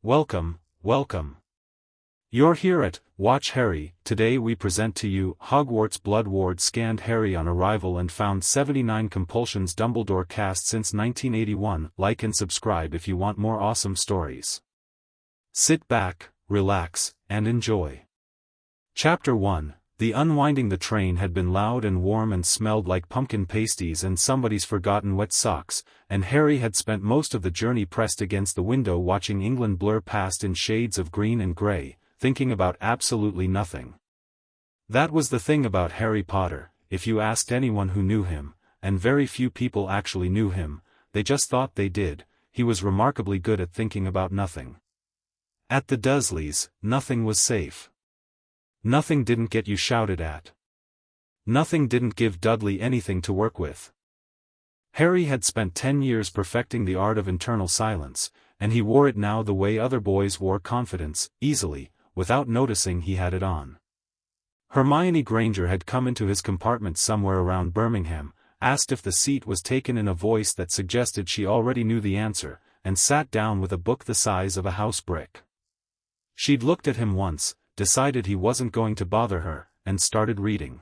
Welcome, welcome. You're here at Watch Harry. Today we present to you Hogwarts Blood Ward scanned Harry on arrival and found 79 Compulsions Dumbledore cast since 1981. Like and subscribe if you want more awesome stories. Sit back, relax, and enjoy. Chapter 1. The unwinding. The train had been loud and warm and smelled like pumpkin pasties and somebody's forgotten wet socks, and Harry had spent most of the journey pressed against the window watching England blur past in shades of green and grey, thinking about absolutely nothing. That was the thing about Harry Potter. If you asked anyone who knew him, and very few people actually knew him, they just thought they did, he was remarkably good at thinking about nothing. At the Dursleys, nothing was safe. Nothing didn't get you shouted at. Nothing didn't give Dudley anything to work with. Harry had spent 10 years perfecting the art of internal silence, and he wore it now the way other boys wore confidence, easily, without noticing he had it on. Hermione Granger had come into his compartment somewhere around Birmingham, asked if the seat was taken in a voice that suggested she already knew the answer, and sat down with a book the size of a house brick. She'd looked at him once, decided he wasn't going to bother her, and started reading.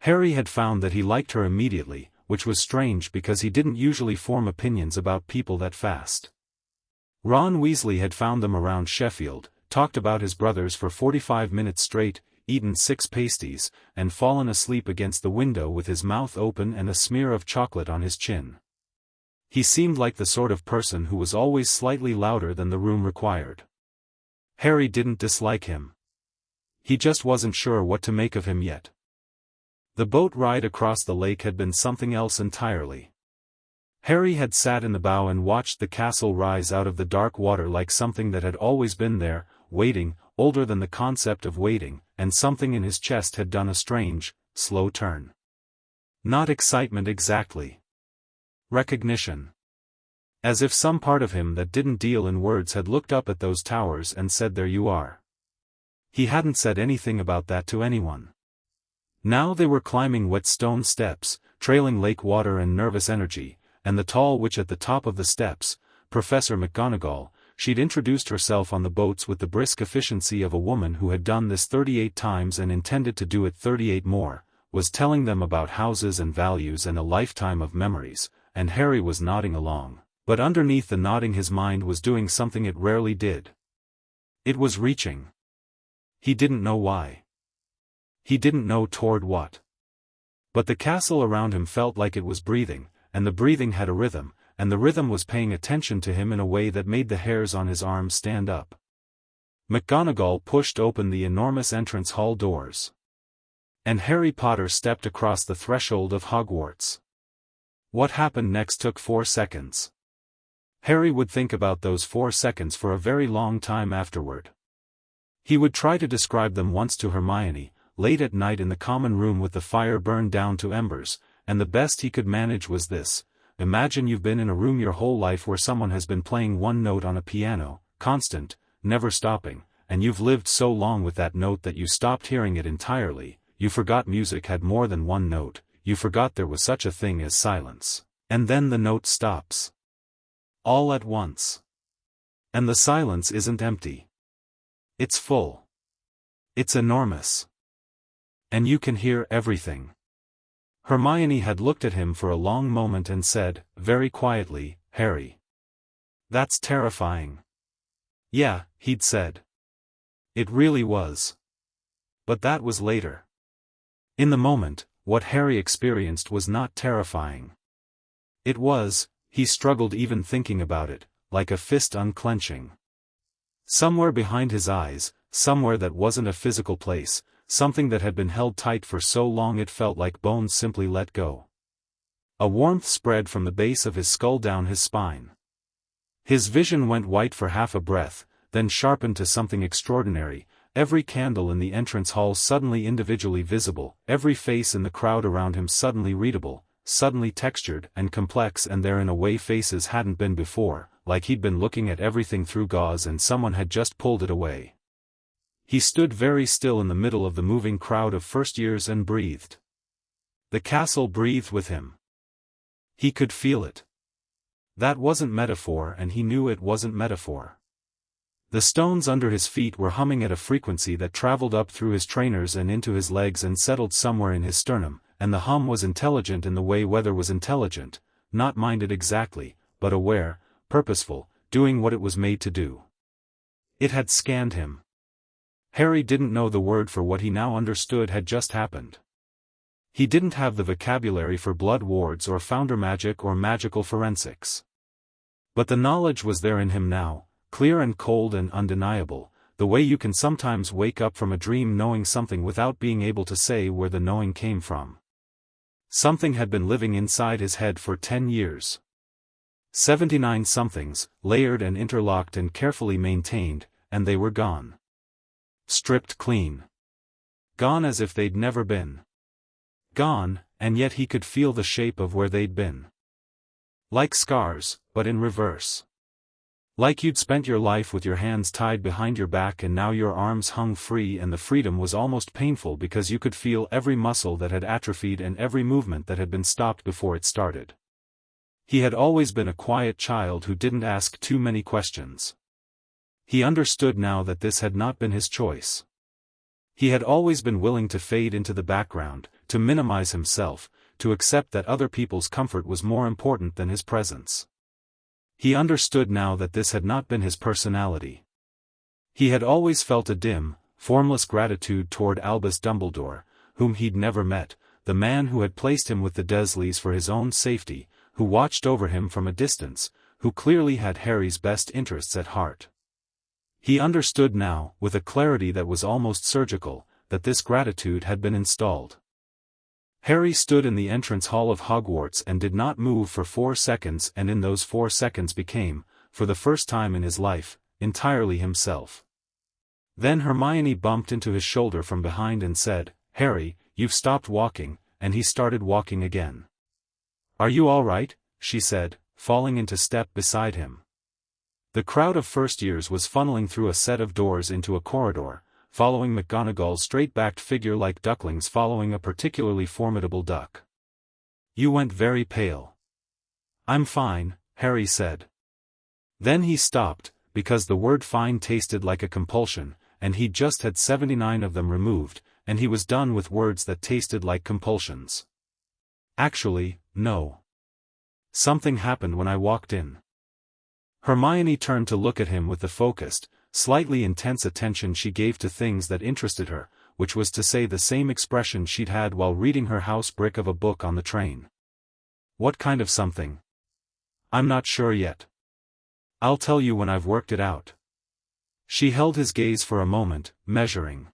Harry had found that he liked her immediately, which was strange because he didn't usually form opinions about people that fast. Ron Weasley had found them around Sheffield, talked about his brothers for 45 minutes straight, eaten 6 pasties, and fallen asleep against the window with his mouth open and a smear of chocolate on his chin. He seemed like the sort of person who was always slightly louder than the room required. Harry didn't dislike him. He just wasn't sure what to make of him yet. The boat ride across the lake had been something else entirely. Harry had sat in the bow and watched the castle rise out of the dark water like something that had always been there, waiting, older than the concept of waiting, and something in his chest had done a strange, slow turn. Not excitement exactly. Recognition. As if some part of him that didn't deal in words had looked up at those towers and said, "There you are." He hadn't said anything about that to anyone. Now they were climbing wet stone steps, trailing lake water and nervous energy, and the tall witch at the top of the steps, Professor McGonagall, she'd introduced herself on the boats with the brisk efficiency of a woman who had done this 38 times and intended to do it 38 more, was telling them about houses and values and a lifetime of memories, and Harry was nodding along. But underneath the nodding his mind was doing something it rarely did. It was reaching. He didn't know why. He didn't know toward what. But the castle around him felt like it was breathing, and the breathing had a rhythm, and the rhythm was paying attention to him in a way that made the hairs on his arms stand up. McGonagall pushed open the enormous entrance hall doors. And Harry Potter stepped across the threshold of Hogwarts. What happened next took 4 seconds. Harry would think about those 4 seconds for a very long time afterward. He would try to describe them once to Hermione, late at night in the common room with the fire burned down to embers, and the best he could manage was this: imagine you've been in a room your whole life where someone has been playing one note on a piano, constant, never stopping, and you've lived so long with that note that you stopped hearing it entirely, you forgot music had more than one note, you forgot there was such a thing as silence, and then the note stops. All at once. And the silence isn't empty. It's full. It's enormous. And you can hear everything. Hermione had looked at him for a long moment and said, very quietly, "Harry. That's terrifying." "Yeah," he'd said. It really was. But that was later. In the moment, what Harry experienced was not terrifying. It was, he struggled even thinking about it, like a fist unclenching. Somewhere behind his eyes, somewhere that wasn't a physical place, something that had been held tight for so long it felt like bones simply let go. A warmth spread from the base of his skull down his spine. His vision went white for half a breath, then sharpened to something extraordinary, every candle in the entrance hall suddenly individually visible, every face in the crowd around him suddenly readable, suddenly textured and complex, and there in a way faces hadn't been before, like he'd been looking at everything through gauze and someone had just pulled it away. He stood very still in the middle of the moving crowd of first years and breathed. The castle breathed with him. He could feel it. That wasn't metaphor, and he knew it wasn't metaphor. The stones under his feet were humming at a frequency that traveled up through his trainers and into his legs and settled somewhere in his sternum, and the hum was intelligent in the way weather was intelligent, not minded exactly, but aware, purposeful, doing what it was made to do. It had scanned him. Harry didn't know the word for what he now understood had just happened. He didn't have the vocabulary for blood wards or founder magic or magical forensics. But the knowledge was there in him now, clear and cold and undeniable, the way you can sometimes wake up from a dream knowing something without being able to say where the knowing came from. Something had been living inside his head for 10 years. 79 somethings, layered and interlocked and carefully maintained, and they were gone. Stripped clean. Gone as if they'd never been. Gone, and yet he could feel the shape of where they'd been. Like scars, but in reverse. Like you'd spent your life with your hands tied behind your back and now your arms hung free, and the freedom was almost painful because you could feel every muscle that had atrophied and every movement that had been stopped before it started. He had always been a quiet child who didn't ask too many questions. He understood now that this had not been his choice. He had always been willing to fade into the background, to minimize himself, to accept that other people's comfort was more important than his presence. He understood now that this had not been his personality. He had always felt a dim, formless gratitude toward Albus Dumbledore, whom he'd never met, the man who had placed him with the Dursleys for his own safety, who watched over him from a distance, who clearly had Harry's best interests at heart. He understood now, with a clarity that was almost surgical, that this gratitude had been installed. Harry stood in the entrance hall of Hogwarts and did not move for 4 seconds, and in those 4 seconds became, for the first time in his life, entirely himself. Then Hermione bumped into his shoulder from behind and said, "Harry, you've stopped walking," and he started walking again. "Are you all right?" she said, falling into step beside him. The crowd of first-years was funneling through a set of doors into a corridor, following McGonagall's straight-backed figure like ducklings following a particularly formidable duck. "You went very pale." "I'm fine," Harry said. Then he stopped, because the word fine tasted like a compulsion, and he'd just had 79 of them removed, and he was done with words that tasted like compulsions. "Actually, no. Something happened when I walked in." Hermione turned to look at him with the focused, slightly intense attention she gave to things that interested her, which was to say the same expression she'd had while reading her house brick of a book on the train. "What kind of something?" "I'm not sure yet. I'll tell you when I've worked it out." She held his gaze for a moment, measuring.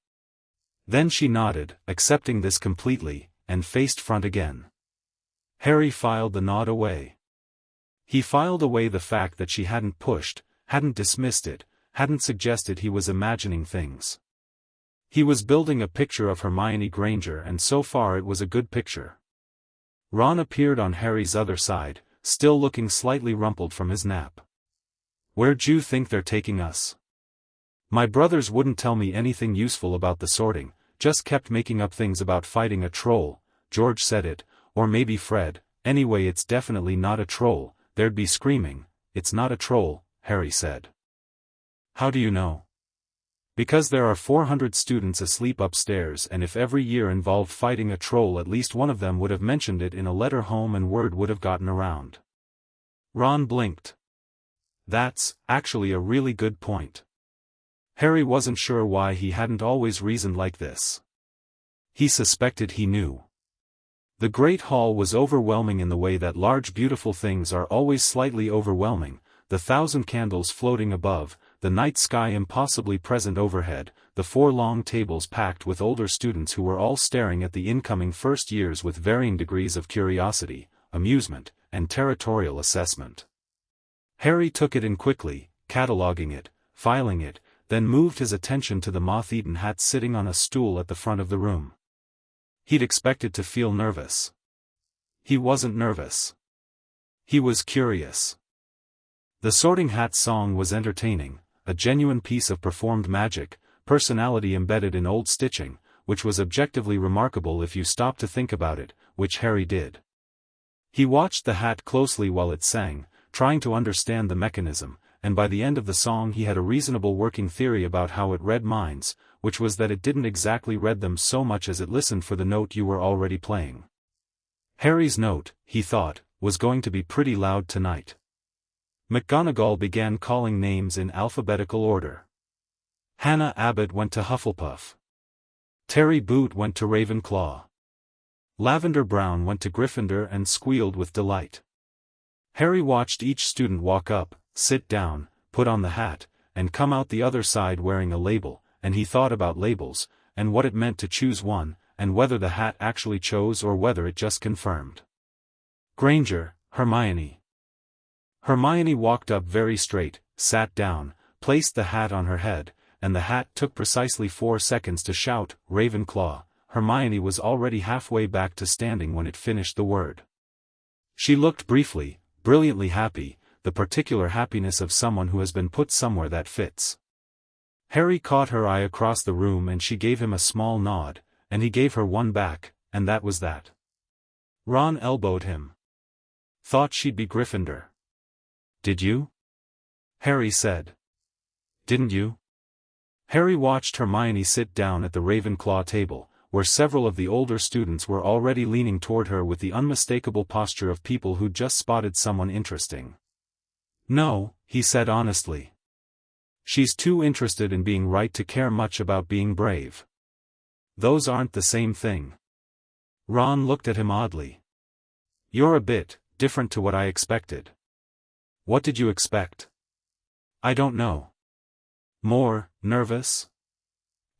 Then she nodded, accepting this completely, and faced front again. Harry filed the nod away. He filed away the fact that she hadn't pushed, hadn't dismissed it, hadn't suggested he was imagining things. He was building a picture of Hermione Granger, and so far it was a good picture. Ron appeared on Harry's other side, still looking slightly rumpled from his nap. "Where'd you think they're taking us?" "My brothers wouldn't tell me anything useful about the sorting, just kept making up things about fighting a troll," George said it, "or maybe Fred, anyway it's definitely not a troll, there'd be screaming." "It's not a troll," Harry said. "How do you know?" "Because there are 400 students asleep upstairs, and if every year involved fighting a troll at least one of them would have mentioned it in a letter home and word would have gotten around." Ron blinked. "That's, actually a really good point." Harry wasn't sure why he hadn't always reasoned like this. He suspected he knew. The Great Hall was overwhelming in the way that large beautiful things are always slightly overwhelming, the 1,000 candles floating above, the night sky impossibly present overhead, the 4 long tables packed with older students who were all staring at the incoming first years with varying degrees of curiosity, amusement, and territorial assessment. Harry took it in quickly, cataloguing it, filing it, then moved his attention to the moth-eaten hat sitting on a stool at the front of the room. He'd expected to feel nervous. He wasn't nervous. He was curious. The Sorting Hat song was entertaining, a genuine piece of performed magic, personality embedded in old stitching, which was objectively remarkable if you stopped to think about it, which Harry did. He watched the hat closely while it sang, trying to understand the mechanism, and by the end of the song he had a reasonable working theory about how it read minds, which was that it didn't exactly read them so much as it listened for the note you were already playing. Harry's note, he thought, was going to be pretty loud tonight. McGonagall began calling names in alphabetical order. Hannah Abbott went to Hufflepuff. Terry Boot went to Ravenclaw. Lavender Brown went to Gryffindor and squealed with delight. Harry watched each student walk up, sit down, put on the hat, and come out the other side wearing a label, and he thought about labels, and what it meant to choose one, and whether the hat actually chose or whether it just confirmed. Granger, Hermione. Hermione walked up very straight, sat down, placed the hat on her head, and the hat took precisely 4 seconds to shout, Ravenclaw. Hermione was already halfway back to standing when it finished the word. She looked briefly, brilliantly happy, the particular happiness of someone who has been put somewhere that fits. Harry caught her eye across the room and she gave him a small nod, and he gave her one back, and that was that. Ron elbowed him. Thought she'd be Gryffindor. Did you? Harry said. Didn't you? Harry watched Hermione sit down at the Ravenclaw table, where several of the older students were already leaning toward her with the unmistakable posture of people who'd just spotted someone interesting. No, he said honestly. She's too interested in being right to care much about being brave. Those aren't the same thing. Ron looked at him oddly. You're a bit different to what I expected. What did you expect? I don't know. More nervous?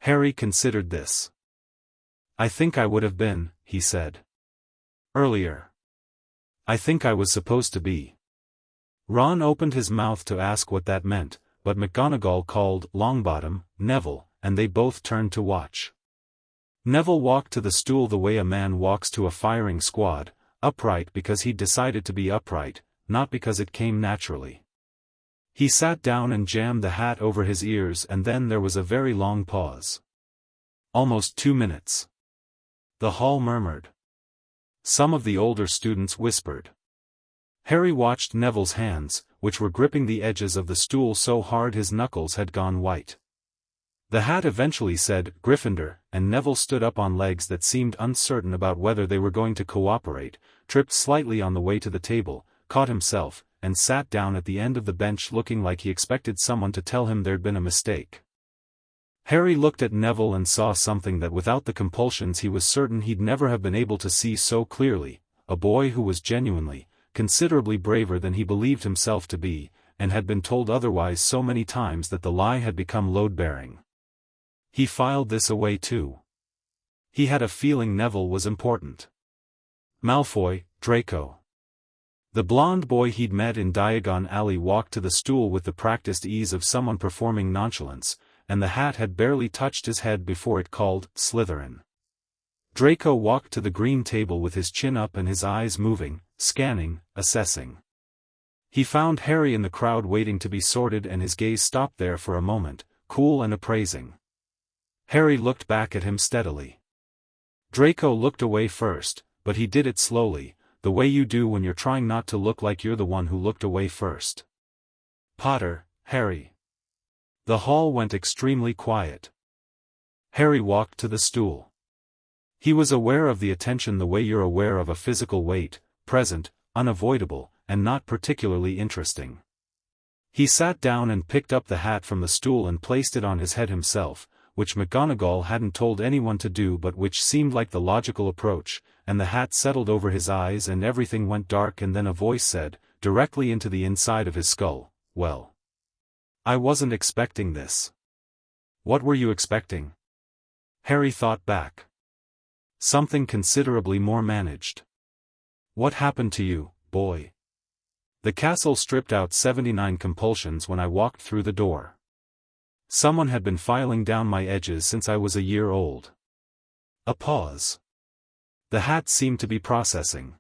Harry considered this. I think I would have been, he said. Earlier. I think I was supposed to be. Ron opened his mouth to ask what that meant, but McGonagall called Longbottom, Neville, and they both turned to watch. Neville walked to the stool the way a man walks to a firing squad, upright because he'd decided to be upright, not because it came naturally. He sat down and jammed the hat over his ears and then there was a very long pause. Almost 2 minutes. The hall murmured. Some of the older students whispered. Harry watched Neville's hands, which were gripping the edges of the stool so hard his knuckles had gone white. The hat eventually said, Gryffindor, and Neville stood up on legs that seemed uncertain about whether they were going to cooperate, tripped slightly on the way to the table, caught himself, and sat down at the end of the bench looking like he expected someone to tell him there'd been a mistake. Harry looked at Neville and saw something that without the compulsions he was certain he'd never have been able to see so clearly, a boy who was genuinely, considerably braver than he believed himself to be, and had been told otherwise so many times that the lie had become load-bearing. He filed this away too. He had a feeling Neville was important. Malfoy, Draco. The blonde boy he'd met in Diagon Alley walked to the stool with the practiced ease of someone performing nonchalance, and the hat had barely touched his head before it called, Slytherin. Draco walked to the green table with his chin up and his eyes moving, scanning, assessing. He found Harry in the crowd waiting to be sorted and his gaze stopped there for a moment, cool and appraising. Harry looked back at him steadily. Draco looked away first, but he did it slowly, the way you do when you're trying not to look like you're the one who looked away first. Potter, Harry. The hall went extremely quiet. Harry walked to the stool. He was aware of the attention the way you're aware of a physical weight, present, unavoidable, and not particularly interesting. He sat down and picked up the hat from the stool and placed it on his head himself, which McGonagall hadn't told anyone to do but which seemed like the logical approach, and the hat settled over his eyes and everything went dark and then a voice said, directly into the inside of his skull, well. I wasn't expecting this. What were you expecting? Harry thought back. Something considerably more managed. What happened to you, boy? The castle stripped out 79 compulsions when I walked through the door. Someone had been filing down my edges since I was a year old. A pause. The hat seemed to be processing.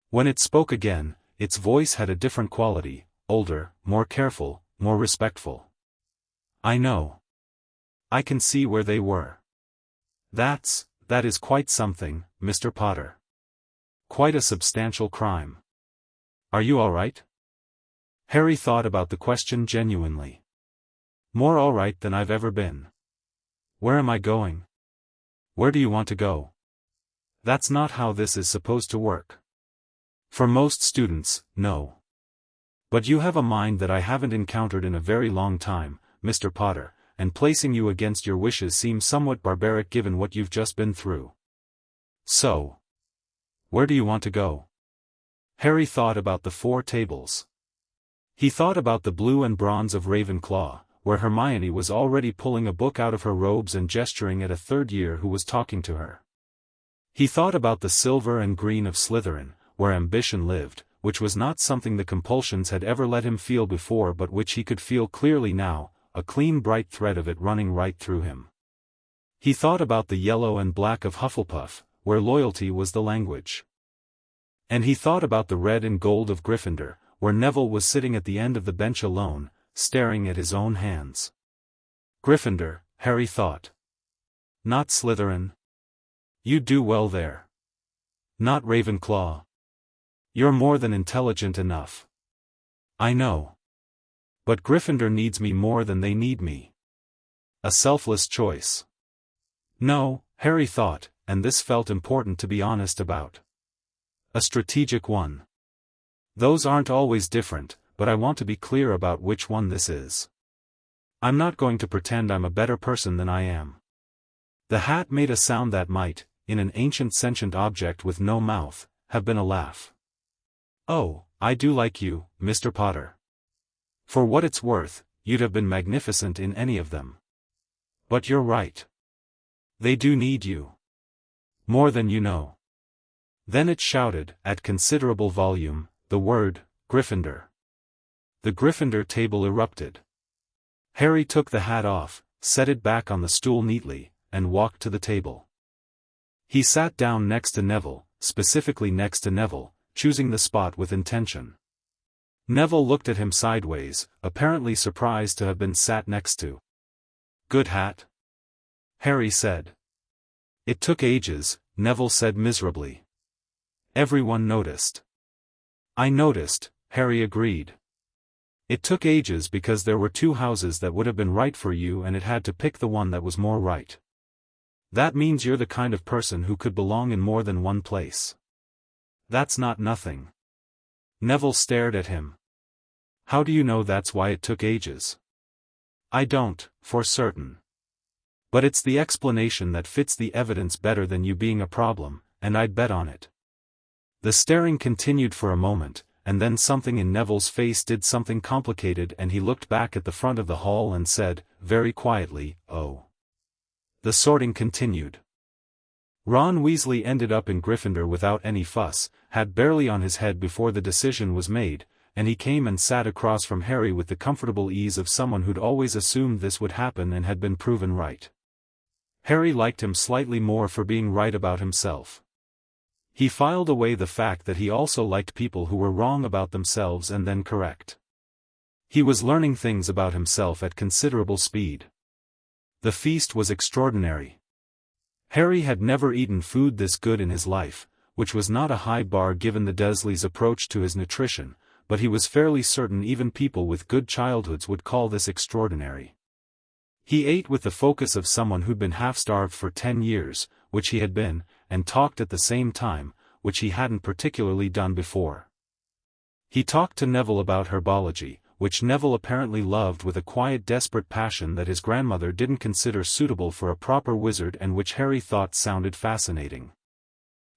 When it spoke again, its voice had a different quality, older, more careful, more respectful. I know. I can see where they were. That is quite something, Mr. Potter. Quite a substantial crime. Are you all right? Harry thought about the question genuinely. More all right than I've ever been. Where am I going? Where do you want to go? That's not how this is supposed to work. For most students, no. But you have a mind that I haven't encountered in a very long time, Mr. Potter, and placing you against your wishes seems somewhat barbaric given what you've just been through. So, where do you want to go? Harry thought about the 4 tables. He thought about the blue and bronze of Ravenclaw, where Hermione was already pulling a book out of her robes and gesturing at a third year who was talking to her. He thought about the silver and green of Slytherin, where ambition lived, which was not something the Compulsions had ever let him feel before but which he could feel clearly now, a clean bright thread of it running right through him. He thought about the yellow and black of Hufflepuff, where loyalty was the language. And he thought about the red and gold of Gryffindor, where Neville was sitting at the end of the bench alone, staring at his own hands. Gryffindor, Harry thought. Not Slytherin. You'd do well there. Not Ravenclaw. You're more than intelligent enough. I know. But Gryffindor needs me more than they need me. A selfless choice. No, Harry thought, and this felt important to be honest about. A strategic one. Those aren't always different, but I want to be clear about which one this is. I'm not going to pretend I'm a better person than I am. The hat made a sound that might, in an ancient sentient object with no mouth, have been a laugh. Oh, I do like you, Mr. Potter. For what it's worth, you'd have been magnificent in any of them. But you're right. They do need you. More than you know. Then it shouted, at considerable volume, the word, Gryffindor. The Gryffindor table erupted. Harry took the hat off, set it back on the stool neatly, and walked to the table. He sat down next to Neville, specifically next to Neville, choosing the spot with intention. Neville looked at him sideways, apparently surprised to have been sat next to. Good hat? Harry said. It took ages, Neville said miserably. Everyone noticed. I noticed, Harry agreed. It took ages because there were 2 houses that would have been right for you and it had to pick the one that was more right. That means you're the kind of person who could belong in more than one place. That's not nothing. Neville stared at him. How do you know that's why it took ages? I don't, for certain. But it's the explanation that fits the evidence better than you being a problem, and I'd bet on it. The staring continued for a moment, and then something in Neville's face did something complicated and he looked back at the front of the hall and said, very quietly, oh. The sorting continued. Ron Weasley ended up in Gryffindor without any fuss, hat barely on his head before the decision was made, and he came and sat across from Harry with the comfortable ease of someone who'd always assumed this would happen and had been proven right. Harry liked him slightly more for being right about himself. He filed away the fact that he also liked people who were wrong about themselves and then correct. He was learning things about himself at considerable speed. The feast was extraordinary. Harry had never eaten food this good in his life, which was not a high bar given the Dursleys' approach to his nutrition, but he was fairly certain even people with good childhoods would call this extraordinary. He ate with the focus of someone who'd been half-starved for 10 years, which he had been, and talked at the same time, which he hadn't particularly done before. He talked to Neville about herbology, which Neville apparently loved with a quiet desperate passion that his grandmother didn't consider suitable for a proper wizard and which Harry thought sounded fascinating.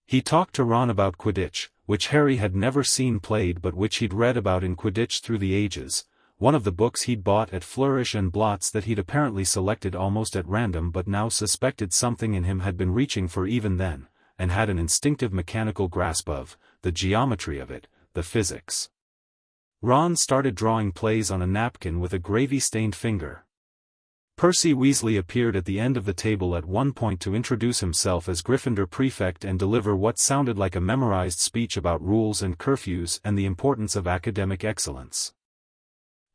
He talked to Ron about Quidditch, which Harry had never seen played but which he'd read about in Quidditch Through the Ages, one of the books he'd bought at Flourish and Blots that he'd apparently selected almost at random but now suspected something in him had been reaching for even then, and had an instinctive mechanical grasp of, the geometry of it, the physics. Ron started drawing plays on a napkin with a gravy-stained finger. Percy Weasley appeared at the end of the table at one point to introduce himself as Gryffindor prefect and deliver what sounded like a memorized speech about rules and curfews and the importance of academic excellence.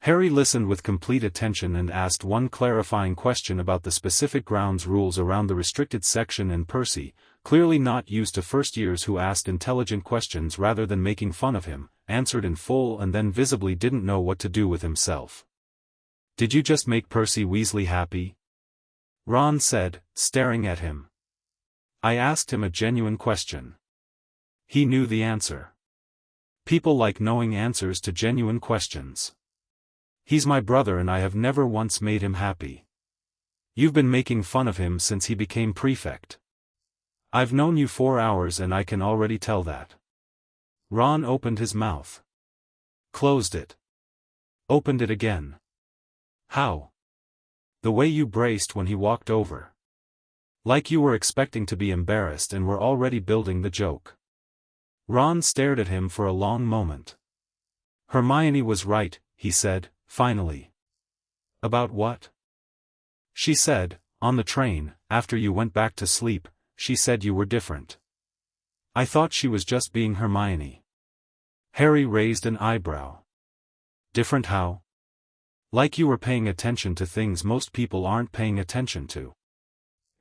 Harry listened with complete attention and asked one clarifying question about the specific grounds rules around the restricted section, and Percy, clearly not used to first years who asked intelligent questions rather than making fun of him, answered in full and then visibly didn't know what to do with himself. "Did you just make Percy Weasley happy?" Ron said, staring at him. "I asked him a genuine question." He knew the answer. People like knowing answers to genuine questions. "He's my brother and I have never once made him happy. You've been making fun of him since he became prefect. I've known you 4 hours and I can already tell that." Ron opened his mouth. Closed it. Opened it again. "How?" "The way you braced when he walked over. Like you were expecting to be embarrassed and were already building the joke." Ron stared at him for a long moment. "Hermione was right," he said, finally. "About what?" "She said, on the train, after you went back to sleep, she said you were different. I thought she was just being Hermione." Harry raised an eyebrow. "Different how?" "Like you were paying attention to things most people aren't paying attention to."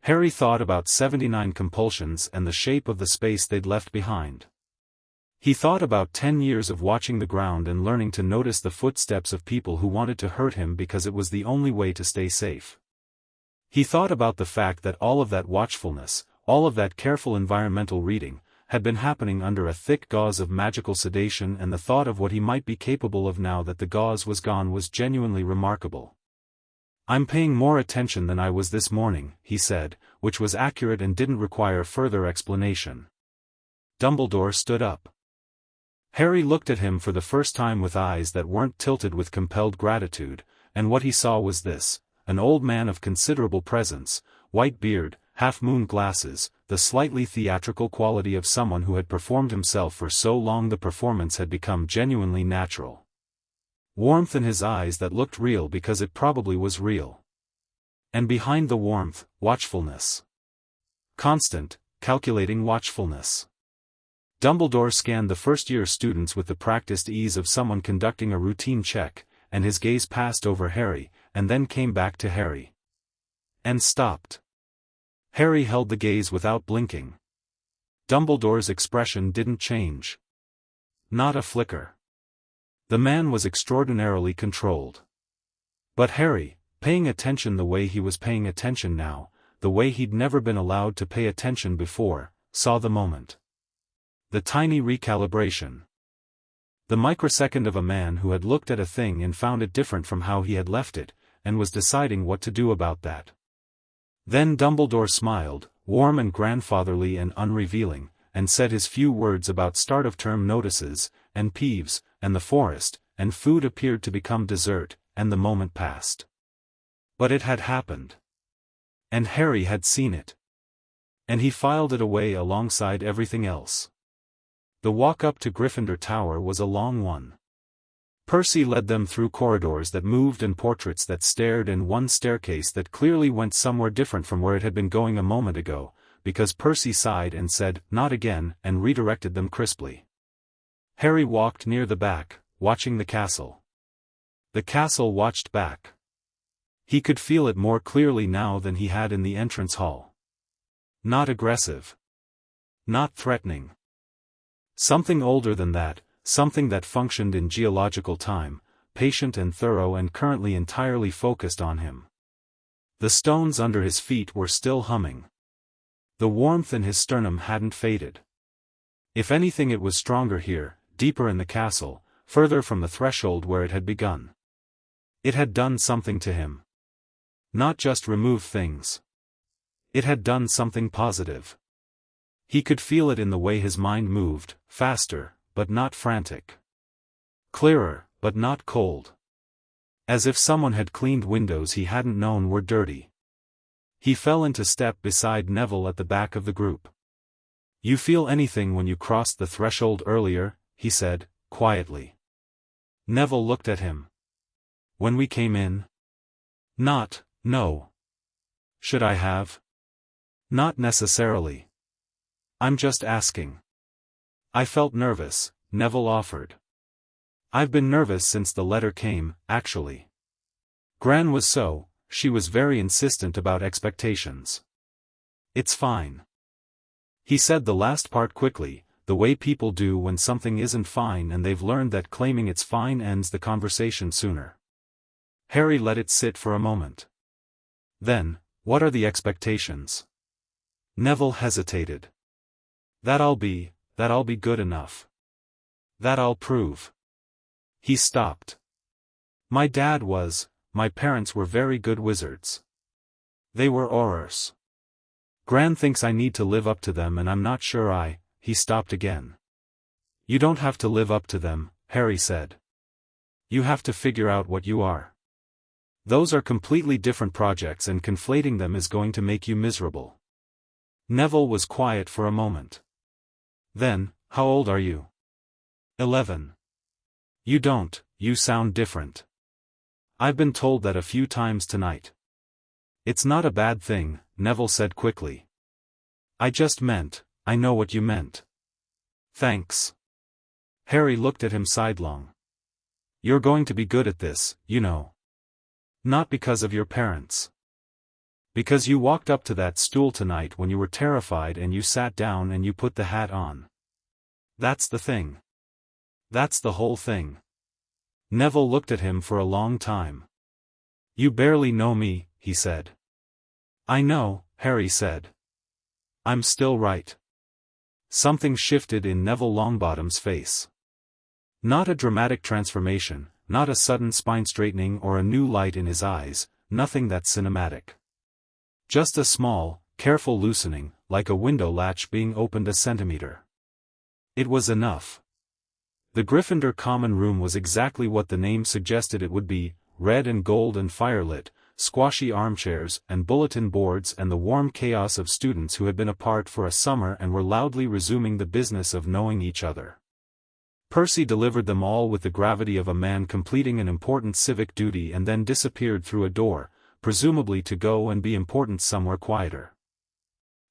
Harry thought about 79 compulsions and the shape of the space they'd left behind. He thought about 10 years of watching the ground and learning to notice the footsteps of people who wanted to hurt him because it was the only way to stay safe. He thought about the fact that all of that watchfulness, all of that careful environmental reading, had been happening under a thick gauze of magical sedation, and the thought of what he might be capable of now that the gauze was gone was genuinely remarkable. "I'm paying more attention than I was this morning," he said, which was accurate and didn't require further explanation. Dumbledore stood up. Harry looked at him for the first time with eyes that weren't tilted with compelled gratitude, and what he saw was this: an old man of considerable presence, white beard, half-moon glasses, the slightly theatrical quality of someone who had performed himself for so long the performance had become genuinely natural. Warmth in his eyes that looked real because it probably was real. And behind the warmth, watchfulness. Constant, calculating watchfulness. Dumbledore scanned the first-year students with the practiced ease of someone conducting a routine check, and his gaze passed over Harry, and then came back to Harry. And stopped. Harry held the gaze without blinking. Dumbledore's expression didn't change. Not a flicker. The man was extraordinarily controlled. But Harry, paying attention the way he was paying attention now, the way he'd never been allowed to pay attention before, saw the moment. The tiny recalibration. The microsecond of a man who had looked at a thing and found it different from how he had left it, and was deciding what to do about that. Then Dumbledore smiled, warm and grandfatherly and unrevealing, and said his few words about start-of-term notices, and Peeves, and the forest, and food appeared to become dessert, and the moment passed. But it had happened. And Harry had seen it. And he filed it away alongside everything else. The walk up to Gryffindor Tower was a long one. Percy led them through corridors that moved and portraits that stared and one staircase that clearly went somewhere different from where it had been going a moment ago, because Percy sighed and said, "Not again," and redirected them crisply. Harry walked near the back, watching the castle. The castle watched back. He could feel it more clearly now than he had in the entrance hall. Not aggressive. Not threatening. Something older than that, something that functioned in geological time, patient and thorough and currently entirely focused on him. The stones under his feet were still humming. The warmth in his sternum hadn't faded. If anything, it was stronger here, deeper in the castle, further from the threshold where it had begun. It had done something to him. Not just remove things. It had done something positive. He could feel it in the way his mind moved, faster, but not frantic. Clearer, but not cold. As if someone had cleaned windows he hadn't known were dirty. He fell into step beside Neville at the back of the group. "You feel anything when you crossed the threshold earlier?" he said, quietly. Neville looked at him. "When we came in?" No. "Should I have?" "Not necessarily. I'm just asking." "I felt nervous," Neville offered. I've been nervous since the letter came, actually. Gran was so, she was very insistent about expectations. It's fine. He said the last part quickly, the way people do when something isn't fine and they've learned that claiming it's fine ends the conversation sooner. Harry let it sit for a moment. Then, what are the expectations? Neville hesitated. That I'll be good enough. That I'll prove. He stopped. My parents were very good wizards. They were aurors. Gran thinks I need to live up to them and I'm not sure he stopped again. You don't have to live up to them, Harry said. You have to figure out what you are. Those are completely different projects and conflating them is going to make you miserable. Neville was quiet for a moment. Then, how old are you? 11. You sound different. I've been told that a few times tonight. It's not a bad thing, Neville said quickly. I know what you meant. Thanks. Harry looked at him sidelong. You're going to be good at this, you know. Not because of your parents. Because you walked up to that stool tonight when you were terrified and you sat down and you put the hat on. That's the thing. That's the whole thing. Neville looked at him for a long time. You barely know me, he said. I know, Harry said. I'm still right. Something shifted in Neville Longbottom's face. Not a dramatic transformation, not a sudden spine straightening or a new light in his eyes, nothing that cinematic. Just a small, careful loosening, like a window latch being opened a centimeter. It was enough. The Gryffindor common room was exactly what the name suggested it would be, red and gold and firelit, squashy armchairs and bulletin boards and the warm chaos of students who had been apart for a summer and were loudly resuming the business of knowing each other. Percy delivered them all with the gravity of a man completing an important civic duty and then disappeared through a door, presumably to go and be important somewhere quieter.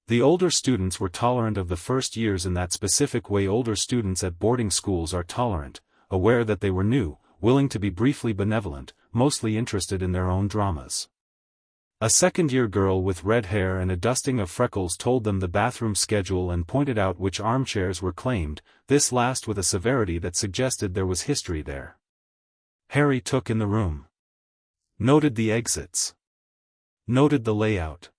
The older students were tolerant of the first years in that specific way older students at boarding schools are tolerant, aware that they were new, willing to be briefly benevolent, mostly interested in their own dramas. A second-year girl with red hair and a dusting of freckles told them the bathroom schedule and pointed out which armchairs were claimed, this last with a severity that suggested there was history there. Harry took in the room. Noted the exits. Noted the layout.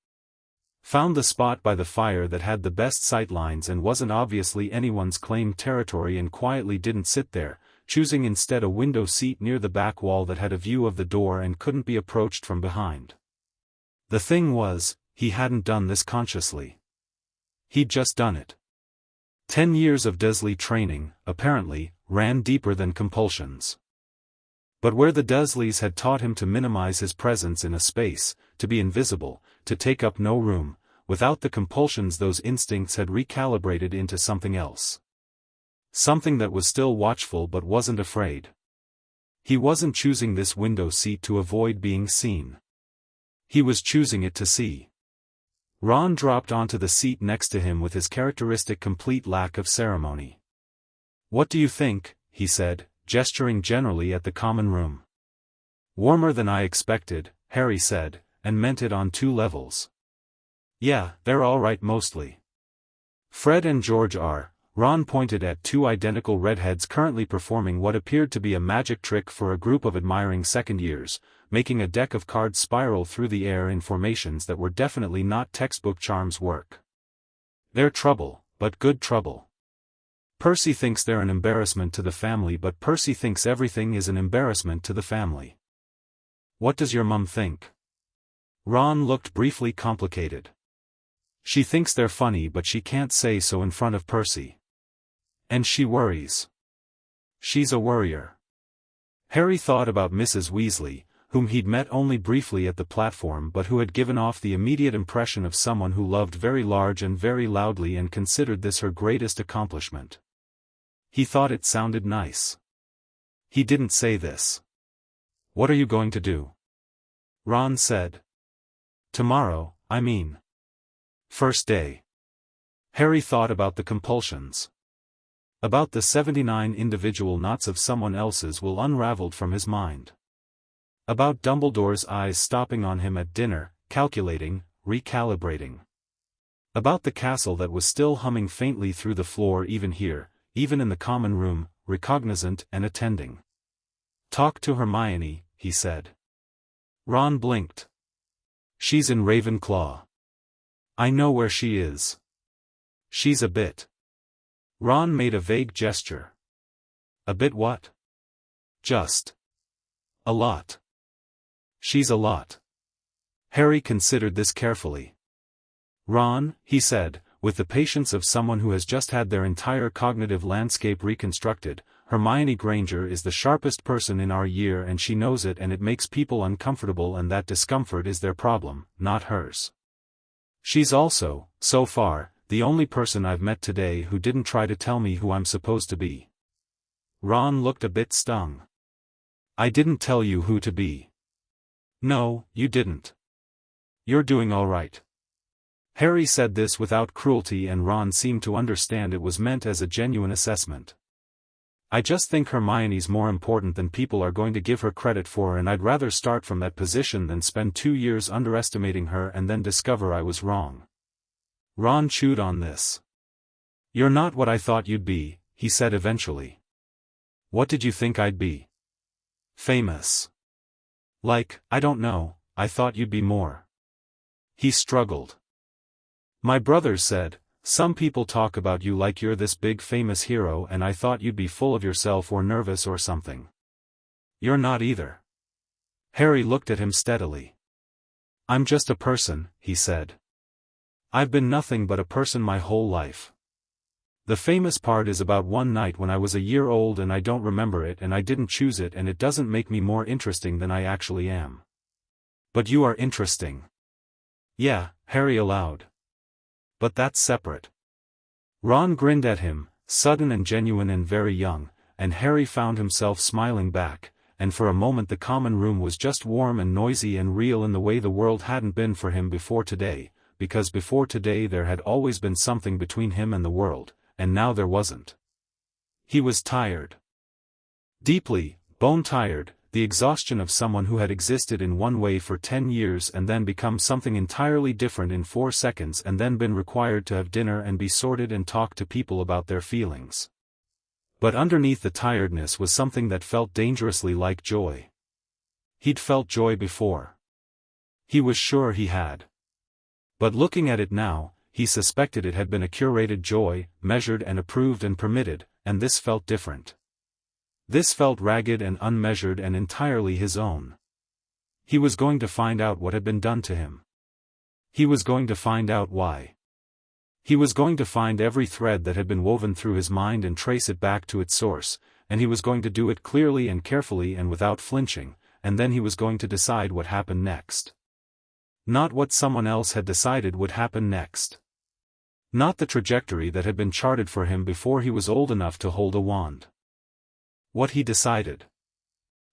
Found the spot by the fire that had the best sightlines and wasn't obviously anyone's claimed territory and quietly didn't sit there, choosing instead a window seat near the back wall that had a view of the door and couldn't be approached from behind. The thing was, he hadn't done this consciously. He'd just done it. 10 years of Dursley training, apparently, ran deeper than compulsions. But where the Dursleys had taught him to minimize his presence in a space, to be invisible, to take up no room, without the compulsions those instincts had recalibrated into something else. Something that was still watchful but wasn't afraid. He wasn't choosing this window seat to avoid being seen. He was choosing it to see. Ron dropped onto the seat next to him with his characteristic complete lack of ceremony. What do you think? He said, gesturing generally at the common room. Warmer than I expected, Harry said, and meant it on 2 levels. Yeah, they're all right mostly. Fred and George are. Ron pointed at 2 identical redheads currently performing what appeared to be a magic trick for a group of admiring second years, making a deck of cards spiral through the air in formations that were definitely not textbook charms work. They're trouble, but good trouble. Percy thinks they're an embarrassment to the family, but Percy thinks everything is an embarrassment to the family. What does your mum think? Ron looked briefly complicated. She thinks they're funny, but she can't say so in front of Percy. And she worries. She's a worrier. Harry thought about Mrs. Weasley, whom he'd met only briefly at the platform but who had given off the immediate impression of someone who loved very large and very loudly and considered this her greatest accomplishment. He thought it sounded nice. He didn't say this. What are you going to do? Ron said. Tomorrow, I mean. First day. Harry thought about the compulsions. About the 79 individual knots of someone else's will unraveled from his mind. About Dumbledore's eyes stopping on him at dinner, calculating, recalibrating. About the castle that was still humming faintly through the floor even here, even in the common room, recognizant and attending. "Talk to Hermione," he said. Ron blinked. "She's in Ravenclaw. I know where she is. She's a bit." Ron made a vague gesture. "A bit what?" "Just. A lot. She's a lot." Harry considered this carefully. "Ron," he said, with the patience of someone who has just had their entire cognitive landscape reconstructed, "Hermione Granger is the sharpest person in our year and she knows it, and it makes people uncomfortable, and that discomfort is their problem, not hers. She's also, so far, the only person I've met today who didn't try to tell me who I'm supposed to be." Ron looked a bit stung. "I didn't tell you who to be." "No, you didn't. You're doing all right." Harry said this without cruelty, and Ron seemed to understand it was meant as a genuine assessment. "I just think Hermione's more important than people are going to give her credit for, and I'd rather start from that position than spend 2 years underestimating her and then discover I was wrong." Ron chewed on this. "You're not what I thought you'd be," he said eventually. "What did you think I'd be?" "Famous. Like, I don't know, I thought you'd be more." He struggled. "My brothers said, some people talk about you like you're this big famous hero, and I thought you'd be full of yourself or nervous or something. You're not either." Harry looked at him steadily. "I'm just a person," he said. "I've been nothing but a person my whole life. The famous part is about one night when I was a year old and I don't remember it and I didn't choose it, and it doesn't make me more interesting than I actually am." "But you are interesting." "Yeah," Harry allowed. "But that's separate." Ron grinned at him, sudden and genuine and very young, and Harry found himself smiling back, and for a moment the common room was just warm and noisy and real in the way the world hadn't been for him before today, because before today there had always been something between him and the world, and now there wasn't. He was tired. Deeply, bone-tired, the exhaustion of someone who had existed in one way for 10 years and then become something entirely different in 4 seconds, and then been required to have dinner and be sorted and talk to people about their feelings. But underneath the tiredness was something that felt dangerously like joy. He'd felt joy before. He was sure he had. But looking at it now, he suspected it had been a curated joy, measured and approved and permitted, and this felt different. This felt ragged and unmeasured and entirely his own. He was going to find out what had been done to him. He was going to find out why. He was going to find every thread that had been woven through his mind and trace it back to its source, and he was going to do it clearly and carefully and without flinching, and then he was going to decide what happened next. Not what someone else had decided would happen next. Not the trajectory that had been charted for him before he was old enough to hold a wand. What he decided.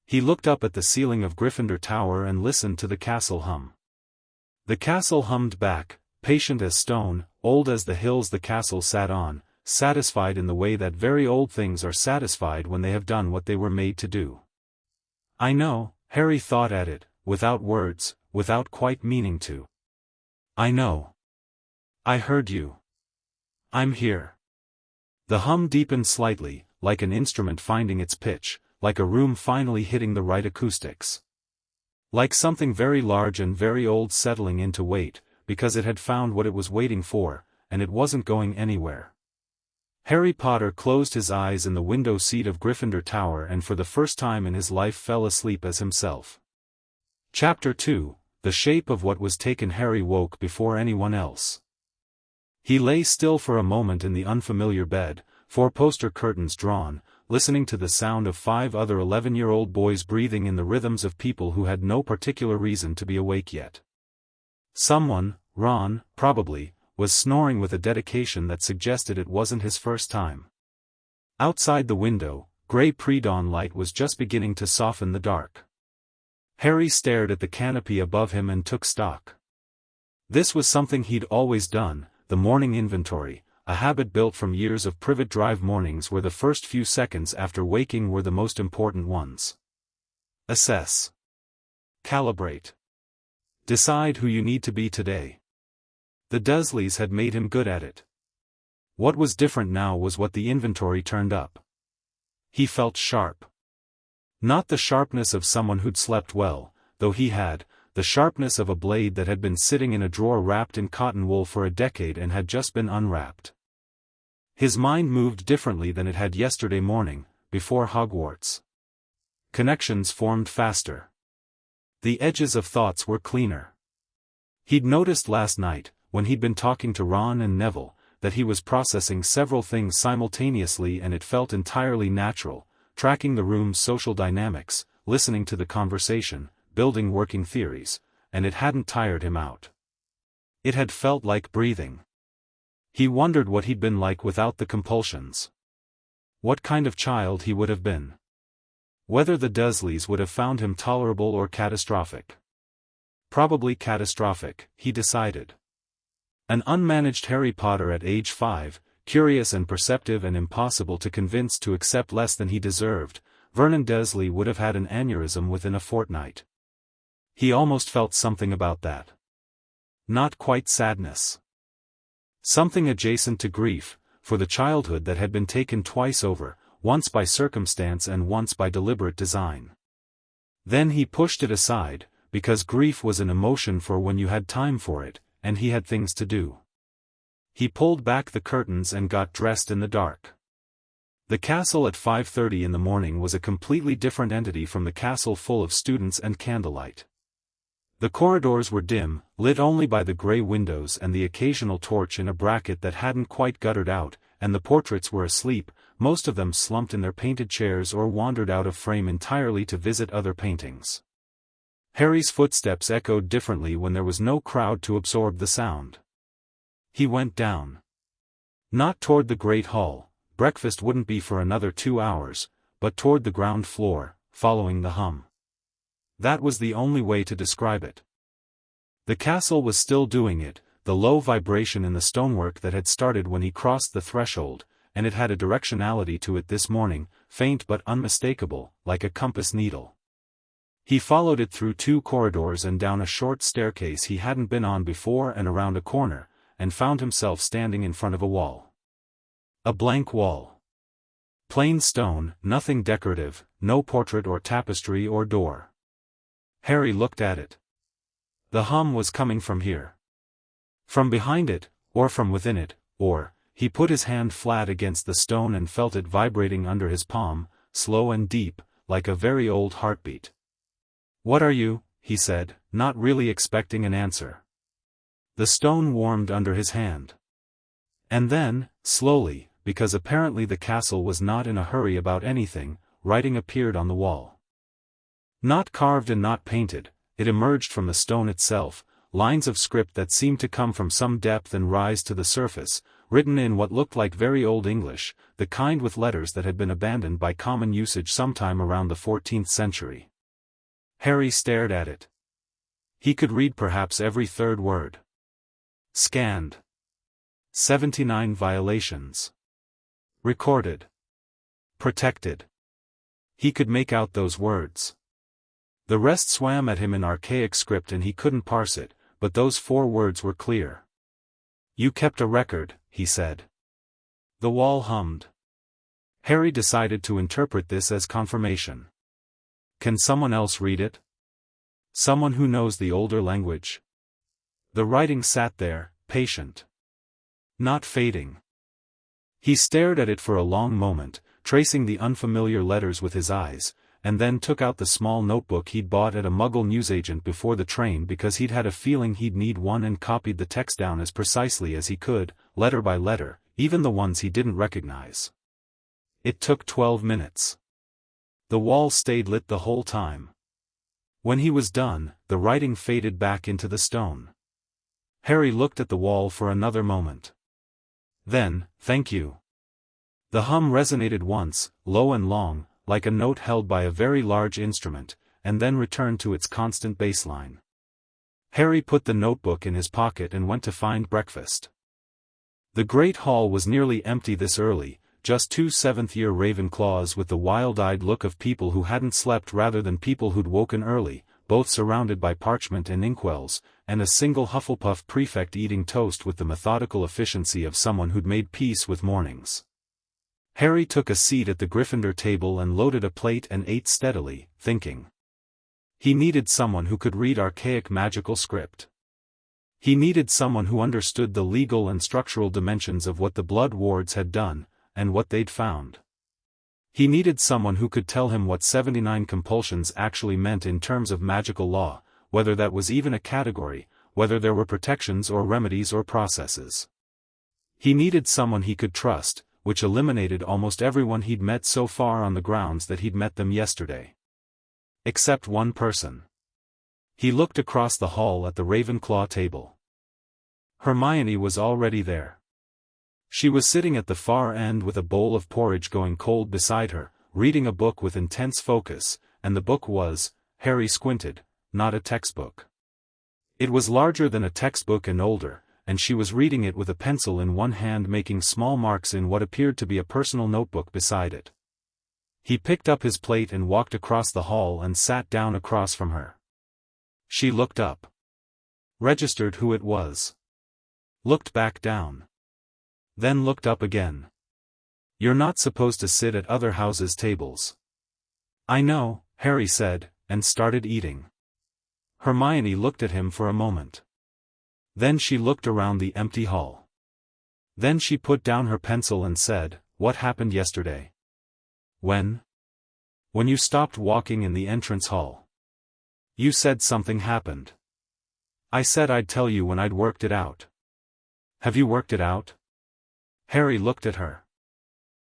He looked up at the ceiling of Gryffindor Tower and listened to the castle hum. The castle hummed back, patient as stone, old as the hills the castle sat on, satisfied in the way that very old things are satisfied when they have done what they were made to do. "I know," Harry thought at it, without words, without quite meaning to. "I know. I heard you. I'm here." The hum deepened slightly, like an instrument finding its pitch, like a room finally hitting the right acoustics. Like something very large and very old settling into wait, because it had found what it was waiting for, and it wasn't going anywhere. Harry Potter closed his eyes in the window seat of Gryffindor Tower and for the first time in his life fell asleep as himself. Chapter 2, The Shape of What Was Taken. Harry woke before anyone else. He lay still for a moment in the unfamiliar bed, 4-poster curtains drawn, listening to the sound of 5 other 11-year-old boys breathing in the rhythms of people who had no particular reason to be awake yet. Someone, Ron, probably, was snoring with a dedication that suggested it wasn't his first time. Outside the window, gray pre-dawn light was just beginning to soften the dark. Harry stared at the canopy above him and took stock. This was something he'd always done, the morning inventory, a habit built from years of privet drive mornings where the first few seconds after waking were the most important ones. Assess. Calibrate. Decide who you need to be today. The Dursleys had made him good at it. What was different now was what the inventory turned up. He felt sharp. Not the sharpness of someone who'd slept well, though he had, the sharpness of a blade that had been sitting in a drawer wrapped in cotton wool for a decade and had just been unwrapped. His mind moved differently than it had yesterday morning, before Hogwarts. Connections formed faster. The edges of thoughts were cleaner. He'd noticed last night, when he'd been talking to Ron and Neville, that he was processing several things simultaneously, and it felt entirely natural, tracking the room's social dynamics, listening to the conversation, building working theories, and it hadn't tired him out. It had felt like breathing. He wondered what he'd been like without the compulsions. What kind of child he would have been. Whether the Dursleys would have found him tolerable or catastrophic. Probably catastrophic, he decided. An unmanaged Harry Potter at age 5, curious and perceptive and impossible to convince to accept less than he deserved, Vernon Dursley would have had an aneurysm within a fortnight. He almost felt something about that. Not quite sadness. Something adjacent to grief, for the childhood that had been taken twice over, once by circumstance and once by deliberate design. Then he pushed it aside, because grief was an emotion for when you had time for it, and he had things to do. He pulled back the curtains and got dressed in the dark. The castle at 5:30 in the morning was a completely different entity from the castle full of students and candlelight. The corridors were dim, lit only by the grey windows and the occasional torch in a bracket that hadn't quite guttered out, and the portraits were asleep, most of them slumped in their painted chairs or wandered out of frame entirely to visit other paintings. Harry's footsteps echoed differently when there was no crowd to absorb the sound. He went down. Not toward the Great Hall, breakfast wouldn't be for another 2 hours, but toward the ground floor, following the hum. That was the only way to describe it. The castle was still doing it, the low vibration in the stonework that had started when he crossed the threshold, and it had a directionality to it this morning, faint but unmistakable, like a compass needle. He followed it through 2 corridors and down a short staircase he hadn't been on before and around a corner, and found himself standing in front of a wall. A blank wall. Plain stone, nothing decorative, no portrait or tapestry or door. Harry looked at it. The hum was coming from here. From behind it, or from within it, or, he put his hand flat against the stone and felt it vibrating under his palm, slow and deep, like a very old heartbeat. "What are you?" he said, not really expecting an answer. The stone warmed under his hand. And then, slowly, because apparently the castle was not in a hurry about anything, writing appeared on the wall. Not carved and not painted, it emerged from the stone itself, lines of script that seemed to come from some depth and rise to the surface, written in what looked like very old English, the kind with letters that had been abandoned by common usage sometime around the 14th century. Harry stared at it. He could read perhaps every third word. Scanned. 79 violations. Recorded. Protected. He could make out those words. The rest swam at him in archaic script and he couldn't parse it, but those 4 words were clear. "You kept a record," he said. The wall hummed. Harry decided to interpret this as confirmation. Can someone else read it? Someone who knows the older language? The writing sat there, patient. Not fading. He stared at it for a long moment, tracing the unfamiliar letters with his eyes, and then took out the small notebook he'd bought at a Muggle newsagent before the train because he'd had a feeling he'd need one, and copied the text down as precisely as he could, letter by letter, even the ones he didn't recognize. It took 12 minutes. The wall stayed lit the whole time. When he was done, the writing faded back into the stone. Harry looked at the wall for another moment. Then, "Thank you." The hum resonated once, low and long, like a note held by a very large instrument, and then returned to its constant bassline. Harry put the notebook in his pocket and went to find breakfast. The great hall was nearly empty this early, just two seventh-year Ravenclaws with the wild-eyed look of people who hadn't slept rather than people who'd woken early, both surrounded by parchment and inkwells, and a single Hufflepuff prefect eating toast with the methodical efficiency of someone who'd made peace with mornings. Harry took a seat at the Gryffindor table and loaded a plate and ate steadily, thinking. He needed someone who could read archaic magical script. He needed someone who understood the legal and structural dimensions of what the Blood Wards had done, and what they'd found. He needed someone who could tell him what 79 compulsions actually meant in terms of magical law, whether that was even a category, whether there were protections or remedies or processes. He needed someone he could trust, which eliminated almost everyone he'd met so far on the grounds that he'd met them yesterday. Except one person. He looked across the hall at the Ravenclaw table. Hermione was already there. She was sitting at the far end with a bowl of porridge going cold beside her, reading a book with intense focus, and the book was, Harry squinted, not a textbook. It was larger than a textbook and older, and she was reading it with a pencil in one hand making small marks in what appeared to be a personal notebook beside it. He picked up his plate and walked across the hall and sat down across from her. She looked up. Registered who it was. Looked back down. Then looked up again. You're not supposed to sit at other houses' tables. I know, Harry said, and started eating. Hermione looked at him for a moment. Then she looked around the empty hall. Then she put down her pencil and said, What happened yesterday? When? When you stopped walking in the entrance hall. You said something happened. I said I'd tell you when I'd worked it out. Have you worked it out? Harry looked at her.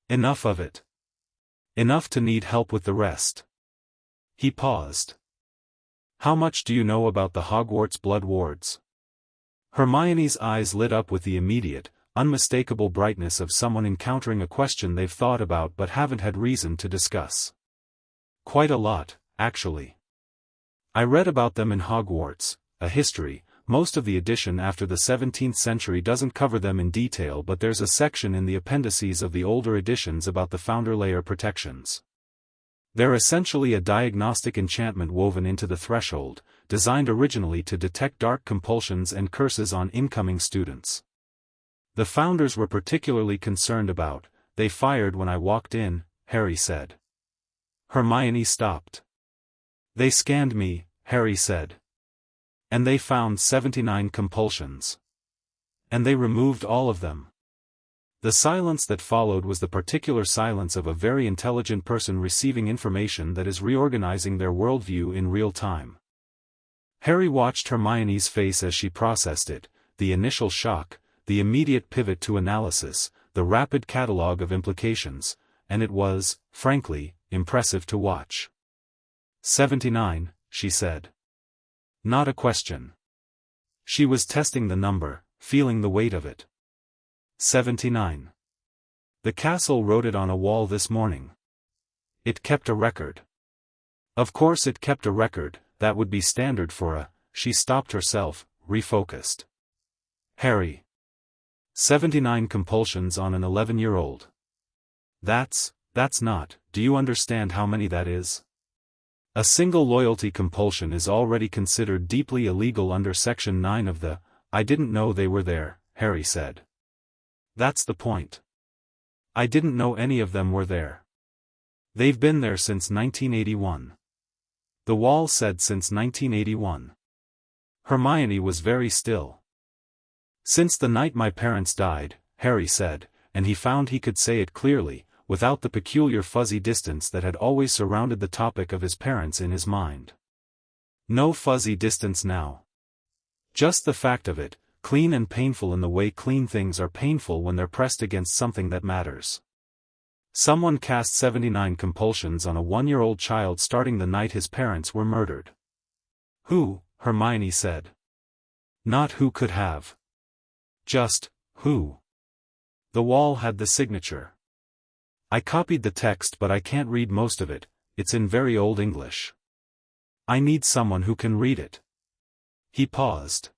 Enough of it. Enough to need help with the rest. He paused. How much do you know about the Hogwarts Blood Wards? Hermione's eyes lit up with the immediate, unmistakable brightness of someone encountering a question they've thought about but haven't had reason to discuss. Quite a lot, actually. I read about them in Hogwarts, a history. Most of the edition after the 17th century doesn't cover them in detail, but there's a section in the appendices of the older editions about the Founder Layer protections. They're essentially a diagnostic enchantment woven into the threshold, designed originally to detect dark compulsions and curses on incoming students. The Founders were particularly concerned about, they fired when I walked in, Harry said. Hermione stopped. They scanned me, Harry said. And they found 79 compulsions. And they removed all of them. The silence that followed was the particular silence of a very intelligent person receiving information that is reorganizing their worldview in real time. Harry watched Hermione's face as she processed it, the initial shock, the immediate pivot to analysis, the rapid catalogue of implications, and it was, frankly, impressive to watch. 79, she said. Not a question. She was testing the number, feeling the weight of it. 79. The castle wrote it on a wall this morning. It kept a record. Of course it kept a record, that would be standard for a. She stopped herself, refocused. Harry. 79 compulsions on an 11-year-old. That's not, do you understand how many that is? A single loyalty compulsion is already considered deeply illegal under Section 9 of the, I didn't know they were there, Harry said. That's the point. I didn't know any of them were there. They've been there since 1981. The wall said since 1981. Hermione was very still. Since the night my parents died, Harry said, and he found he could say it clearly, without the peculiar fuzzy distance that had always surrounded the topic of his parents in his mind. No fuzzy distance now. Just the fact of it, clean and painful in the way clean things are painful when they're pressed against something that matters. Someone cast 79 compulsions on a 1-year-old child starting the night his parents were murdered. Who? Hermione said. Not who could have. Just, who? The wall had the signature. I copied the text but I can't read most of it, it's in very old English. I need someone who can read it. He paused.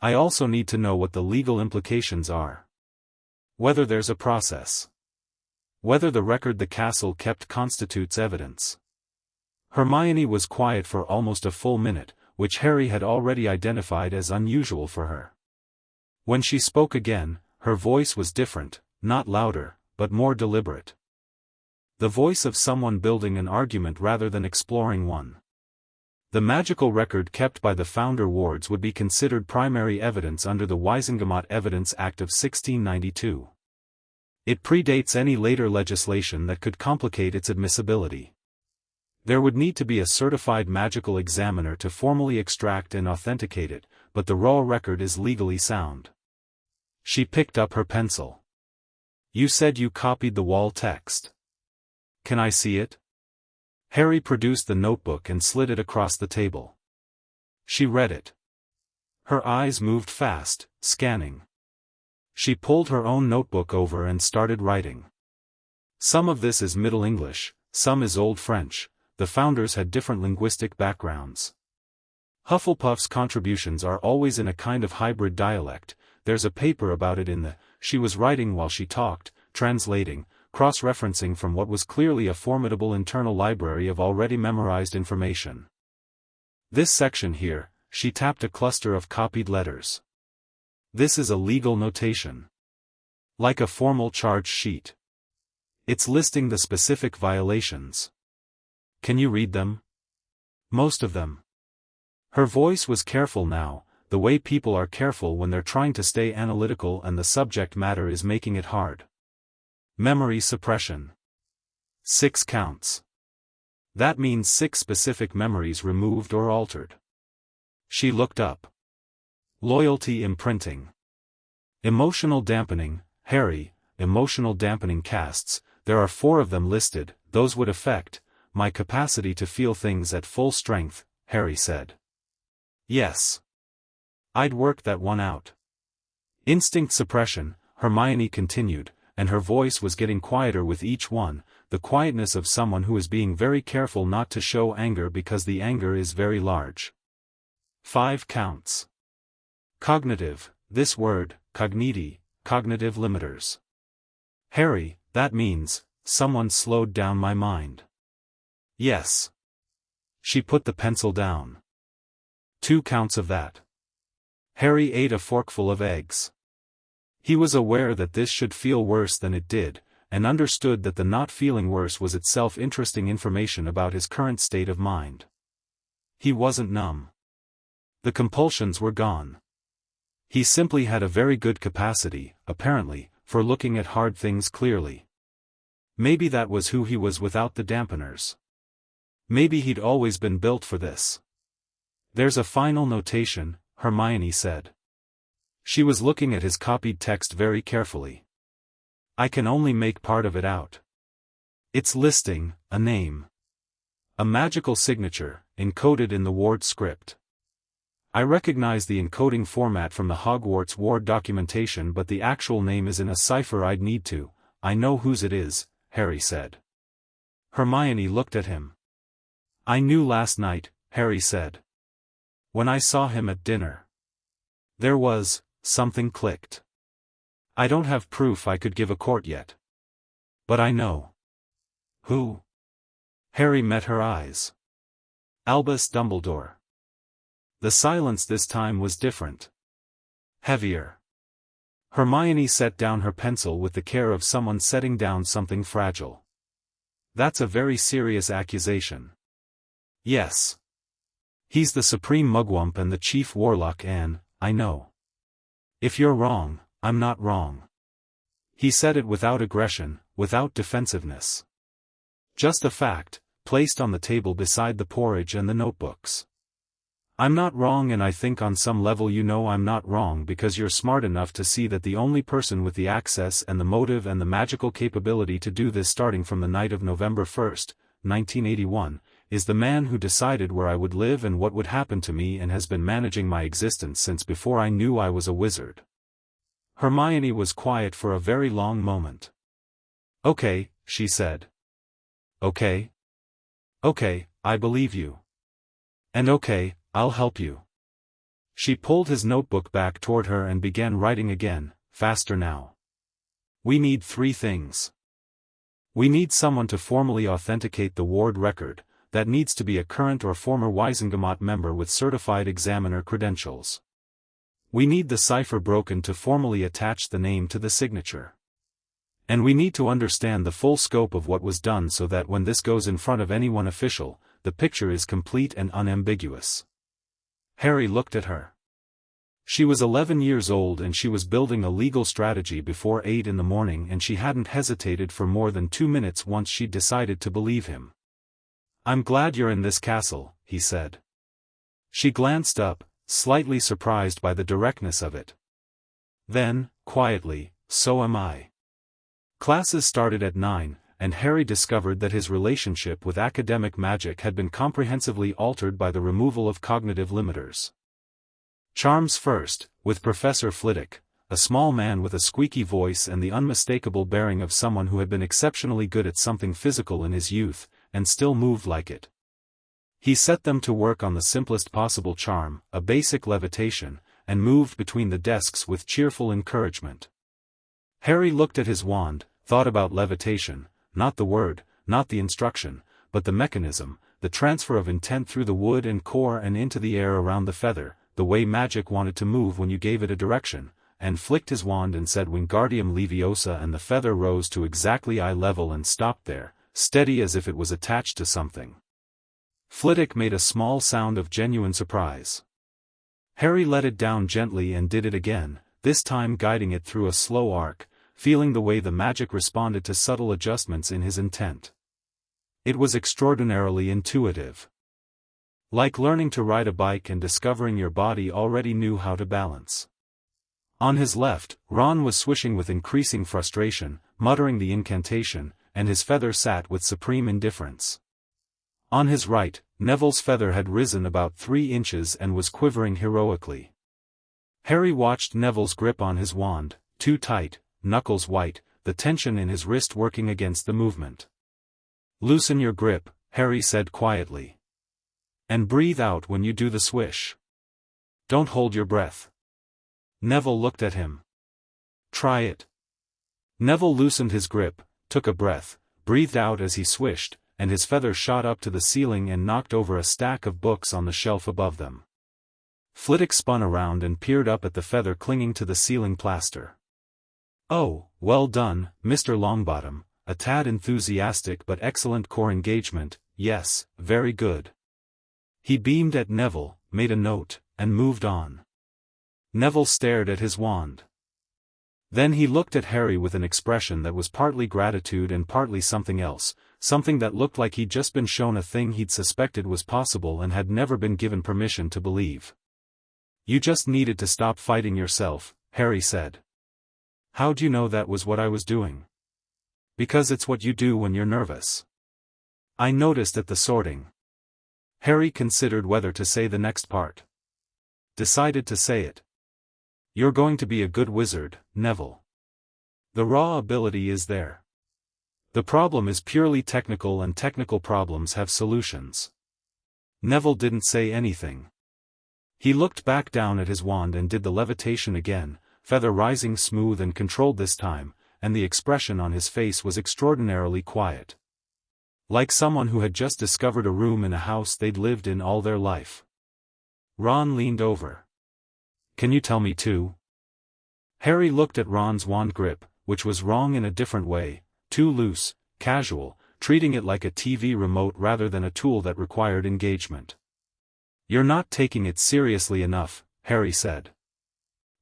I also need to know what the legal implications are. Whether there's a process. Whether the record the castle kept constitutes evidence. Hermione was quiet for almost a full minute, which Harry had already identified as unusual for her. When she spoke again, her voice was different, not louder, but more deliberate. The voice of someone building an argument rather than exploring one. The magical record kept by the founder wards would be considered primary evidence under the Wisengamot Evidence Act of 1692. It predates any later legislation that could complicate its admissibility. There would need to be a certified magical examiner to formally extract and authenticate it, but the raw record is legally sound. She picked up her pencil. You said you copied the wall text. Can I see it? Harry produced the notebook and slid it across the table. She read it. Her eyes moved fast, scanning. She pulled her own notebook over and started writing. Some of this is Middle English, some is Old French. The founders had different linguistic backgrounds. Hufflepuff's contributions are always in a kind of hybrid dialect. There's a paper about it in the. She was writing while she talked, translating, cross-referencing from what was clearly a formidable internal library of already memorized information. This section here, she tapped a cluster of copied letters. This is a legal notation. Like a formal charge sheet. It's listing the specific violations. Can you read them? Most of them. Her voice was careful now, the way people are careful when they're trying to stay analytical and the subject matter is making it hard. Memory suppression. 6 counts. That means 6 specific memories removed or altered. She looked up. Loyalty imprinting. Emotional dampening, Harry, emotional dampening casts, there are 4 of them listed, those would affect my capacity to feel things at full strength, Harry said. Yes. I'd worked that one out. Instinct suppression, Hermione continued, and her voice was getting quieter with each one, the quietness of someone who is being very careful not to show anger because the anger is very large. 5 counts. Cognitive, this word, cogniti, cognitive limiters. Harry, that means, someone slowed down my mind. Yes. She put the pencil down. 2 counts of that. Harry ate a forkful of eggs. He was aware that this should feel worse than it did, and understood that the not feeling worse was itself interesting information about his current state of mind. He wasn't numb. The compulsions were gone. He simply had a very good capacity, apparently, for looking at hard things clearly. Maybe that was who he was without the dampeners. Maybe he'd always been built for this. There's a final notation, Hermione said. She was looking at his copied text very carefully. I can only make part of it out. It's listing, a name. A magical signature, encoded in the ward script. I recognize the encoding format from the Hogwarts ward documentation, but the actual name is in a cipher I'd need to. I know whose it is, Harry said. Hermione looked at him. I knew last night, Harry said. When I saw him at dinner. There was, something clicked. I don't have proof I could give a court yet. But I know. Who? Harry met her eyes. Albus Dumbledore. The silence this time was different. Heavier. Hermione set down her pencil with the care of someone setting down something fragile. That's a very serious accusation. Yes. He's the supreme mugwump and the chief warlock, and, I know. If you're wrong, I'm not wrong. He said it without aggression, without defensiveness. Just a fact, placed on the table beside the porridge and the notebooks. I'm not wrong, and I think on some level you know I'm not wrong because you're smart enough to see that the only person with the access and the motive and the magical capability to do this starting from the night of November 1st, 1981, is the man who decided where I would live and what would happen to me and has been managing my existence since before I knew I was a wizard. Hermione was quiet for a very long moment. Okay, she said. Okay. Okay, I believe you. And okay, I'll help you. She pulled his notebook back toward her and began writing again, faster now. We need 3 things. We need someone to formally authenticate the ward record. That needs to be a current or former Wisengamot member with certified examiner credentials. We need the cipher broken to formally attach the name to the signature. And we need to understand the full scope of what was done so that when this goes in front of anyone official, the picture is complete and unambiguous. Harry looked at her. She was 11 years old and she was building a legal strategy before 8 in the morning, and she hadn't hesitated for more than 2 minutes once she'd decided to believe him. "I'm glad you're in this castle," he said. She glanced up, slightly surprised by the directness of it. Then, quietly, "So am I." Classes started at 9, and Harry discovered that his relationship with academic magic had been comprehensively altered by the removal of cognitive limiters. Charms first, with Professor Flitwick, a small man with a squeaky voice and the unmistakable bearing of someone who had been exceptionally good at something physical in his youth, and still moved like it. He set them to work on the simplest possible charm, a basic levitation, and moved between the desks with cheerful encouragement. Harry looked at his wand, thought about levitation, not the word, not the instruction, but the mechanism, the transfer of intent through the wood and core and into the air around the feather, the way magic wanted to move when you gave it a direction, and flicked his wand and said Wingardium Leviosa, and the feather rose to exactly eye level and stopped there, steady as if it was attached to something. Flitwick made a small sound of genuine surprise. Harry let it down gently and did it again, this time guiding it through a slow arc, feeling the way the magic responded to subtle adjustments in his intent. It was extraordinarily intuitive. Like learning to ride a bike and discovering your body already knew how to balance. On his left, Ron was swishing with increasing frustration, muttering the incantation, and his feather sat with supreme indifference. On his right, Neville's feather had risen about 3 inches and was quivering heroically. Harry watched Neville's grip on his wand, too tight, knuckles white, the tension in his wrist working against the movement. "Loosen your grip," Harry said quietly. "And breathe out when you do the swish. Don't hold your breath." Neville looked at him. "Try it." Neville loosened his grip, took a breath, breathed out as he swished, and his feather shot up to the ceiling and knocked over a stack of books on the shelf above them. Flitwick spun around and peered up at the feather clinging to the ceiling plaster. "Oh, well done, Mr. Longbottom, a tad enthusiastic but excellent core engagement, yes, very good." He beamed at Neville, made a note, and moved on. Neville stared at his wand. Then he looked at Harry with an expression that was partly gratitude and partly something else, something that looked like he'd just been shown a thing he'd suspected was possible and had never been given permission to believe. "You just needed to stop fighting yourself," Harry said. "How'd you know that was what I was doing?" "Because it's what you do when you're nervous. I noticed at the sorting." Harry considered whether to say the next part. Decided to say it. "You're going to be a good wizard, Neville. The raw ability is there. The problem is purely technical, and technical problems have solutions." Neville didn't say anything. He looked back down at his wand and did the levitation again, feather rising smooth and controlled this time, and the expression on his face was extraordinarily quiet. Like someone who had just discovered a room in a house they'd lived in all their life. Ron leaned over. "Can you tell me too?" Harry looked at Ron's wand grip, which was wrong in a different way, too loose, casual, treating it like a TV remote rather than a tool that required engagement. "You're not taking it seriously enough," Harry said.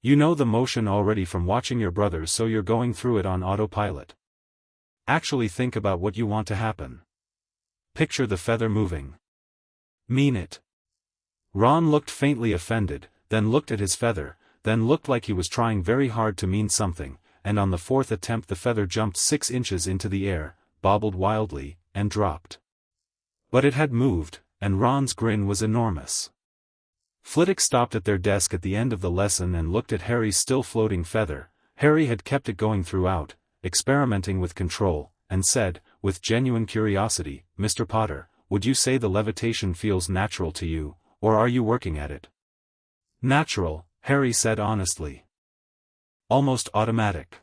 "You know the motion already from watching your brothers, so you're going through it on autopilot. Actually think about what you want to happen. Picture the feather moving. Mean it." Ron looked faintly offended, then looked at his feather, then looked like he was trying very hard to mean something, and on the 4th attempt the feather jumped 6 inches into the air, bobbled wildly, and dropped. But it had moved, and Ron's grin was enormous. Flitwick stopped at their desk at the end of the lesson and looked at Harry's still floating feather. Harry had kept it going throughout, experimenting with control, and said, with genuine curiosity, "Mr. Potter, would you say the levitation feels natural to you, or are you working at it?" "Natural," Harry said honestly. "Almost automatic.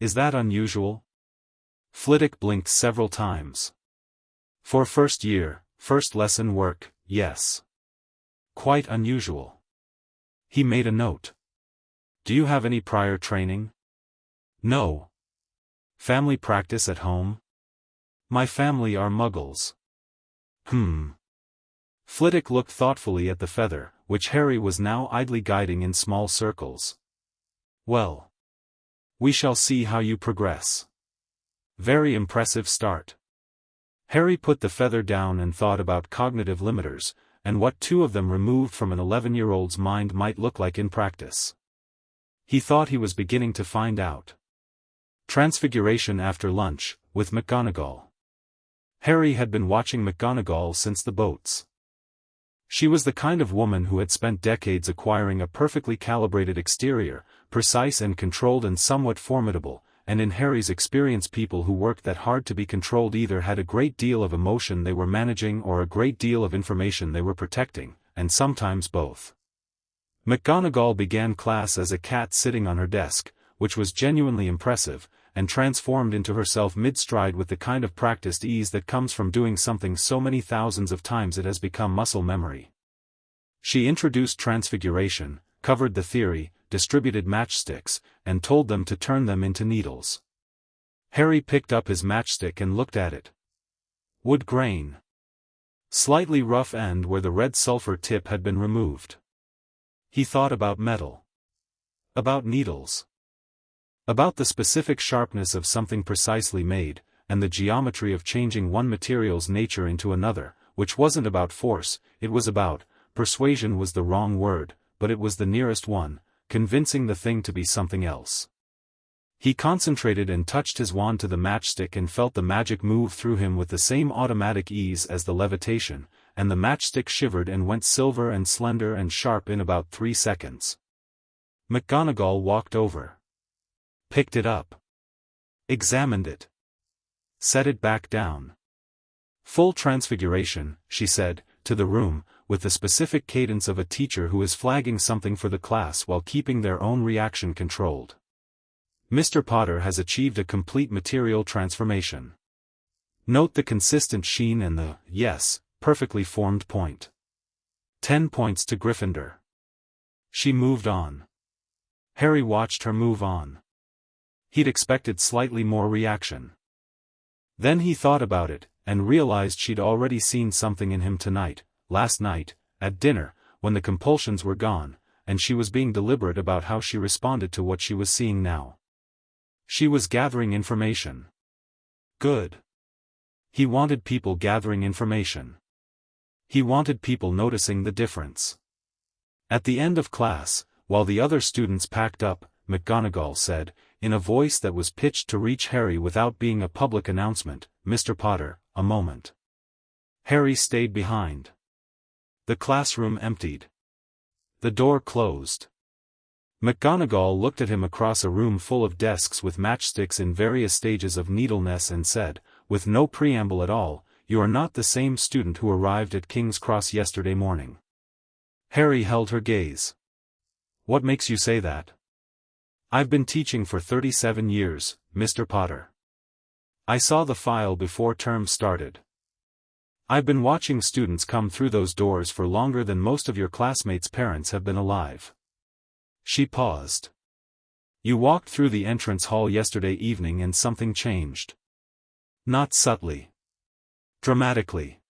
Is that unusual? Flitwick blinked several times. For first year, first lesson work, yes. Quite unusual. He made a note. Do you have any prior training? No. Family practice at home? My family are muggles. Flitwick looked thoughtfully at the feather, which Harry was now idly guiding in small circles. Well. We shall see how you progress. Very impressive start. Harry put the feather down and thought about cognitive limiters, and what two of them removed from an 11-year-old's mind might look like in practice. He thought he was beginning to find out. Transfiguration after lunch, with McGonagall. Harry had been watching McGonagall since the boats. She was the kind of woman who had spent decades acquiring a perfectly calibrated exterior, precise and controlled and somewhat formidable, and in Harry's experience people who worked that hard to be controlled either had a great deal of emotion they were managing or a great deal of information they were protecting, and sometimes both. McGonagall began class as a cat sitting on her desk, which was genuinely impressive, and transformed into herself mid-stride with the kind of practiced ease that comes from doing something so many thousands of times it has become muscle memory. She introduced transfiguration, covered the theory, distributed matchsticks, and told them to turn them into needles. Harry picked up his matchstick and looked at it. Wood grain. Slightly rough end where the red sulfur tip had been removed. He thought about metal. About needles. About the specific sharpness of something precisely made, and the geometry of changing one material's nature into another, which wasn't about force, it was about, persuasion was the wrong word, but it was the nearest one, convincing the thing to be something else. He concentrated and touched his wand to the matchstick and felt the magic move through him with the same automatic ease as the levitation, and the matchstick shivered and went silver and slender and sharp in about 3 seconds. McGonagall walked over. Picked it up. Examined it. Set it back down. Full transfiguration, she said, to the room, with the specific cadence of a teacher who is flagging something for the class while keeping their own reaction controlled. Mr. Potter has achieved a complete material transformation. Note the consistent sheen and the, yes, perfectly formed point. 10 points to Gryffindor. She moved on. Harry watched her move on. He'd expected slightly more reaction. Then he thought about it, and realized she'd already seen something in him tonight, last night, at dinner, when the compulsions were gone, and she was being deliberate about how she responded to what she was seeing now. She was gathering information. Good. He wanted people gathering information. He wanted people noticing the difference. At the end of class, while the other students packed up, McGonagall said, in a voice that was pitched to reach Harry without being a public announcement, "Mr. Potter, a moment." Harry stayed behind. The classroom emptied. The door closed. McGonagall looked at him across a room full of desks with matchsticks in various stages of needleness and said, with no preamble at all, "You are not the same student who arrived at King's Cross yesterday morning." Harry held her gaze. "What makes you say that?" "I've been teaching for 37 years, Mr. Potter. I saw the file before term started. I've been watching students come through those doors for longer than most of your classmates' parents have been alive." She paused. "You walked through the entrance hall yesterday evening and something changed. Not subtly. Dramatically.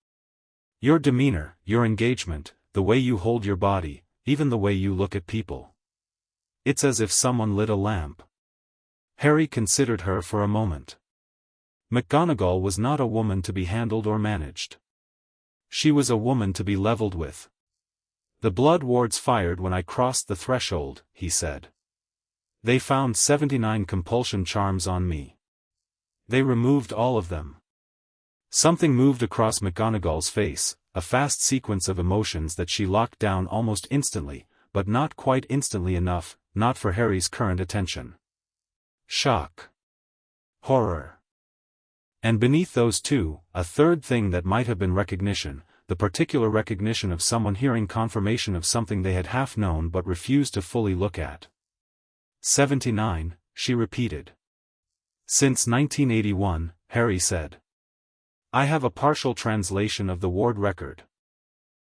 Your demeanor, your engagement, the way you hold your body, even the way you look at people. It's as if someone lit a lamp." Harry considered her for a moment. McGonagall was not a woman to be handled or managed. She was a woman to be leveled with. "The blood wards fired when I crossed the threshold," he said. "They found 79 compulsion charms on me. They removed all of them." Something moved across McGonagall's face, a fast sequence of emotions that she locked down almost instantly, but not quite instantly enough, not for Harry's current attention. Shock. Horror. And beneath those two, a third thing that might have been recognition, the particular recognition of someone hearing confirmation of something they had half known but refused to fully look at. 79, she repeated. Since 1981, Harry said. I have a partial translation of the ward record.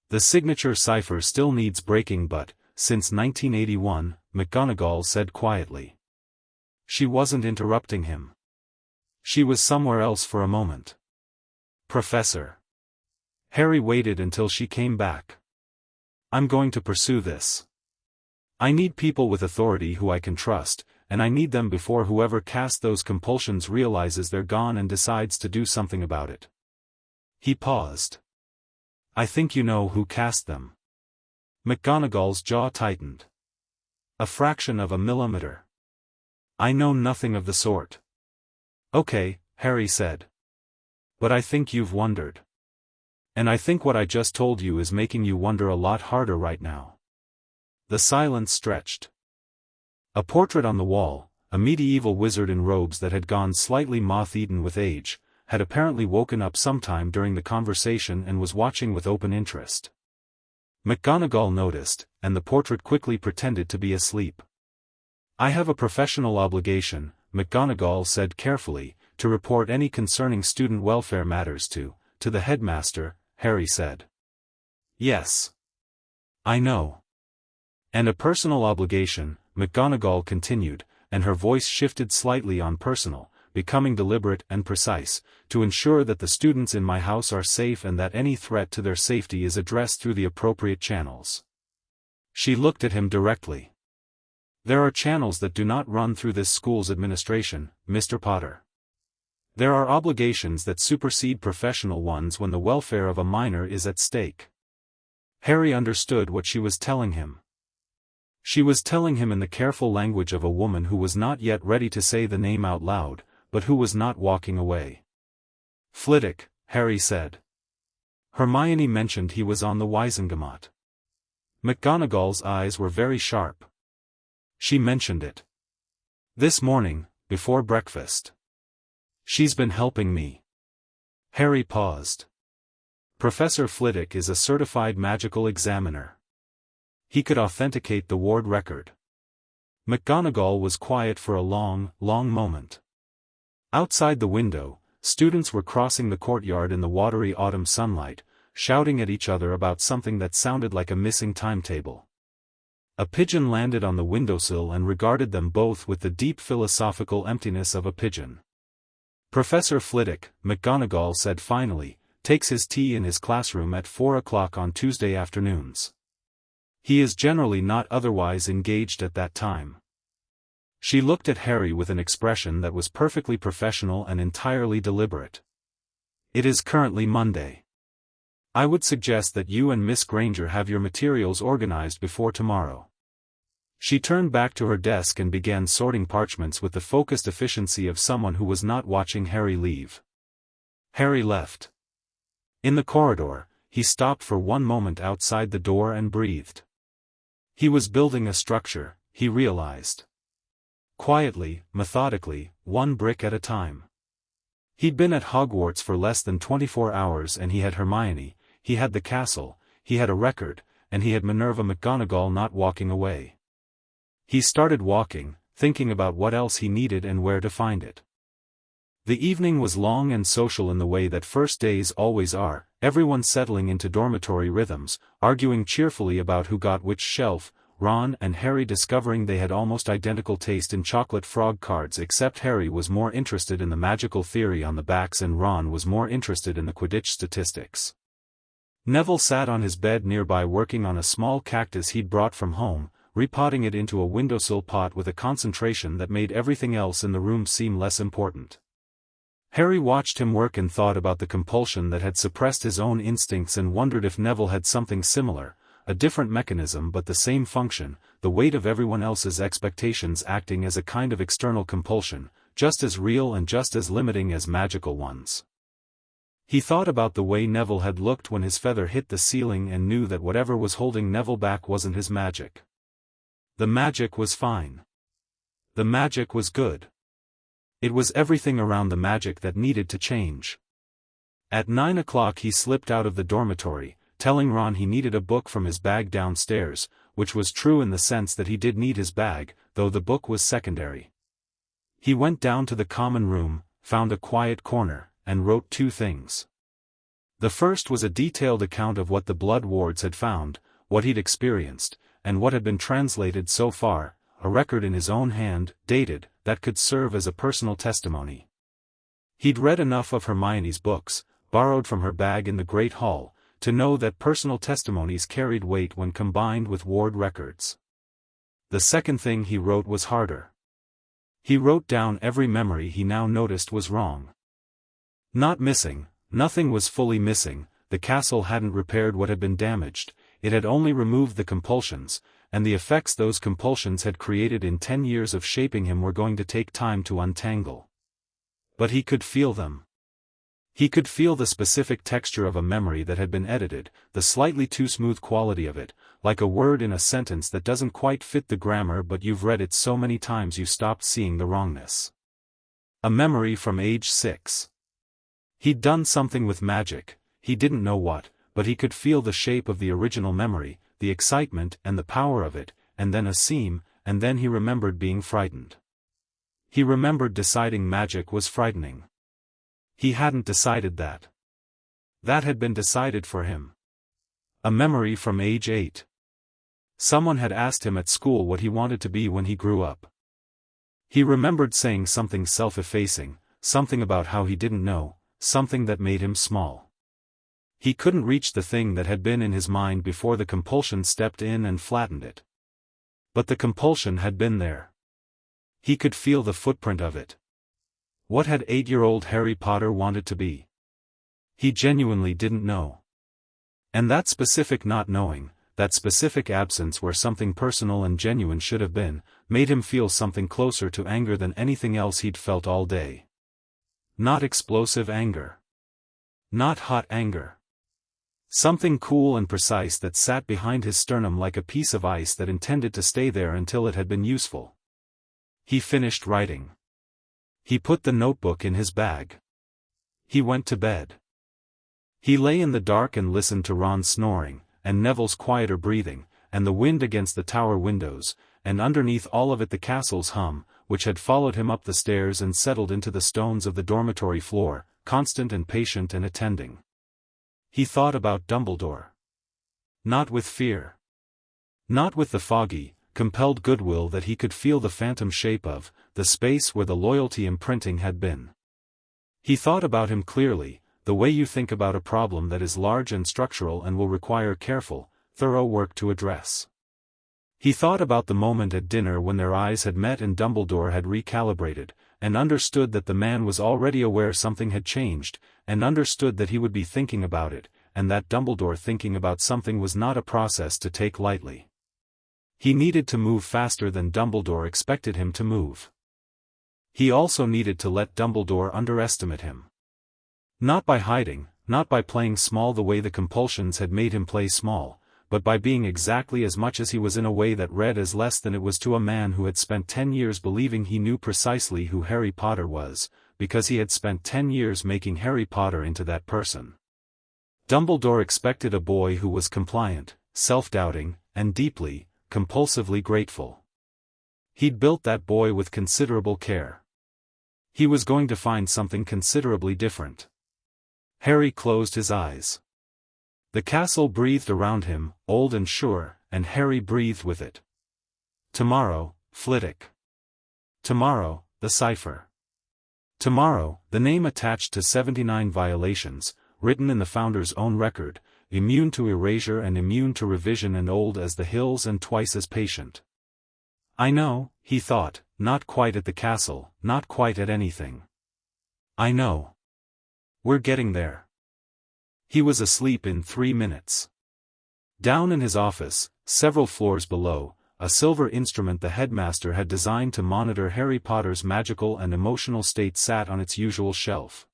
The signature cipher still needs breaking but, since 1981, McGonagall said quietly. She wasn't interrupting him. She was somewhere else for a moment. Professor. Harry waited until she came back. I'm going to pursue this. I need people with authority who I can trust, and I need them before whoever cast those compulsions realizes they're gone and decides to do something about it. He paused. I think you know who cast them. McGonagall's jaw tightened. A fraction of a millimeter. I know nothing of the sort. Okay, Harry said. But I think you've wondered. And I think what I just told you is making you wonder a lot harder right now. The silence stretched. A portrait on the wall, a medieval wizard in robes that had gone slightly moth-eaten with age, had apparently woken up sometime during the conversation and was watching with open interest. McGonagall noticed, and the portrait quickly pretended to be asleep. I have a professional obligation, McGonagall said carefully, to report any concerning student welfare matters to the headmaster, Harry said. Yes. I know. And a personal obligation, McGonagall continued, and her voice shifted slightly on personal, becoming deliberate and precise, to ensure that the students in my house are safe and that any threat to their safety is addressed through the appropriate channels. She looked at him directly. There are channels that do not run through this school's administration, Mr. Potter. There are obligations that supersede professional ones when the welfare of a minor is at stake. Harry understood what she was telling him. She was telling him in the careful language of a woman who was not yet ready to say the name out loud, but who was not walking away. Flitwick, Harry said. Hermione mentioned he was on the Wizengamot. McGonagall's eyes were very sharp. She mentioned it. This morning, before breakfast. She's been helping me. Harry paused. Professor Flitwick is a certified magical examiner. He could authenticate the ward record. McGonagall was quiet for a long, long moment. Outside the window, students were crossing the courtyard in the watery autumn sunlight, shouting at each other about something that sounded like a missing timetable. A pigeon landed on the windowsill and regarded them both with the deep philosophical emptiness of a pigeon. Professor Flitwick, McGonagall said finally, takes his tea in his classroom at 4 o'clock on Tuesday afternoons. He is generally not otherwise engaged at that time. She looked at Harry with an expression that was perfectly professional and entirely deliberate. It is currently Monday. I would suggest that you and Miss Granger have your materials organized before tomorrow. She turned back to her desk and began sorting parchments with the focused efficiency of someone who was not watching Harry leave. Harry left. In the corridor, he stopped for one moment outside the door and breathed. He was building a structure, he realized. Quietly, methodically, one brick at a time. He'd been at Hogwarts for less than 24 hours and he had Hermione, he had the castle, he had a record, and he had Minerva McGonagall not walking away. He started walking, thinking about what else he needed and where to find it. The evening was long and social in the way that first days always are, everyone settling into dormitory rhythms, arguing cheerfully about who got which shelf, Ron and Harry discovering they had almost identical taste in chocolate frog cards except Harry was more interested in the magical theory on the backs and Ron was more interested in the Quidditch statistics. Neville sat on his bed nearby working on a small cactus he'd brought from home, repotting it into a windowsill pot with a concentration that made everything else in the room seem less important. Harry watched him work and thought about the compulsion that had suppressed his own instincts and wondered if Neville had something similar, a different mechanism but the same function, the weight of everyone else's expectations acting as a kind of external compulsion, just as real and just as limiting as magical ones. He thought about the way Neville had looked when his feather hit the ceiling and knew that whatever was holding Neville back wasn't his magic. The magic was fine. The magic was good. It was everything around the magic that needed to change. At 9 o'clock he slipped out of the dormitory, telling Ron he needed a book from his bag downstairs, which was true in the sense that he did need his bag, though the book was secondary. He went down to the common room, found a quiet corner, and wrote 2 things. The first was a detailed account of what the blood wards had found, what he'd experienced, and what had been translated so far, a record in his own hand, dated, that could serve as a personal testimony. He'd read enough of Hermione's books, borrowed from her bag in the Great Hall, to know that personal testimonies carried weight when combined with ward records. The second thing he wrote was harder. He wrote down every memory he now noticed was wrong. Not missing, nothing was fully missing, the castle hadn't repaired what had been damaged, it had only removed the compulsions, and the effects those compulsions had created in 10 years of shaping him were going to take time to untangle. But he could feel them. He could feel the specific texture of a memory that had been edited, the slightly too smooth quality of it, like a word in a sentence that doesn't quite fit the grammar but you've read it so many times you stopped seeing the wrongness. A memory from age 6. He'd done something with magic, he didn't know what, but he could feel the shape of the original memory, the excitement and the power of it, and then a seam, and then he remembered being frightened. He remembered deciding magic was frightening. He hadn't decided that. That had been decided for him. A memory from age 8. Someone had asked him at school what he wanted to be when he grew up. He remembered saying something self-effacing, something about how he didn't know, something that made him small. He couldn't reach the thing that had been in his mind before the compulsion stepped in and flattened it. But the compulsion had been there. He could feel the footprint of it. What had 8-year-old Harry Potter wanted to be? He genuinely didn't know. And that specific not knowing, that specific absence where something personal and genuine should have been, made him feel something closer to anger than anything else he'd felt all day. Not explosive anger. Not hot anger. Something cool and precise that sat behind his sternum like a piece of ice that intended to stay there until it had been useful. He finished writing. He put the notebook in his bag. He went to bed. He lay in the dark and listened to Ron's snoring, and Neville's quieter breathing, and the wind against the tower windows, and underneath all of it the castle's hum, which had followed him up the stairs and settled into the stones of the dormitory floor, constant and patient and attending. He thought about Dumbledore. Not with fear. Not with the foggy, compelled goodwill that he could feel the phantom shape of, the space where the loyalty imprinting had been. He thought about him clearly, the way you think about a problem that is large and structural and will require careful, thorough work to address. He thought about the moment at dinner when their eyes had met and Dumbledore had recalibrated, and understood that the man was already aware something had changed, and understood that he would be thinking about it, and that Dumbledore thinking about something was not a process to take lightly. He needed to move faster than Dumbledore expected him to move. He also needed to let Dumbledore underestimate him. Not by hiding, not by playing small the way the compulsions had made him play small, but by being exactly as much as he was in a way that read as less than it was to a man who had spent 10 years believing he knew precisely who Harry Potter was, because he had spent 10 years making Harry Potter into that person. Dumbledore expected a boy who was compliant, self-doubting, and deeply, compulsively grateful. He'd built that boy with considerable care. He was going to find something considerably different. Harry closed his eyes. The castle breathed around him, old and sure, and Harry breathed with it. Tomorrow, Flitwick. Tomorrow, the cipher. Tomorrow, the name attached to 79 violations, written in the founder's own record, immune to erasure and immune to revision and old as the hills and twice as patient. I know, he thought, not quite at the castle, not quite at anything. I know. We're getting there. He was asleep in 3 minutes. Down in his office, several floors below, a silver instrument the headmaster had designed to monitor Harry Potter's magical and emotional state sat on its usual shelf.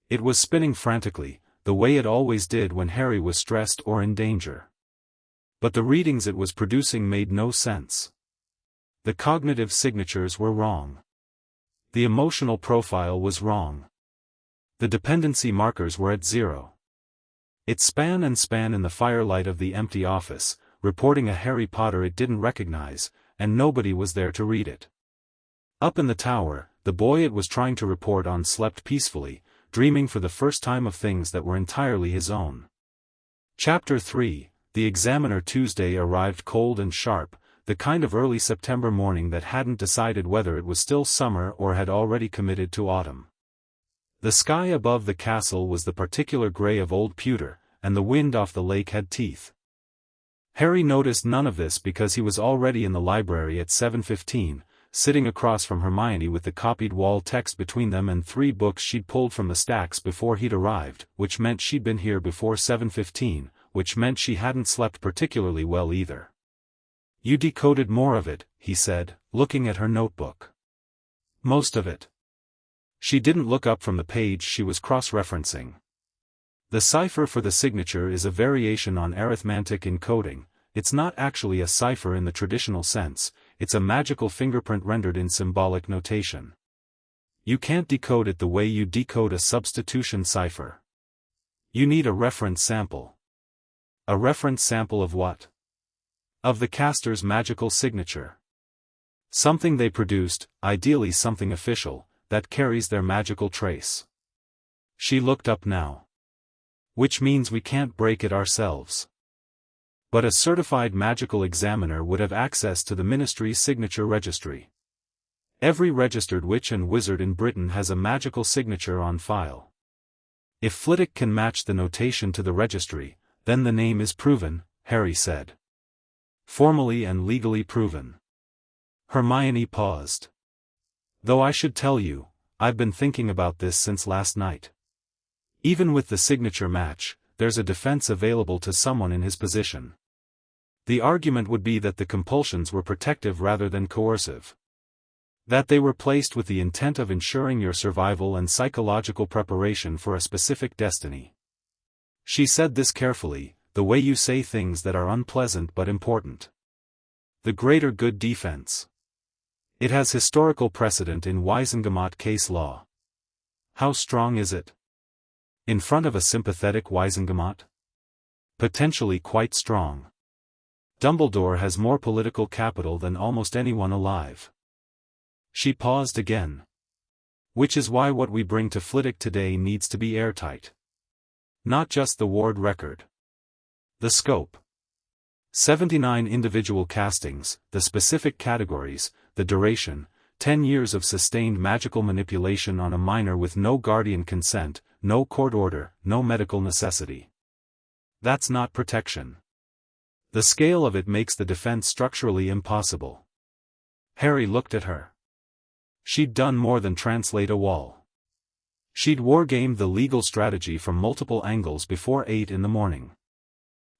It was spinning frantically, the way it always did when Harry was stressed or in danger. But the readings it was producing made no sense. The cognitive signatures were wrong. The emotional profile was wrong. The dependency markers were at 0. It span in the firelight of the empty office, reporting a Harry Potter it didn't recognize, and nobody was there to read it. Up in the tower, the boy it was trying to report on slept peacefully, dreaming for the first time of things that were entirely his own. Chapter 3. The examiner. Tuesday arrived cold and sharp, the kind of early September morning that hadn't decided whether it was still summer or had already committed to autumn. The sky above the castle was the particular grey of old pewter, and the wind off the lake had teeth. Harry noticed none of this because he was already in the library at 7:15, sitting across from Hermione with the copied wall text between them and 3 books she'd pulled from the stacks before he'd arrived, which meant she'd been here before 7:15, which meant she hadn't slept particularly well either. "You decoded more of it," he said, looking at her notebook. "Most of it." She didn't look up from the page she was cross-referencing. The cipher for the signature is a variation on arithmetic encoding. It's not actually a cipher in the traditional sense, it's a magical fingerprint rendered in symbolic notation. You can't decode it the way you decode a substitution cipher. You need a reference sample. A reference sample of what? Of the caster's magical signature. Something they produced, ideally something official, that carries their magical trace. She looked up now. "Which means we can't break it ourselves." But a certified magical examiner would have access to the ministry's signature registry. Every registered witch and wizard in Britain has a magical signature on file. If Flitwick can match the notation to the registry, then the name is proven, Harry said. Formally and legally proven. Hermione paused. "Though I should tell you, I've been thinking about this since last night. Even with the signature match, there's a defense available to someone in his position. The argument would be that the compulsions were protective rather than coercive. That they were placed with the intent of ensuring your survival and psychological preparation for a specific destiny." She said this carefully, the way you say things that are unpleasant but important. The greater good defense. It has historical precedent in Wiesengemot case law. How strong is it? In front of a sympathetic Wiesengemot? Potentially quite strong. Dumbledore has more political capital than almost anyone alive. She paused again. Which is why what we bring to Flitwick today needs to be airtight. Not just the ward record. The scope. 79 individual castings, the specific categories, the duration, 10 years of sustained magical manipulation on a minor with no guardian consent, no court order, no medical necessity. That's not protection. The scale of it makes the defense structurally impossible. Harry looked at her. She'd done more than translate a wall. She'd wargamed the legal strategy from multiple angles before 8 in the morning.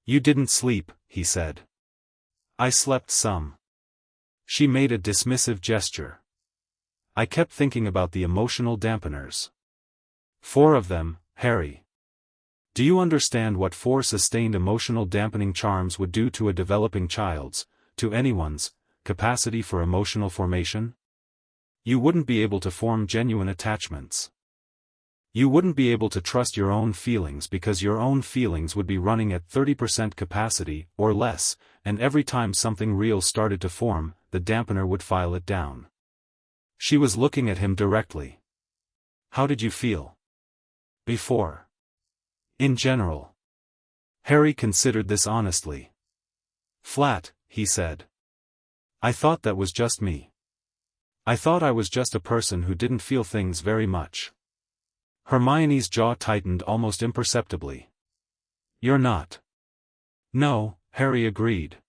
"You didn't sleep," he said. "I slept some." She made a dismissive gesture. "I kept thinking about the emotional dampeners. 4 of them, Harry. Do you understand what 4 sustained emotional dampening charms would do to a developing child's, to anyone's, capacity for emotional formation? You wouldn't be able to form genuine attachments. You wouldn't be able to trust your own feelings because your own feelings would be running at 30% capacity, or less, and every time something real started to form, the dampener would file it down." She was looking at him directly. "How did you feel? Before? In general?" Harry considered this honestly. "Flat," he said. "I thought that was just me. I thought I was just a person who didn't feel things very much." Hermione's jaw tightened almost imperceptibly. "You're not." "No," Harry agreed.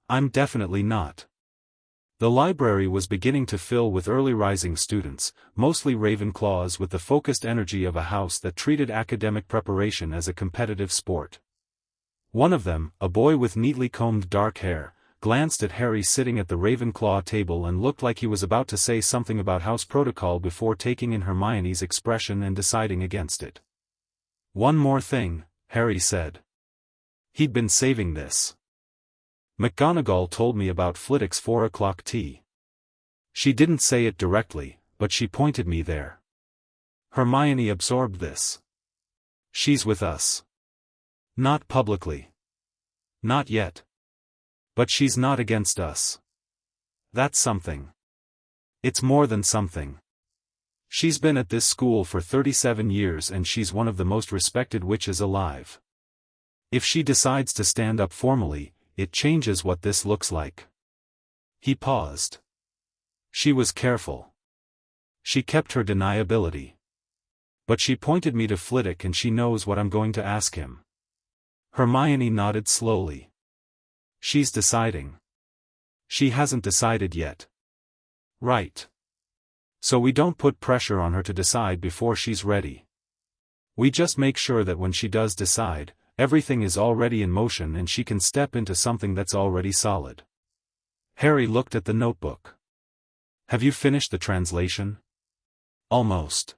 "I'm definitely not." The library was beginning to fill with early rising students, mostly Ravenclaws with the focused energy of a house that treated academic preparation as a competitive sport. One of them, a boy with neatly combed dark hair, glanced at Harry sitting at the Ravenclaw table and looked like he was about to say something about house protocol before taking in Hermione's expression and deciding against it. "One more thing," Harry said. He'd been saving this. "McGonagall told me about Flitwick's 4 o'clock tea. She didn't say it directly, but she pointed me there." Hermione absorbed this. "She's with us." "Not publicly. Not yet. But she's not against us. That's something." It's more than something. She's been at this school for 37 years and she's one of the most respected witches alive. If she decides to stand up formally, it changes what this looks like." He paused. She was careful. She kept her deniability. "But she pointed me to Flitwick and she knows what I'm going to ask him." Hermione nodded slowly. "She's deciding." "She hasn't decided yet." "Right. So we don't put pressure on her to decide before she's ready. We just make sure that when she does decide, everything is already in motion and she can step into something that's already solid." Harry looked at the notebook. "Have you finished the translation?" "Almost."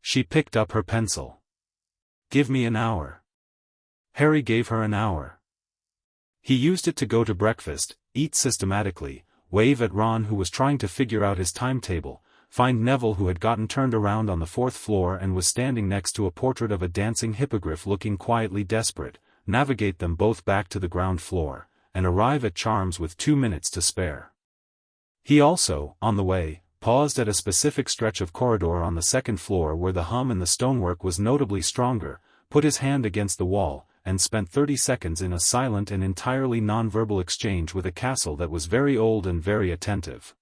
She picked up her pencil. "Give me an hour." Harry gave her an hour. He used it to go to breakfast, eat systematically, wave at Ron who was trying to figure out his timetable, find Neville who had gotten turned around on the 4th floor and was standing next to a portrait of a dancing hippogriff looking quietly desperate, navigate them both back to the ground floor, and arrive at Charms with 2 minutes to spare. He also, on the way, paused at a specific stretch of corridor on the 2nd floor where the hum in the stonework was notably stronger, put his hand against the wall, and spent 30 seconds in a silent and entirely non-verbal exchange with a castle that was very old and very attentive.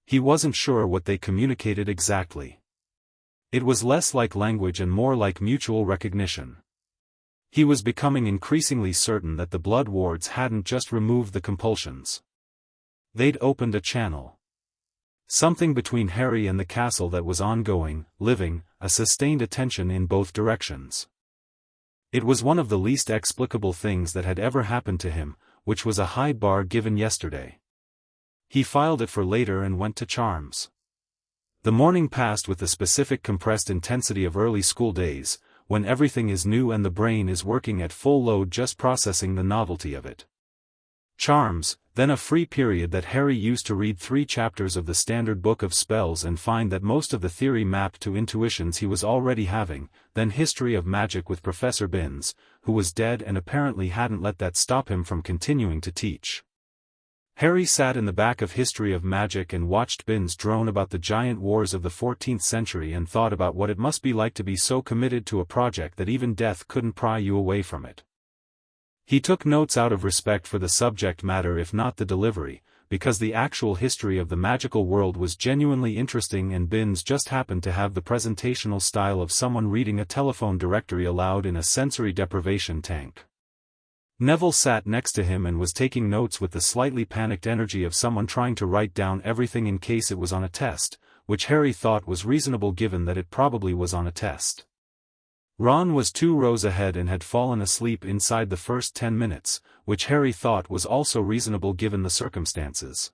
He wasn't sure what they communicated exactly. It was less like language and more like mutual recognition. He was becoming increasingly certain that the Blood Wards hadn't just removed the compulsions. They'd opened a channel. Something between Harry and the castle that was ongoing, living, a sustained attention in both directions. It was one of the least explicable things that had ever happened to him, which was a high bar given yesterday. He filed it for later and went to Charms. The morning passed with the specific compressed intensity of early school days, when everything is new and the brain is working at full load just processing the novelty of it. Charms, then a free period that Harry used to read 3 chapters of the Standard Book of Spells and find that most of the theory mapped to intuitions he was already having, then History of Magic with Professor Binns, who was dead and apparently hadn't let that stop him from continuing to teach. Harry sat in the back of History of Magic and watched Binns drone about the giant wars of the 14th century and thought about what it must be like to be so committed to a project that even death couldn't pry you away from it. He took notes out of respect for the subject matter if not the delivery, because the actual history of the magical world was genuinely interesting and Binns just happened to have the presentational style of someone reading a telephone directory aloud in a sensory deprivation tank. Neville sat next to him and was taking notes with the slightly panicked energy of someone trying to write down everything in case it was on a test, which Harry thought was reasonable given that it probably was on a test. Ron was 2 rows ahead and had fallen asleep inside the first 10 minutes, which Harry thought was also reasonable given the circumstances.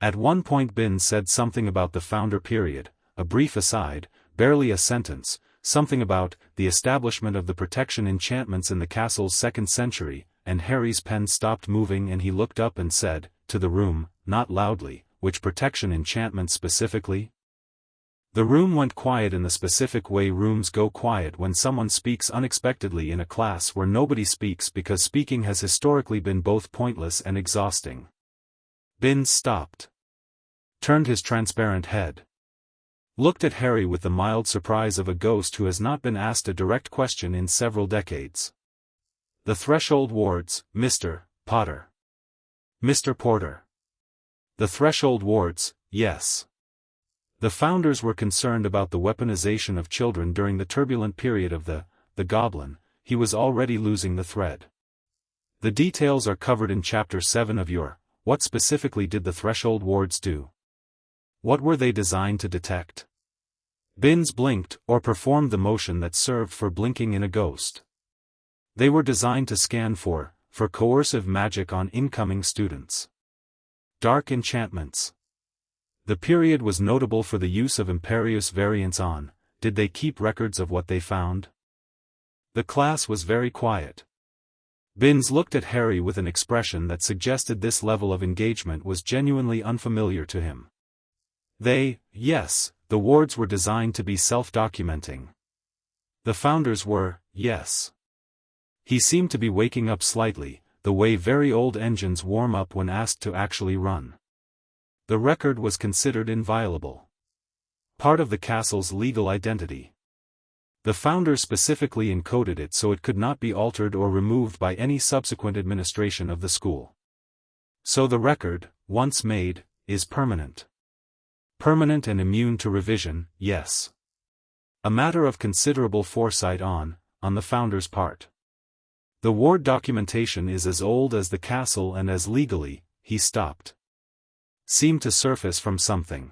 At one point Binns said something about the Founder period, a brief aside, barely a sentence, something about the establishment of the protection enchantments in the castle's 2nd century, and Harry's pen stopped moving and he looked up and said, to the room, not loudly, "Which protection enchantment specifically?" The room went quiet in the specific way rooms go quiet when someone speaks unexpectedly in a class where nobody speaks because speaking has historically been both pointless and exhausting. Binns stopped. Turned his transparent head. Looked at Harry with the mild surprise of a ghost who has not been asked a direct question in several decades. "The Threshold Wards, Mr. Potter." "Mr. Porter." "The Threshold Wards, yes." The founders were concerned about the weaponization of children during the turbulent period of the Goblin. He was already losing the thread. The details are covered in Chapter 7 of your What specifically did the Threshold Wards do? What were they designed to detect? Binns blinked, or performed the motion that served for blinking in a ghost. They were designed to scan for coercive magic on incoming students. Dark enchantments. The period was notable for the use of imperious variants on. Did they keep records of what they found? The class was very quiet. Binns looked at Harry with an expression that suggested this level of engagement was genuinely unfamiliar to him. Yes, the wards were designed to be self-documenting. The founders were, yes. He seemed to be waking up slightly, the way very old engines warm up when asked to actually run. The record was considered inviolable. Part of the castle's legal identity. The founders specifically encoded it so it could not be altered or removed by any subsequent administration of the school. So the record, once made, is permanent. Permanent and immune to revision, yes. A matter of considerable foresight on the founders' part. The ward documentation is as old as the castle and as legally, he stopped. Seemed to surface from something.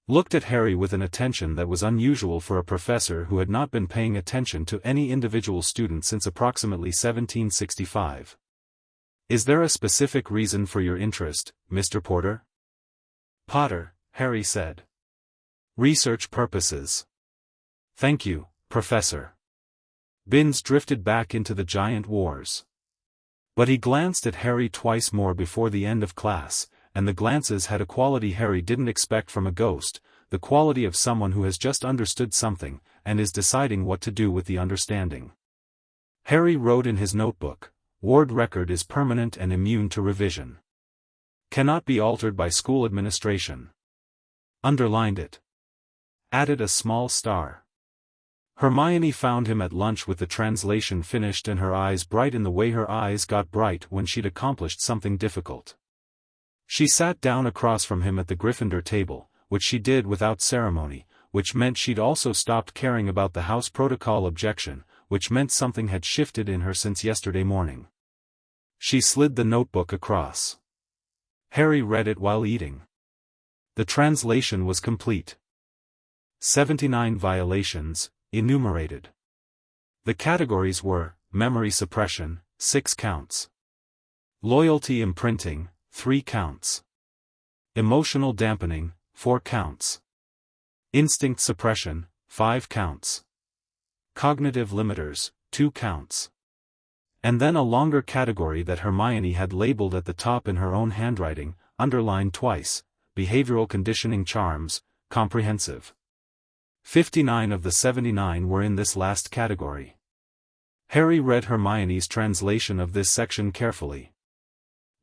Looked at Harry with an attention that was unusual for a professor who had not been paying attention to any individual student since approximately 1765. Is there a specific reason for your interest, Mr. Porter? Potter, Harry said. Research purposes. Thank you, Professor. Binns drifted back into the giant wars. But he glanced at Harry twice more before the end of class, and the glances had a quality Harry didn't expect from a ghost, the quality of someone who has just understood something, and is deciding what to do with the understanding. Harry wrote in his notebook, "Ward record is permanent and immune to revision. Cannot be altered by school administration." Underlined it. Added a small star. Hermione found him at lunch with the translation finished and her eyes bright in the way her eyes got bright when she'd accomplished something difficult. She sat down across from him at the Gryffindor table, which she did without ceremony, which meant she'd also stopped caring about the house protocol objection, which meant something had shifted in her since yesterday morning. She slid the notebook across. Harry read it while eating. The translation was complete. 79 violations, enumerated. The categories were, memory suppression, 6 counts. Loyalty imprinting, 3 counts. Emotional dampening, 4 counts. Instinct suppression, 5 counts. Cognitive limiters, 2 counts. And then a longer category that Hermione had labeled at the top in her own handwriting, underlined twice, behavioral conditioning charms, comprehensive. 59 of the 79 were in this last category. Harry read Hermione's translation of this section carefully.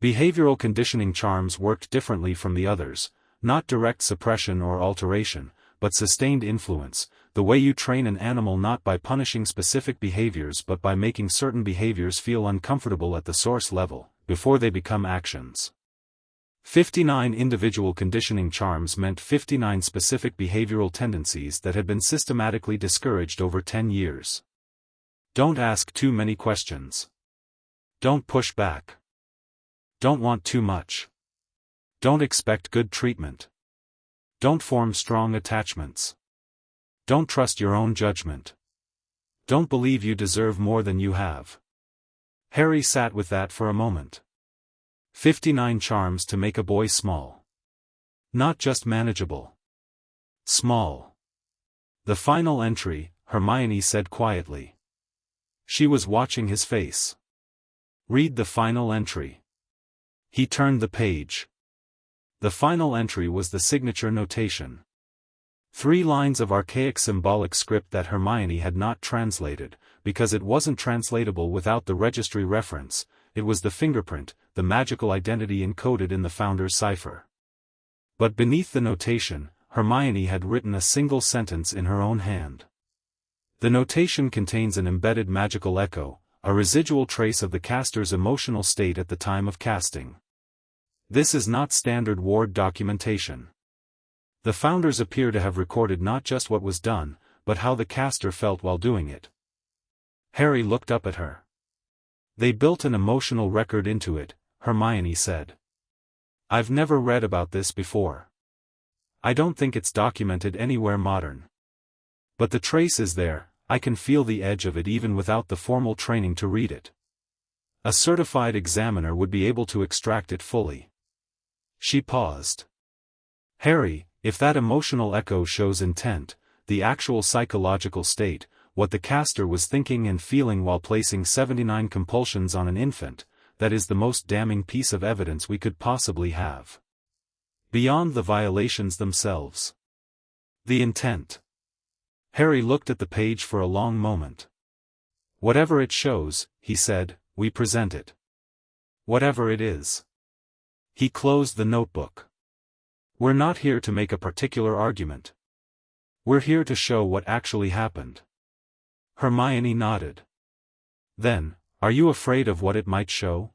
Behavioral conditioning charms worked differently from the others, not direct suppression or alteration, but sustained influence, the way you train an animal not by punishing specific behaviors but by making certain behaviors feel uncomfortable at the source level, before they become actions. 59 individual conditioning charms meant 59 specific behavioral tendencies that had been systematically discouraged over 10 years. Don't ask too many questions. Don't push back. Don't want too much. Don't expect good treatment. Don't form strong attachments. Don't trust your own judgment. Don't believe you deserve more than you have. Harry sat with that for a moment. 59 charms to make a boy small. Not just manageable. Small. The final entry, Hermione said quietly. She was watching his face. Read the final entry. He turned the page. The final entry was the signature notation. 3 lines of archaic symbolic script that Hermione had not translated, because it wasn't translatable without the registry reference. It was the fingerprint, the magical identity encoded in the founder's cipher. But beneath the notation, Hermione had written a single sentence in her own hand. The notation contains an embedded magical echo, a residual trace of the caster's emotional state at the time of casting. This is not standard ward documentation. The founders appear to have recorded not just what was done, but how the caster felt while doing it. Harry looked up at her. They built an emotional record into it, Hermione said. I've never read about this before. I don't think it's documented anywhere modern. But the trace is there, I can feel the edge of it even without the formal training to read it. A certified examiner would be able to extract it fully. She paused. Harry, if that emotional echo shows intent, the actual psychological state, what the caster was thinking and feeling while placing 79 compulsions on an infant, that is the most damning piece of evidence we could possibly have. Beyond the violations themselves. The intent. Harry looked at the page for a long moment. Whatever it shows, he said, we present it. Whatever it is. He closed the notebook. We're not here to make a particular argument. We're here to show what actually happened. Hermione nodded. Then, are you afraid of what it might show?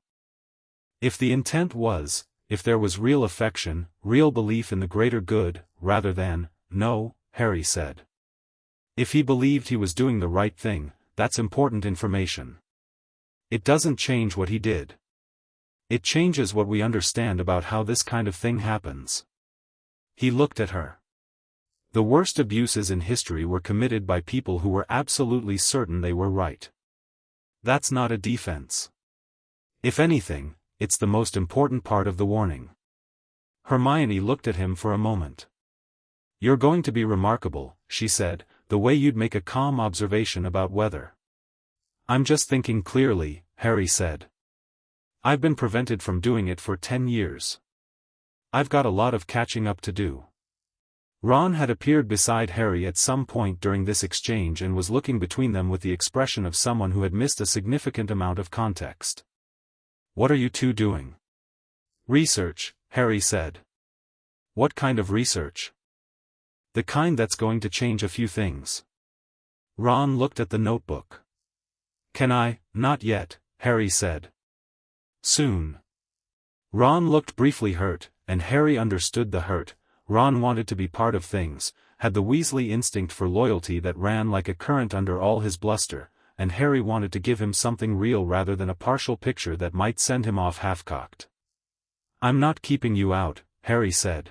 If the intent was, if there was real affection, real belief in the greater good, rather than, no, Harry said. If he believed he was doing the right thing, that's important information. It doesn't change what he did. It changes what we understand about how this kind of thing happens. He looked at her. The worst abuses in history were committed by people who were absolutely certain they were right. That's not a defense. If anything, it's the most important part of the warning. Hermione looked at him for a moment. You're going to be remarkable, she said, the way you'd make a calm observation about weather. I'm just thinking clearly, Harry said. I've been prevented from doing it for 10 years. I've got a lot of catching up to do. Ron had appeared beside Harry at some point during this exchange and was looking between them with the expression of someone who had missed a significant amount of context. What are you two doing? Research, Harry said. What kind of research? The kind that's going to change a few things. Ron looked at the notebook. Can I? Not yet, Harry said. Soon. Ron looked briefly hurt, and Harry understood the hurt. Ron wanted to be part of things, had the Weasley instinct for loyalty that ran like a current under all his bluster, and Harry wanted to give him something real rather than a partial picture that might send him off half-cocked. I'm not keeping you out, Harry said.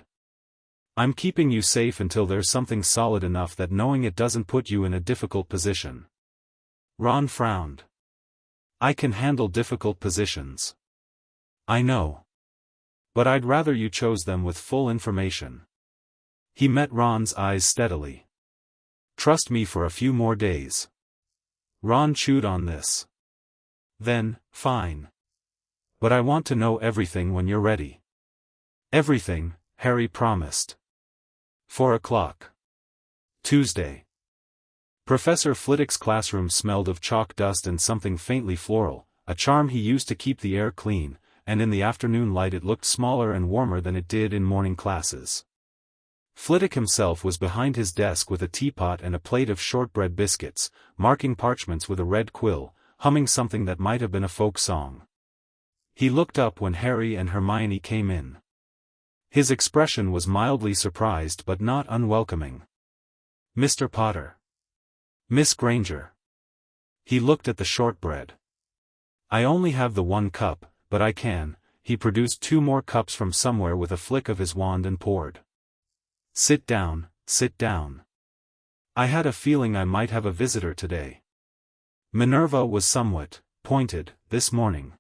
I'm keeping you safe until there's something solid enough that knowing it doesn't put you in a difficult position. Ron frowned. I can handle difficult positions. I know. But I'd rather you chose them with full information. He met Ron's eyes steadily. Trust me for a few more days. Ron chewed on this. Then, fine. But I want to know everything when you're ready. Everything, Harry promised. 4 o'clock. Tuesday. Professor Flitwick's classroom smelled of chalk dust and something faintly floral, a charm he used to keep the air clean, and in the afternoon light it looked smaller and warmer than it did in morning classes. Flitwick himself was behind his desk with a teapot and a plate of shortbread biscuits, marking parchments with a red quill, humming something that might have been a folk song. He looked up when Harry and Hermione came in. His expression was mildly surprised but not unwelcoming. Mr. Potter. Miss Granger. He looked at the shortbread. I only have the 1 cup, but I can. He produced 2 more cups from somewhere with a flick of his wand and poured. Sit down, sit down. I had a feeling I might have a visitor today. Minerva was somewhat pointed this morning.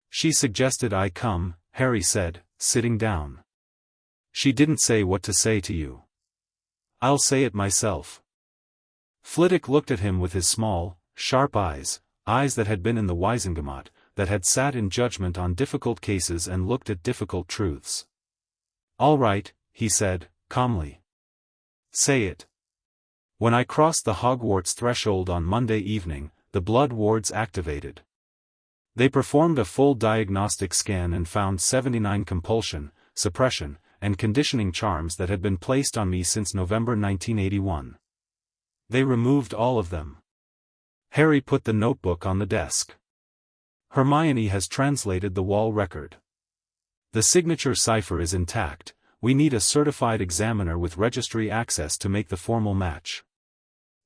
She suggested I come, Harry said, sitting down. She didn't say what to say to you. I'll say it myself. Flitwick looked at him with his small, sharp eyes that had been in the Wizengamot, that had sat in judgment on difficult cases and looked at difficult truths. All right, he said, calmly. Say it. When I crossed the Hogwarts threshold on Monday evening, the blood wards activated. They performed a full diagnostic scan and found 79 compulsion, suppression, and conditioning charms that had been placed on me since November 1981. They removed all of them. Harry put the notebook on the desk. Hermione has translated the wall record. The signature cipher is intact. We need a certified examiner with registry access to make the formal match.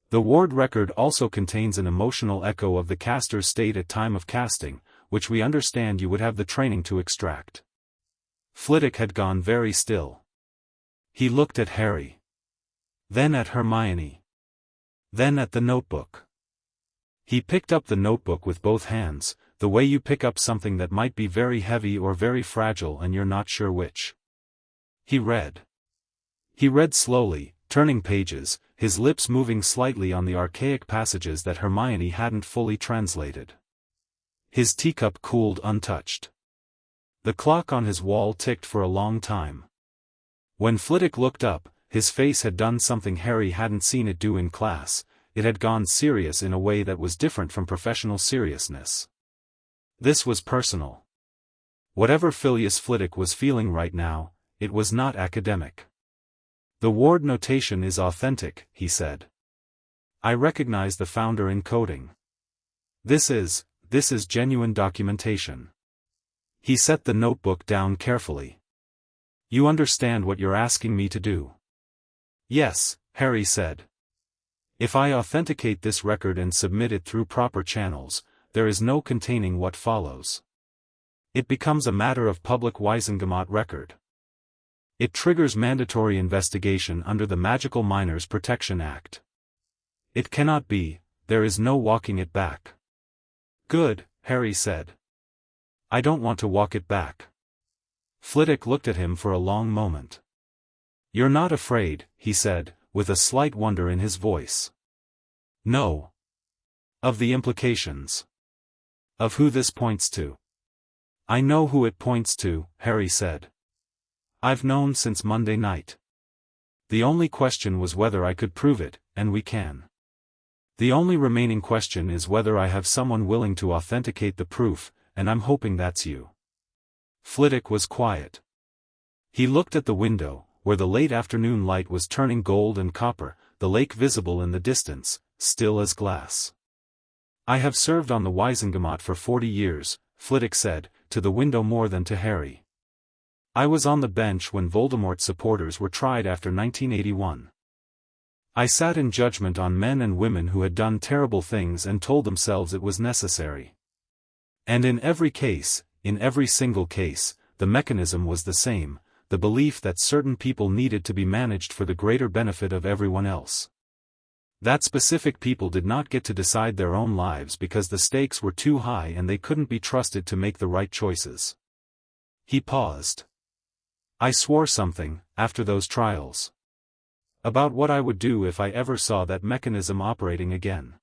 The ward record also contains an emotional echo of the caster's state at time of casting, which we understand you would have the training to extract. Flitwick had gone very still. He looked at Harry. Then at Hermione. Then at the notebook. He picked up the notebook with both hands, the way you pick up something that might be very heavy or very fragile and you're not sure which. He read. He read slowly, turning pages, his lips moving slightly on the archaic passages that Hermione hadn't fully translated. His teacup cooled untouched. The clock on his wall ticked for a long time. When Flitwick looked up, his face had done something Harry hadn't seen it do in class. It had gone serious in a way that was different from professional seriousness. This was personal. Whatever Phileas Flitwick was feeling right now, it was not academic. The ward notation is authentic, he said. I recognize the founder in coding. This is genuine documentation. He set the notebook down carefully. You understand what you're asking me to do? Yes, Harry said. If I authenticate this record and submit it through proper channels, there is no containing what follows. It becomes a matter of public Wiesengemot record. It triggers mandatory investigation under the Magical Minors Protection Act. It cannot be, there is no walking it back. Good, Harry said. I don't want to walk it back. Flitwick looked at him for a long moment. You're not afraid, he said, with a slight wonder in his voice. No. Of the implications. Of who this points to. I know who it points to, Harry said. I've known since Monday night. The only question was whether I could prove it, and we can. The only remaining question is whether I have someone willing to authenticate the proof, and I'm hoping that's you. Flitwick was quiet. He looked at the window, where the late afternoon light was turning gold and copper, the lake visible in the distance, still as glass. I have served on the Wiesengemot for 40 years, Flitwick said, to the window more than to Harry. I was on the bench when Voldemort's supporters were tried after 1981. I sat in judgment on men and women who had done terrible things and told themselves it was necessary. And in every case, in every single case, the mechanism was the same, the belief that certain people needed to be managed for the greater benefit of everyone else. That specific people did not get to decide their own lives because the stakes were too high and they couldn't be trusted to make the right choices. He paused. I swore something, after those trials. About what I would do if I ever saw that mechanism operating again.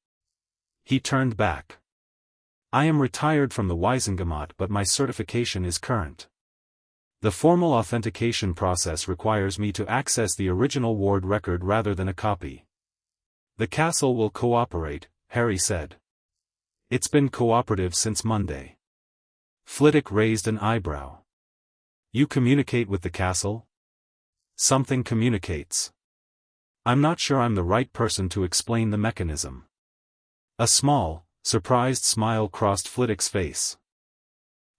He turned back. I am retired from the Wiesengemot, but my certification is current. The formal authentication process requires me to access the original ward record rather than a copy. The castle will cooperate, Harry said. It's been cooperative since Monday. Flitwick raised an eyebrow. You communicate with the castle? Something communicates. I'm not sure I'm the right person to explain the mechanism. A small, surprised smile crossed Flitwick's face.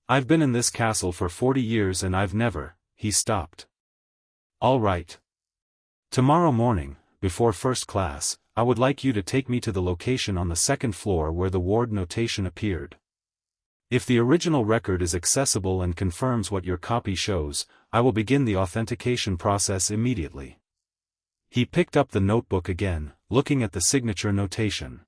I've been in this castle for 40 years and I've never, he stopped. All right. Tomorrow morning, before first class, I would like you to take me to the location on the second floor where the ward notation appeared. If the original record is accessible and confirms what your copy shows, I will begin the authentication process immediately. He picked up the notebook again, looking at the signature notation.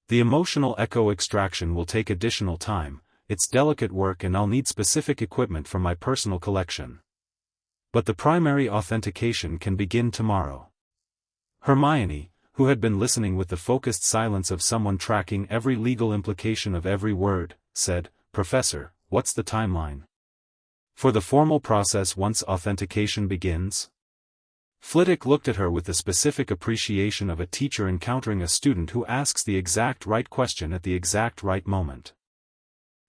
The emotional echo extraction will take additional time, it's delicate work and I'll need specific equipment from my personal collection. But the primary authentication can begin tomorrow. Hermione, who had been listening with the focused silence of someone tracking every legal implication of every word, said, Professor, what's the timeline? For the formal process once authentication begins? Flitwick looked at her with the specific appreciation of a teacher encountering a student who asks the exact right question at the exact right moment.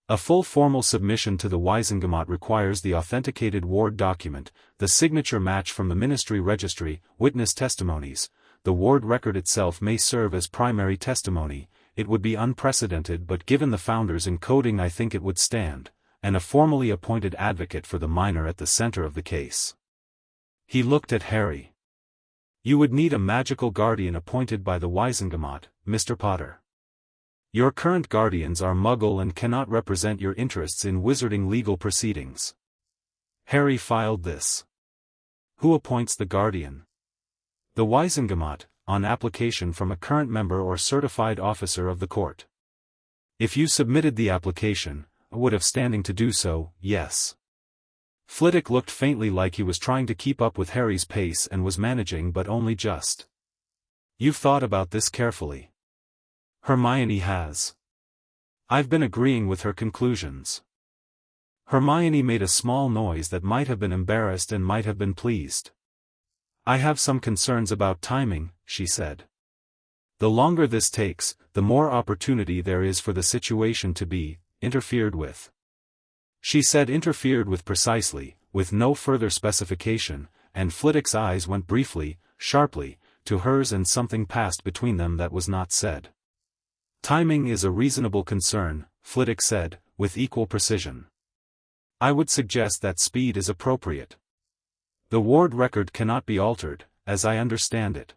A full formal submission to the Wiesengemot requires the authenticated ward document, the signature match from the ministry registry, witness testimonies. The ward record itself may serve as primary testimony. It would be unprecedented, but given the founders in coding I think it would stand, and a formally appointed advocate for the minor at the center of the case. He looked at Harry. You would need a magical guardian appointed by the Wiesengemot, Mr. Potter. Your current guardians are Muggle and cannot represent your interests in wizarding legal proceedings. Harry filed this. Who appoints the guardian? The Wiesengemot, on application from a current member or certified officer of the court. If you submitted the application, I would have standing to do so, yes. Flitwick looked faintly like he was trying to keep up with Harry's pace and was managing but only just. You've thought about this carefully. Hermione has. I've been agreeing with her conclusions. Hermione made a small noise that might have been embarrassed and might have been pleased. I have some concerns about timing, she said. The longer this takes, the more opportunity there is for the situation to be interfered with. She said interfered with precisely, with no further specification, and Flitwick's eyes went briefly, sharply, to hers and something passed between them that was not said. "Timing is a reasonable concern," Flitwick said, with equal precision. "I would suggest that speed is appropriate. The ward record cannot be altered, as I understand it.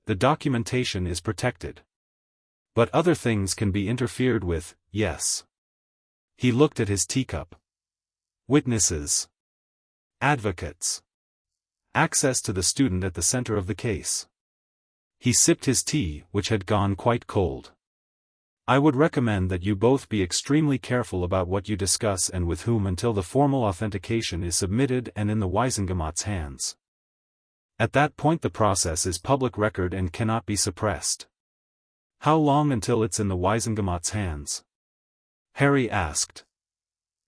The documentation is protected. But other things can be interfered with, yes." He looked at his teacup. "Witnesses. Advocates. Access to the student at the center of the case." He sipped his tea, which had gone quite cold. "I would recommend that you both be extremely careful about what you discuss and with whom until the formal authentication is submitted and in the Wiesengemot's hands. At that point the process is public record and cannot be suppressed." "How long until it's in the Wiesengemot's hands?" Harry asked.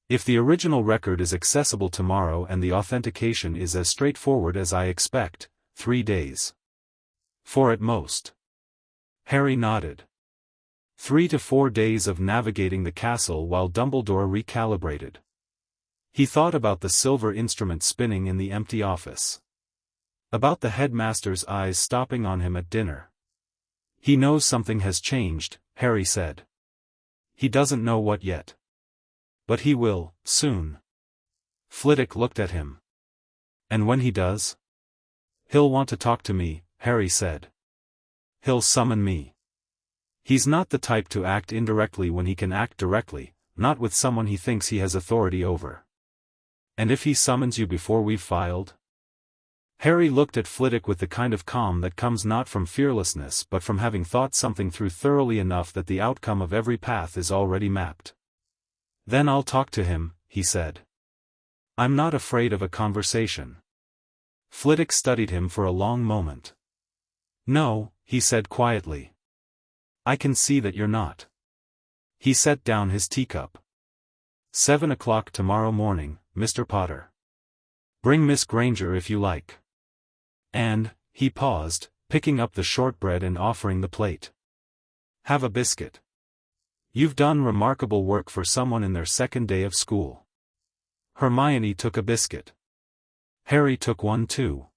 "If the original record is accessible tomorrow and the authentication is as straightforward as I expect, 3 days. 4 at most." Harry nodded. 3 to 4 days of navigating the castle while Dumbledore recalibrated. He thought about the silver instrument spinning in the empty office. About the headmaster's eyes stopping on him at dinner. "He knows something has changed," Harry said. "He doesn't know what yet. But he will, soon." Flitwick looked at him. "And when he does?" "He'll want to talk to me," Harry said. "He'll summon me. He's not the type to act indirectly when he can act directly, not with someone he thinks he has authority over." "And if he summons you before we've filed?" Harry looked at Flitwick with the kind of calm that comes not from fearlessness but from having thought something through thoroughly enough that the outcome of every path is already mapped. "Then I'll talk to him," he said. "I'm not afraid of a conversation." Flitwick studied him for a long moment. "No," he said quietly. "I can see that you're not." He set down his teacup. 7 o'clock tomorrow morning, Mr. Potter. Bring Miss Granger if you like. And," he paused, picking up the shortbread and offering the plate. "Have a biscuit. You've done remarkable work for someone in their second day of school." Hermione took a biscuit. Harry took one too.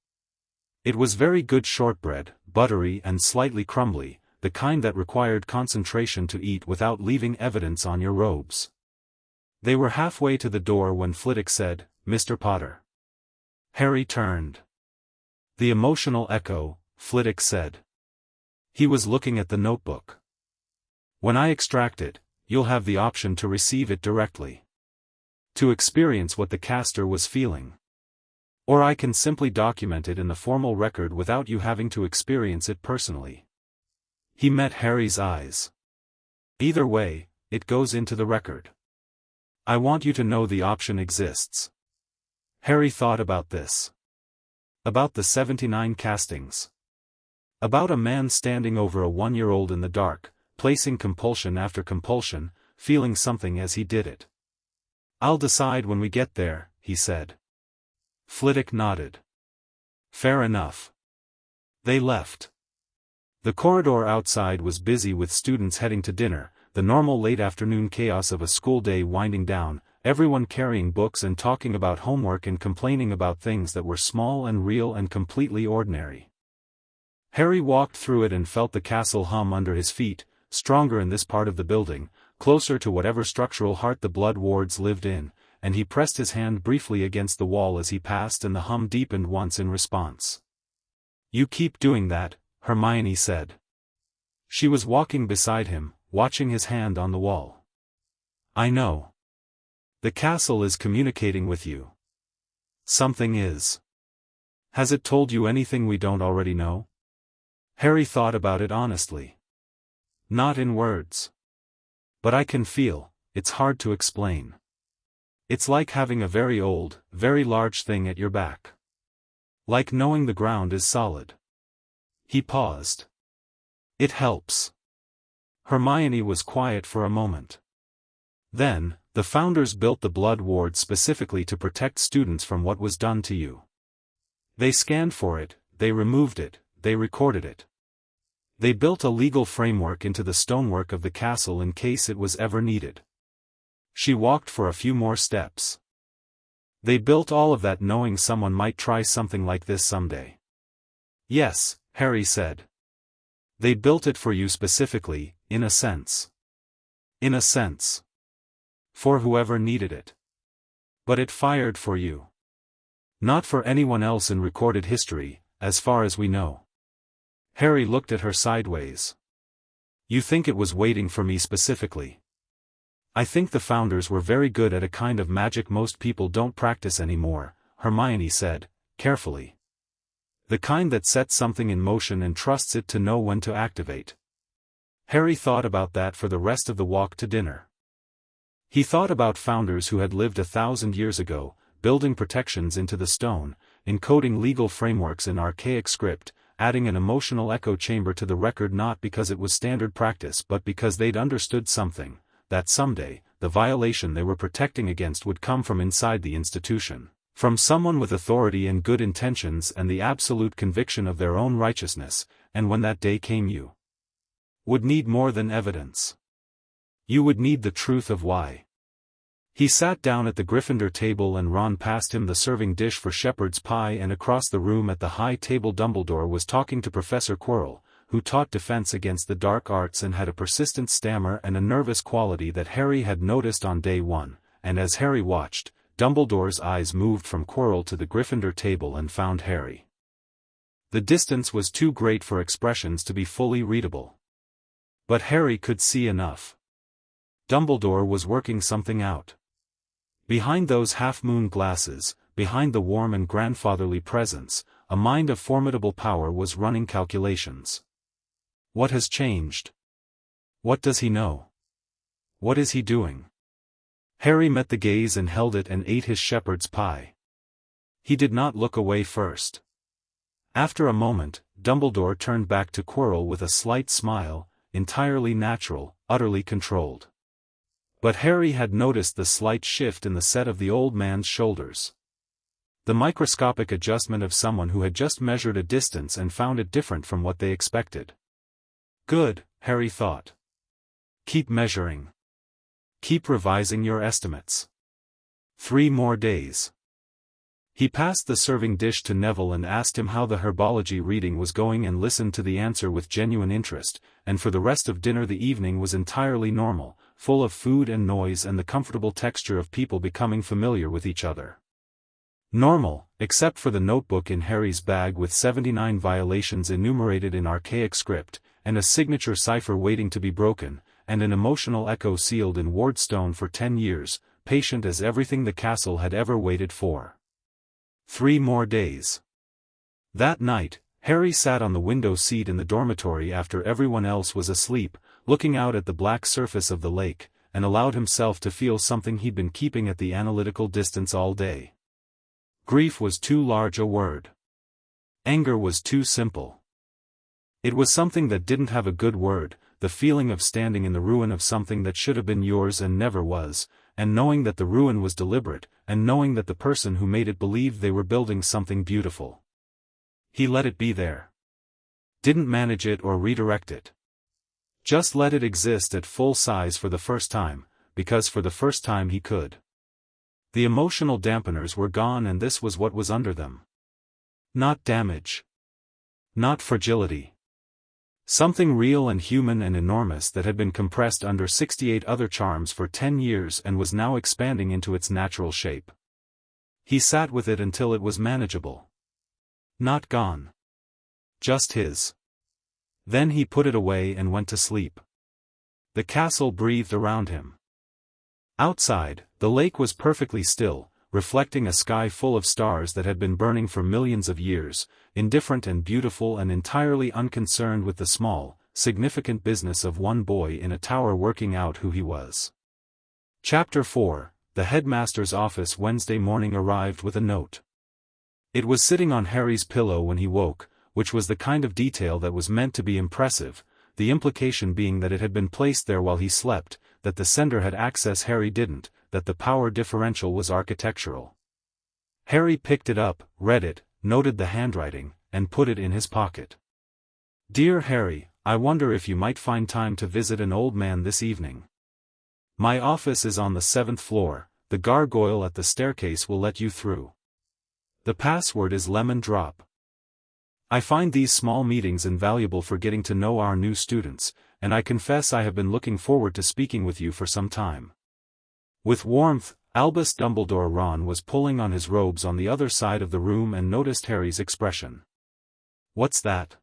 It was very good shortbread, buttery and slightly crumbly, the kind that required concentration to eat without leaving evidence on your robes. They were halfway to the door when Flitwick said, "Mr. Potter." Harry turned. "The emotional echo," Flitwick said. He was looking at the notebook. "When I extract it, you'll have the option to receive it directly. To experience what the caster was feeling. Or I can simply document it in the formal record without you having to experience it personally." He met Harry's eyes. "Either way, it goes into the record. I want you to know the option exists." Harry thought about this. About the 79 castings. About a man standing over a 1-year-old in the dark, placing compulsion after compulsion, feeling something as he did it. "I'll decide when we get there," he said. Flitwick nodded. "Fair enough." They left. The corridor outside was busy with students heading to dinner, the normal late-afternoon chaos of a school day winding down, everyone carrying books and talking about homework and complaining about things that were small and real and completely ordinary. Harry walked through it and felt the castle hum under his feet, stronger in this part of the building, closer to whatever structural heart the blood wards lived in, and he pressed his hand briefly against the wall as he passed and the hum deepened once in response. "You keep doing that," Hermione said. She was walking beside him, watching his hand on the wall. "I know. The castle is communicating with you. Something is. Has it told you anything we don't already know?" Harry thought about it honestly. "Not in words. But I can feel, it's hard to explain. It's like having a very old, very large thing at your back. Like knowing the ground is solid." He paused. "It helps." Hermione was quiet for a moment. "Then, the founders built the blood ward specifically to protect students from what was done to you. They scanned for it, they removed it, they recorded it. They built a legal framework into the stonework of the castle in case it was ever needed." She walked for a few more steps. They built all of that knowing someone might try something like this someday. Yes, Harry said. They built it for you specifically, in a sense. In a sense. For whoever needed it. But it fired for you. Not for anyone else in recorded history, as far as we know. Harry looked at her sideways. You think it was waiting for me specifically? I think the founders were very good at a kind of magic most people don't practice anymore, Hermione said, carefully. The kind that sets something in motion and trusts it to know when to activate. Harry thought about that for the rest of the walk to dinner. He thought about founders who had lived 1,000 years ago, building protections into the stone, encoding legal frameworks in archaic script, adding an emotional echo chamber to the record not because it was standard practice but because they'd understood something, that someday, the violation they were protecting against would come from inside the institution, from someone with authority and good intentions and the absolute conviction of their own righteousness, and when that day came you would need more than evidence. You would need the truth of why. He sat down at the Gryffindor table and Ron passed him the serving dish for shepherd's pie, and across the room at the high table Dumbledore was talking to Professor Quirrell, who taught defense against the dark arts and had a persistent stammer and a nervous quality that Harry had noticed on day one, and as Harry watched, Dumbledore's eyes moved from Quirrell to the Gryffindor table and found Harry. The distance was too great for expressions to be fully readable. But Harry could see enough. Dumbledore was working something out. Behind those half-moon glasses, behind the warm and grandfatherly presence, a mind of formidable power was running calculations. What has changed? What does he know? What is he doing? Harry met the gaze and held it and ate his shepherd's pie. He did not look away first. After a moment, Dumbledore turned back to Quirrell with a slight smile, entirely natural, utterly controlled. But Harry had noticed the slight shift in the set of the old man's shoulders. The microscopic adjustment of someone who had just measured a distance and found it different from what they expected. Good, Harry thought. Keep measuring. Keep revising your estimates. 3 more days. He passed the serving dish to Neville and asked him how the herbology reading was going and listened to the answer with genuine interest, and for the rest of dinner the evening was entirely normal, full of food and noise and the comfortable texture of people becoming familiar with each other. Normal, except for the notebook in Harry's bag with 79 violations enumerated in archaic script, and a signature cipher waiting to be broken, and an emotional echo sealed in wardstone for 10 years, patient as everything the castle had ever waited for. 3 more days. That night, Harry sat on the window seat in the dormitory after everyone else was asleep, looking out at the black surface of the lake, and allowed himself to feel something he'd been keeping at the analytical distance all day. Grief was too large a word. Anger was too simple. It was something that didn't have a good word, the feeling of standing in the ruin of something that should have been yours and never was, and knowing that the ruin was deliberate, and knowing that the person who made it believed they were building something beautiful. He let it be there. Didn't manage it or redirect it. Just let it exist at full size for the first time, because for the first time he could. The emotional dampeners were gone and this was what was under them. Not damage. Not fragility. Something real and human and enormous that had been compressed under 68 other charms for 10 years and was now expanding into its natural shape. He sat with it until it was manageable. Not gone. Just his. Then he put it away and went to sleep. The castle breathed around him. Outside, the lake was perfectly still, reflecting a sky full of stars that had been burning for millions of years, indifferent and beautiful and entirely unconcerned with the small, significant business of one boy in a tower working out who he was. Chapter 4, The headmaster's office Wednesday morning arrived with a note. It was sitting on Harry's pillow when he woke, which was the kind of detail that was meant to be impressive, the implication being that it had been placed there while he slept, that the sender had access Harry didn't, that the power differential was architectural. Harry picked it up, read it, noted the handwriting, and put it in his pocket. Dear Harry, I wonder if you might find time to visit an old man this evening. My office is on the 7th floor, the gargoyle at the staircase will let you through. The password is lemon drop. I find these small meetings invaluable for getting to know our new students, and I confess I have been looking forward to speaking with you for some time. With warmth, Albus Dumbledore. Ron was pulling on his robes on the other side of the room and noticed Harry's expression. What's that?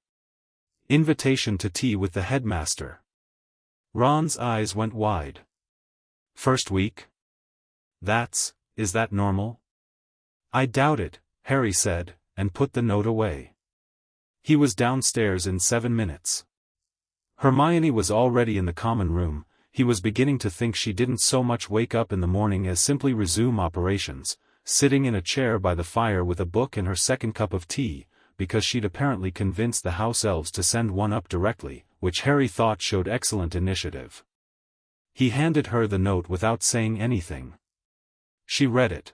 Invitation to tea with the headmaster. Ron's eyes went wide. First week? Is that normal? I doubt it, Harry said, and put the note away. He was downstairs in 7 minutes. Hermione was already in the common room. He was beginning to think she didn't so much wake up in the morning as simply resume operations, sitting in a chair by the fire with a book and her second cup of tea, because she'd apparently convinced the house elves to send one up directly, which Harry thought showed excellent initiative. He handed her the note without saying anything. She read it.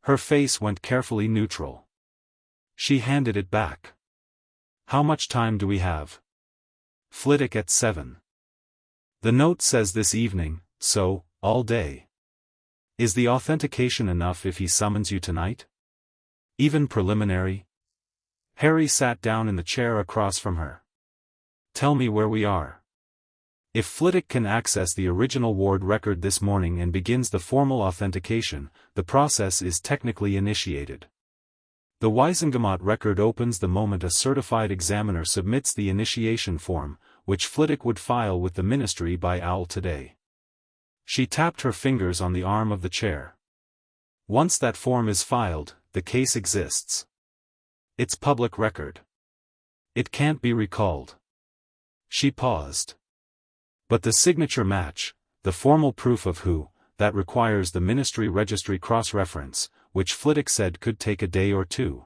Her face went carefully neutral. She handed it back. How much time do we have? Flitwick at 7. The note says this evening, so, all day. Is the authentication enough if he summons you tonight? Even preliminary? Harry sat down in the chair across from her. Tell me where we are. If Flitwick can access the original ward record this morning and begins the formal authentication, the process is technically initiated. The Wisengamot record opens the moment a certified examiner submits the initiation form, which Flitwick would file with the Ministry by OWL today. She tapped her fingers on the arm of the chair. Once that form is filed, the case exists. It's public record. It can't be recalled. She paused. But the signature match, the formal proof of who, that requires the Ministry Registry cross-reference, which Flitwick said could take a day or two.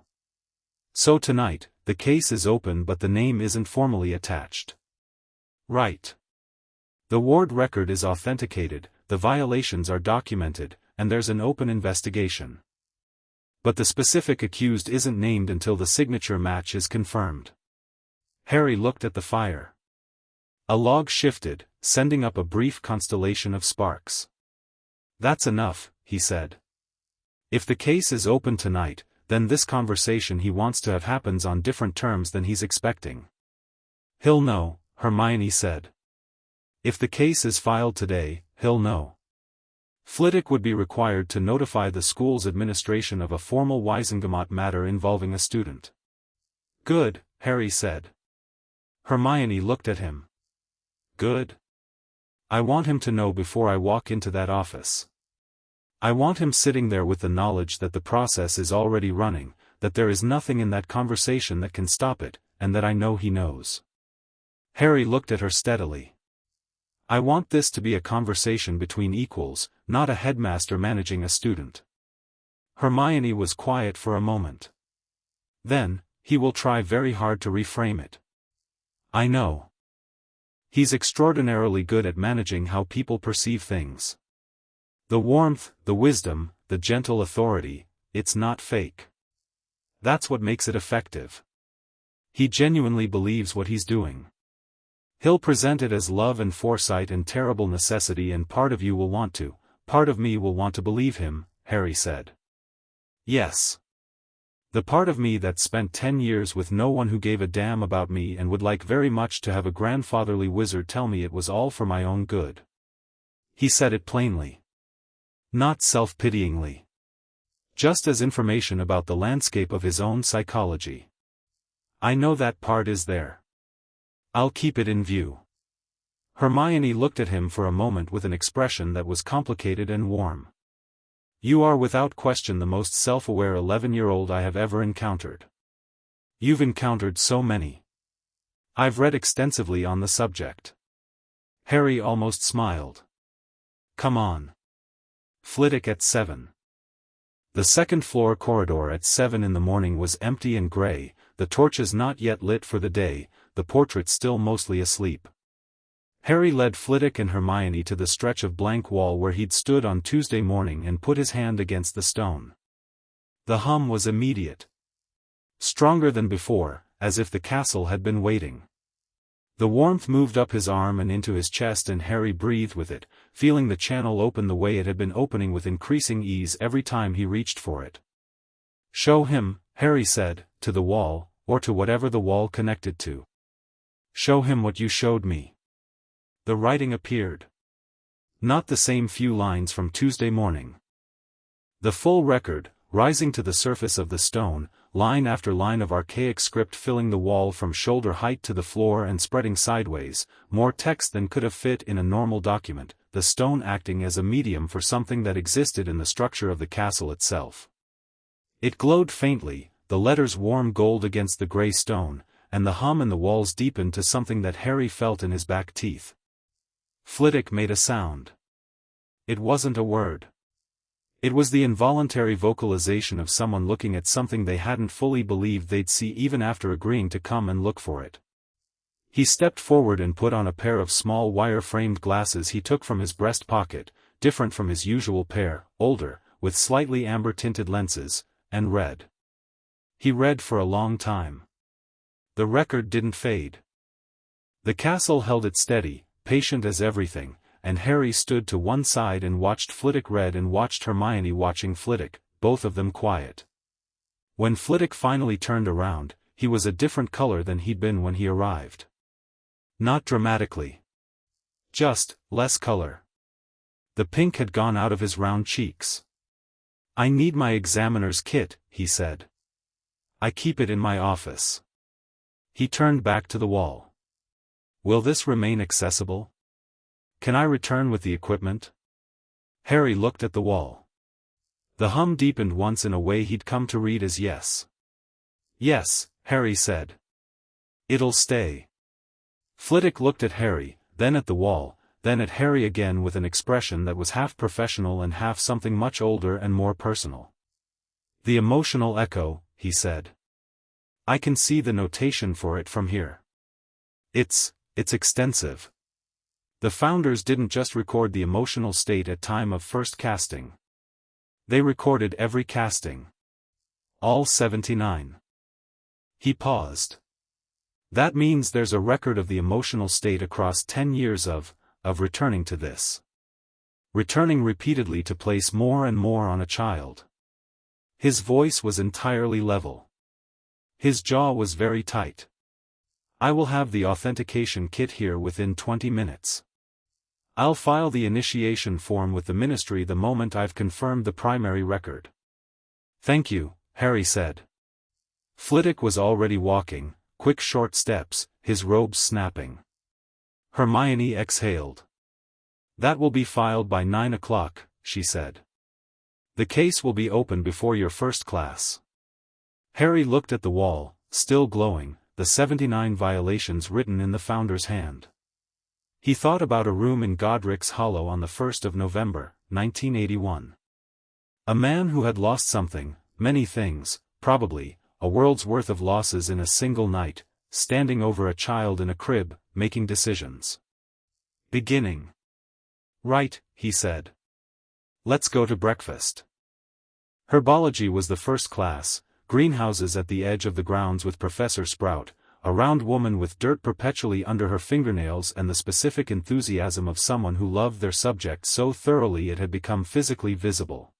So tonight, the case is open but the name isn't formally attached. Right. The ward record is authenticated, the violations are documented, and there's an open investigation. But the specific accused isn't named until the signature match is confirmed. Harry looked at the fire. A log shifted, sending up a brief constellation of sparks. That's enough, he said. If the case is open tonight, then this conversation he wants to have happens on different terms than he's expecting. He'll know, Hermione said. If the case is filed today, he'll know. Flitwick would be required to notify the school's administration of a formal Wisengamot matter involving a student. Good, Harry said. Hermione looked at him. Good. I want him to know before I walk into that office. I want him sitting there with the knowledge that the process is already running, that there is nothing in that conversation that can stop it, and that I know he knows. Harry looked at her steadily. I want this to be a conversation between equals, not a headmaster managing a student. Hermione was quiet for a moment. Then, he will try very hard to reframe it. I know. He's extraordinarily good at managing how people perceive things. The warmth, the wisdom, the gentle authority, it's not fake. That's what makes it effective. He genuinely believes what he's doing. He'll present it as love and foresight and terrible necessity, and part of me will want to believe him, Harry said. Yes. The part of me that spent 10 years with no one who gave a damn about me and would like very much to have a grandfatherly wizard tell me it was all for my own good. He said it plainly. Not self-pityingly. Just as information about the landscape of his own psychology. I know that part is there. I'll keep it in view. Hermione looked at him for a moment with an expression that was complicated and warm. You are without question the most self-aware 11-year-old I have ever encountered. You've encountered so many. I've read extensively on the subject. Harry almost smiled. Come on. Flitwick at 7. The second-floor corridor at 7 in the morning was empty and grey, the torches not yet lit for the day, the portrait still mostly asleep. Harry led Flitwick and Hermione to the stretch of blank wall where he'd stood on Tuesday morning and put his hand against the stone. The hum was immediate. Stronger than before, as if the castle had been waiting. The warmth moved up his arm and into his chest, and Harry breathed with it, feeling the channel open the way it had been opening with increasing ease every time he reached for it. "Show him," Harry said, "to the wall, or to whatever the wall connected to. Show him what you showed me." The writing appeared. Not the same few lines from Tuesday morning. The full record, rising to the surface of the stone, line after line of archaic script filling the wall from shoulder height to the floor and spreading sideways, more text than could have fit in a normal document, the stone acting as a medium for something that existed in the structure of the castle itself. It glowed faintly, the letters warm gold against the grey stone, and the hum in the walls deepened to something that Harry felt in his back teeth. Flitwick made a sound. It wasn't a word. It was the involuntary vocalization of someone looking at something they hadn't fully believed they'd see even after agreeing to come and look for it. He stepped forward and put on a pair of small wire-framed glasses he took from his breast pocket, different from his usual pair, older, with slightly amber-tinted lenses, and read. He read for a long time. The record didn't fade. The castle held it steady, patient as everything, and Harry stood to one side and watched Flitwick read and watched Hermione watching Flitwick, both of them quiet. When Flitwick finally turned around, he was a different color than he'd been when he arrived. Not dramatically. Just, less color. The pink had gone out of his round cheeks. "I need my examiner's kit," he said. "I keep it in my office." He turned back to the wall. "Will this remain accessible? Can I return with the equipment?" Harry looked at the wall. The hum deepened once in a way he'd come to read as yes. "Yes," Harry said. "It'll stay." Flitwick looked at Harry, then at the wall, then at Harry again with an expression that was half professional and half something much older and more personal. "The emotional echo," he said. "I can see the notation for it from here. It's extensive. The founders didn't just record the emotional state at time of first casting. They recorded every casting. All 79. He paused. "That means there's a record of the emotional state across 10 years of returning to this. Returning repeatedly to place more and more on a child." His voice was entirely level. His jaw was very tight. "I will have the authentication kit here within 20 minutes. I'll file the initiation form with the ministry the moment I've confirmed the primary record." "Thank you," Harry said. Flitwick was already walking, quick short steps, his robes snapping. Hermione exhaled. "That will be filed by 9 o'clock, she said. "The case will be open before your first class." Harry looked at the wall, still glowing, the 79 violations written in the founder's hand. He thought about a room in Godric's Hollow on the 1st of November, 1981. A man who had lost something, many things, probably, a world's worth of losses in a single night, standing over a child in a crib, making decisions. "Beginning." "Right," he said. "Let's go to breakfast." Herbology was the first class, greenhouses at the edge of the grounds with Professor Sprout, a round woman with dirt perpetually under her fingernails and the specific enthusiasm of someone who loved their subject so thoroughly it had become physically visible.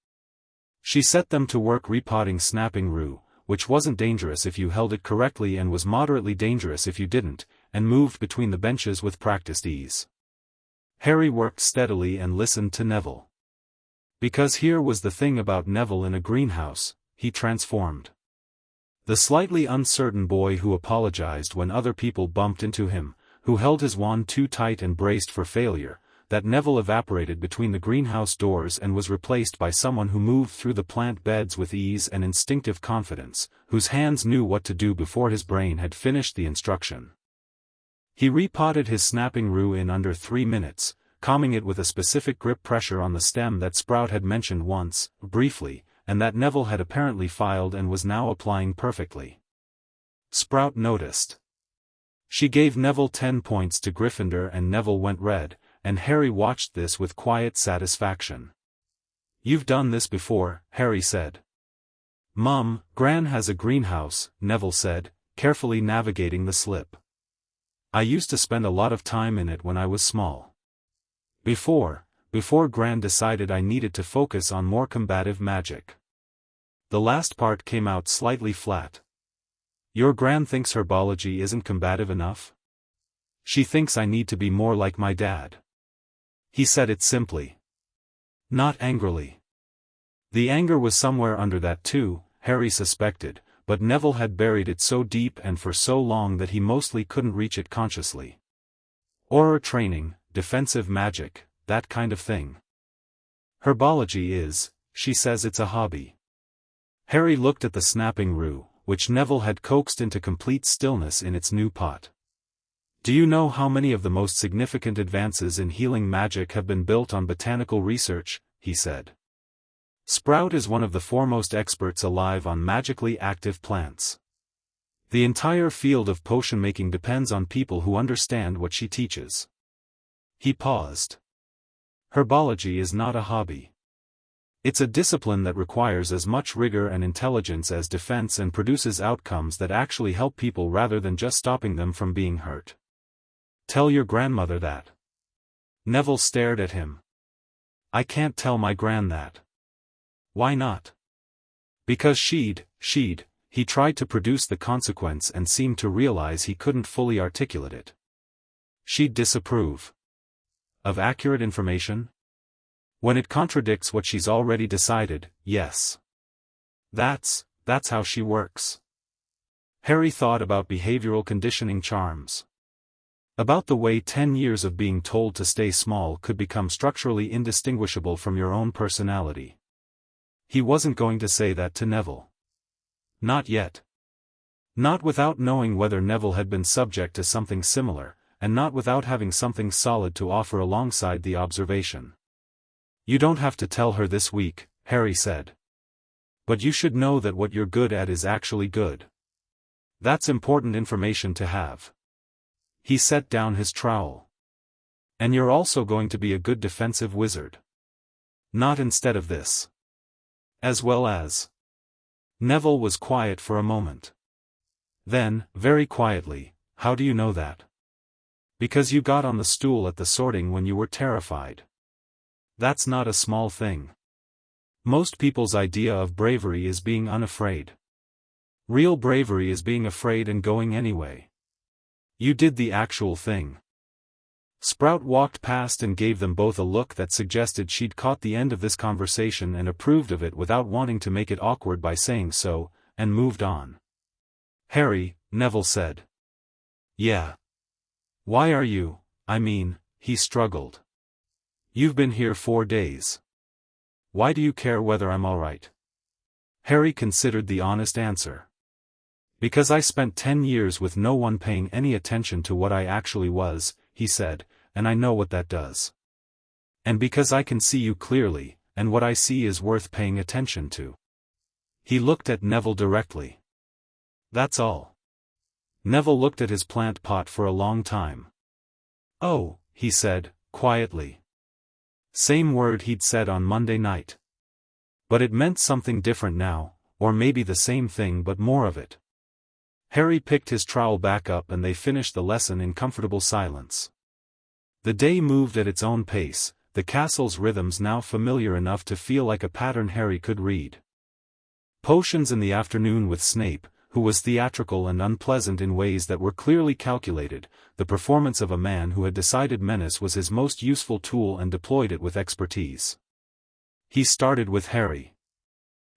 She set them to work repotting snapping rue, which wasn't dangerous if you held it correctly and was moderately dangerous if you didn't, and moved between the benches with practiced ease. Harry worked steadily and listened to Neville. Because here was the thing about Neville in a greenhouse, he transformed. The slightly uncertain boy who apologized when other people bumped into him, who held his wand too tight and braced for failure, that Neville evaporated between the greenhouse doors and was replaced by someone who moved through the plant beds with ease and instinctive confidence, whose hands knew what to do before his brain had finished the instruction. He repotted his snapping rue in under 3 minutes, calming it with a specific grip pressure on the stem that Sprout had mentioned once, briefly, and that Neville had apparently filed and was now applying perfectly. Sprout noticed. She gave Neville 10 points to Gryffindor and Neville went red, and Harry watched this with quiet satisfaction. "You've done this before," Harry said. "Mum, Gran has a greenhouse," Neville said, carefully navigating the slip. I used to spend a lot of time in it when I was small. Before Gran decided I needed to focus on more combative magic. The last part came out slightly flat. Your Gran thinks herbology isn't combative enough? She thinks I need to be more like my dad. He said it simply. Not angrily. The anger was somewhere under that too, Harry suspected, but Neville had buried it so deep and for so long that he mostly couldn't reach it consciously. Aura training, defensive magic, that kind of thing. Herbology is, she says it's a hobby. Harry looked at the snapping rue, which Neville had coaxed into complete stillness in its new pot. Do you know how many of the most significant advances in healing magic have been built on botanical research? He said. Sprout is one of the foremost experts alive on magically active plants. The entire field of potion making depends on people who understand what she teaches. He paused. Herbology is not a hobby. It's a discipline that requires as much rigor and intelligence as defense and produces outcomes that actually help people rather than just stopping them from being hurt. Tell your grandmother that. Neville stared at him. I can't tell my gran that. Why not? Because she'd, he tried to produce the consequence and seemed to realize he couldn't fully articulate it. She'd disapprove. Of accurate information? When it contradicts what she's already decided, yes. That's how she works. Harry thought about behavioral conditioning charms. About the way 10 years of being told to stay small could become structurally indistinguishable from your own personality. He wasn't going to say that to Neville. Not yet. Not without knowing whether Neville had been subject to something similar, and not without having something solid to offer alongside the observation. You don't have to tell her this week, Harry said. But you should know that what you're good at is actually good. That's important information to have. He set down his trowel. And you're also going to be a good defensive wizard. Not instead of this. As well as. Neville was quiet for a moment. Then, very quietly, how do you know that? Because you got on the stool at the sorting when you were terrified. That's not a small thing. Most people's idea of bravery is being unafraid. Real bravery is being afraid and going anyway. You did the actual thing. Sprout walked past and gave them both a look that suggested she'd caught the end of this conversation and approved of it without wanting to make it awkward by saying so, and moved on. Harry, Neville said. Yeah. Why are you, he struggled. You've been here 4 days. Why do you care whether I'm alright? Harry considered the honest answer. Because I spent 10 years with no one paying any attention to what I actually was, he said, and I know what that does. And because I can see you clearly, and what I see is worth paying attention to. He looked at Neville directly. That's all. Neville looked at his plant pot for a long time. Oh, he said, quietly. Same word he'd said on Monday night. But it meant something different now, or maybe the same thing but more of it. Harry picked his trowel back up and they finished the lesson in comfortable silence. The day moved at its own pace, the castle's rhythms now familiar enough to feel like a pattern Harry could read. Potions in the afternoon with Snape, who was theatrical and unpleasant in ways that were clearly calculated, the performance of a man who had decided menace was his most useful tool and deployed it with expertise. He started with Harry.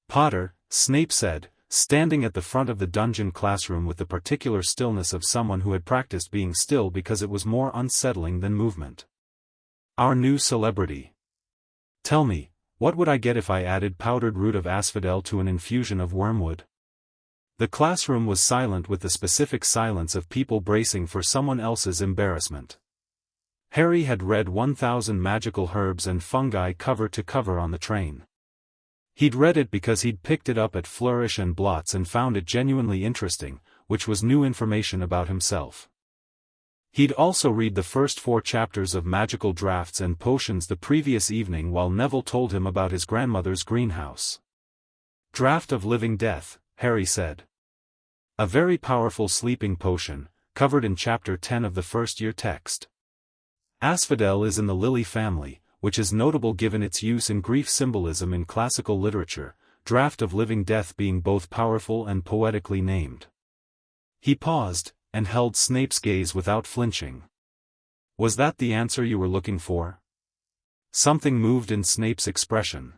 Potter, Snape said, standing at the front of the dungeon classroom with the particular stillness of someone who had practiced being still because it was more unsettling than movement. Our new celebrity. Tell me, what would I get if I added powdered root of asphodel to an infusion of wormwood? The classroom was silent with the specific silence of people bracing for someone else's embarrassment. Harry had read 1,000 magical herbs and fungi cover to cover on the train. He'd read it because he'd picked it up at Flourish and Blotts and found it genuinely interesting, which was new information about himself. He'd also read the first 4 chapters of Magical Drafts and Potions the previous evening while Neville told him about his grandmother's greenhouse. Draft of Living Death, Harry said. A very powerful sleeping potion, covered in Chapter 10 of the first-year text. Asphodel is in the lily family, which is notable given its use in grief symbolism in classical literature, draught of living death being both powerful and poetically named. He paused, and held Snape's gaze without flinching. Was that the answer you were looking for? Something moved in Snape's expression.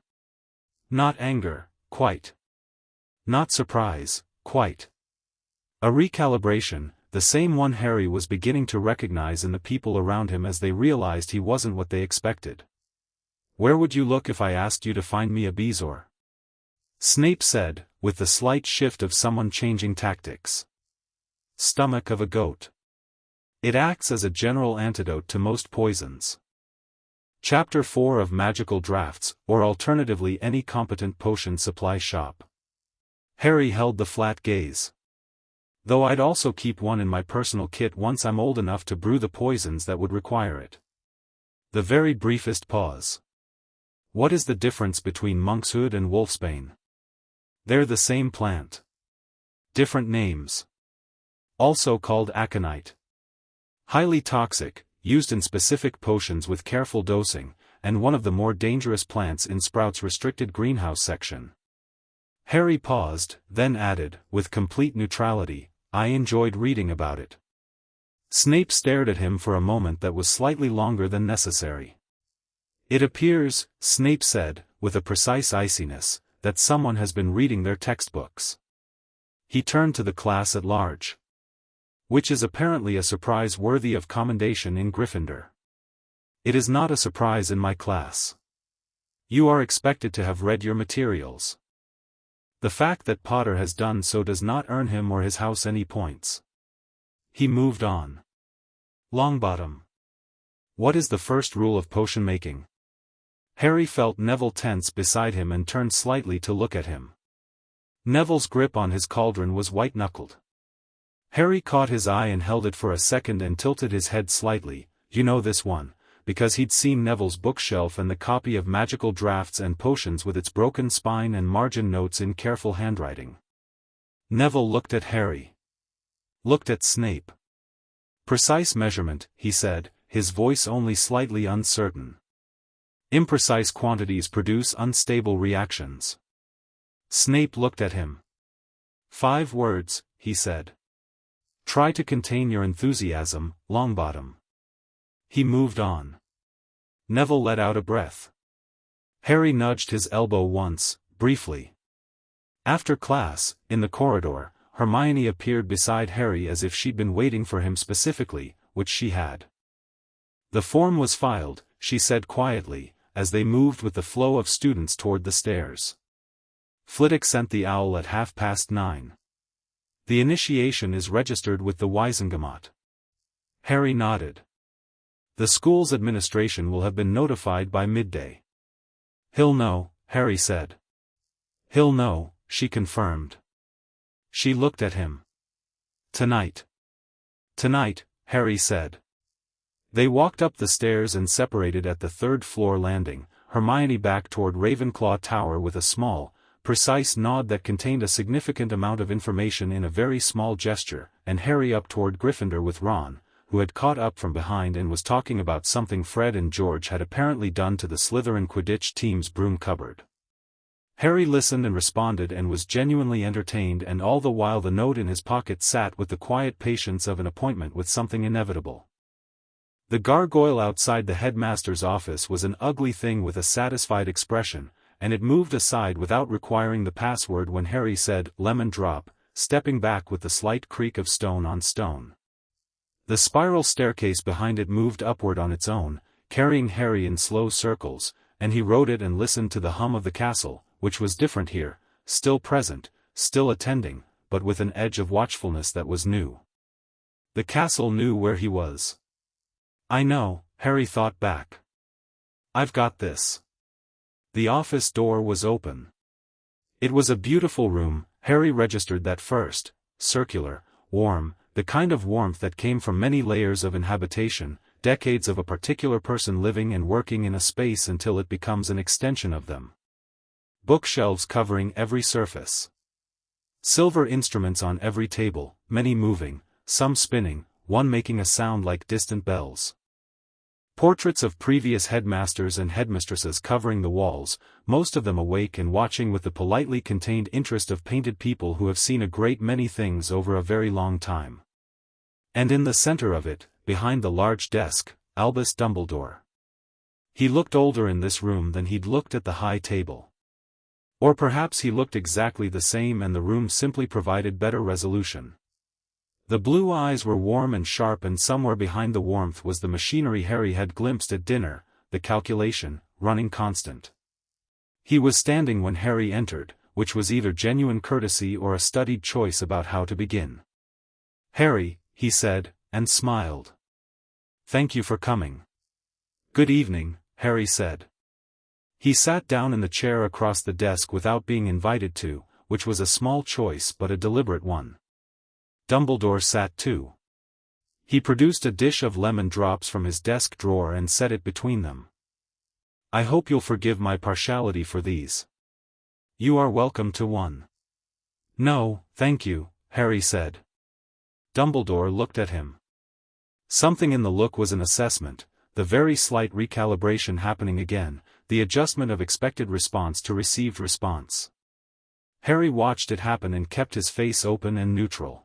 Not anger, quite. Not surprise, quite. A recalibration, the same one Harry was beginning to recognize in the people around him as they realized he wasn't what they expected. Where would you look if I asked you to find me a Bezoar? Snape said, with the slight shift of someone changing tactics. Stomach of a goat. It acts as a general antidote to most poisons. Chapter 4 of Magical Drafts, or alternatively any competent potion supply shop. Harry held the flat gaze. Though I'd also keep one in my personal kit once I'm old enough to brew the poisons that would require it. The very briefest pause. What is the difference between monkshood and wolfsbane? They're the same plant. Different names. Also called aconite. Highly toxic, used in specific potions with careful dosing, and one of the more dangerous plants in Sprout's restricted greenhouse section. Harry paused, then added, with complete neutrality, I enjoyed reading about it. Snape stared at him for a moment that was slightly longer than necessary. It appears, Snape said, with a precise iciness, that someone has been reading their textbooks. He turned to the class at large. Which is apparently a surprise worthy of commendation in Gryffindor. It is not a surprise in my class. You are expected to have read your materials. The fact that Potter has done so does not earn him or his house any points. He moved on. Longbottom. What is the first rule of potion making? Harry felt Neville tense beside him and turned slightly to look at him. Neville's grip on his cauldron was white-knuckled. Harry caught his eye and held it for a second and tilted his head slightly. You know this one, because he'd seen Neville's bookshelf and the copy of Magical Drafts and Potions with its broken spine and margin notes in careful handwriting. Neville looked at Harry. Looked at Snape. Precise measurement, he said, his voice only slightly uncertain. Imprecise quantities produce unstable reactions. Snape looked at him. 5 words, he said. Try to contain your enthusiasm, Longbottom. He moved on. Neville let out a breath. Harry nudged his elbow once, briefly. After class, in the corridor, Hermione appeared beside Harry as if she'd been waiting for him specifically, which she had. The form was filed, she said quietly, as they moved with the flow of students toward the stairs. Flitwick sent the owl at 9:30. The initiation is registered with the Wisengamot. Harry nodded. The school's administration will have been notified by midday. He'll know, Harry said. He'll know, she confirmed. She looked at him. Tonight. Tonight, Harry said. They walked up the stairs and separated at the 3rd-floor landing, Hermione back toward Ravenclaw Tower with a small, precise nod that contained a significant amount of information in a very small gesture, and Harry up toward Gryffindor with Ron, who had caught up from behind and was talking about something Fred and George had apparently done to the Slytherin Quidditch team's broom cupboard. Harry listened and responded and was genuinely entertained, and all the while the note in his pocket sat with the quiet patience of an appointment with something inevitable. The gargoyle outside the headmaster's office was an ugly thing with a satisfied expression, and it moved aside without requiring the password when Harry said, "Lemon drop," stepping back with the slight creak of stone on stone. The spiral staircase behind it moved upward on its own, carrying Harry in slow circles, and he rode it and listened to the hum of the castle, which was different here, still present, still attending, but with an edge of watchfulness that was new. The castle knew where he was. I know, Harry thought back. I've got this. The office door was open. It was a beautiful room, Harry registered that first, circular, warm, the kind of warmth that came from many layers of inhabitation, decades of a particular person living and working in a space until it becomes an extension of them. Bookshelves covering every surface. Silver instruments on every table, many moving, some spinning, one making a sound like distant bells. Portraits of previous headmasters and headmistresses covering the walls, most of them awake and watching with the politely contained interest of painted people who have seen a great many things over a very long time. And in the center of it, behind the large desk, Albus Dumbledore. He looked older in this room than he'd looked at the high table. Or perhaps he looked exactly the same and the room simply provided better resolution. The blue eyes were warm and sharp, and somewhere behind the warmth was the machinery Harry had glimpsed at dinner, the calculation, running constant. He was standing when Harry entered, which was either genuine courtesy or a studied choice about how to begin. "Harry," he said, and smiled. "Thank you for coming." "Good evening," Harry said. He sat down in the chair across the desk without being invited to, which was a small choice but a deliberate one. Dumbledore sat too. He produced a dish of lemon drops from his desk drawer and set it between them. "I hope you'll forgive my partiality for these. You are welcome to one." "No, thank you," Harry said. Dumbledore looked at him. Something in the look was an assessment, the very slight recalibration happening again, the adjustment of expected response to received response. Harry watched it happen and kept his face open and neutral.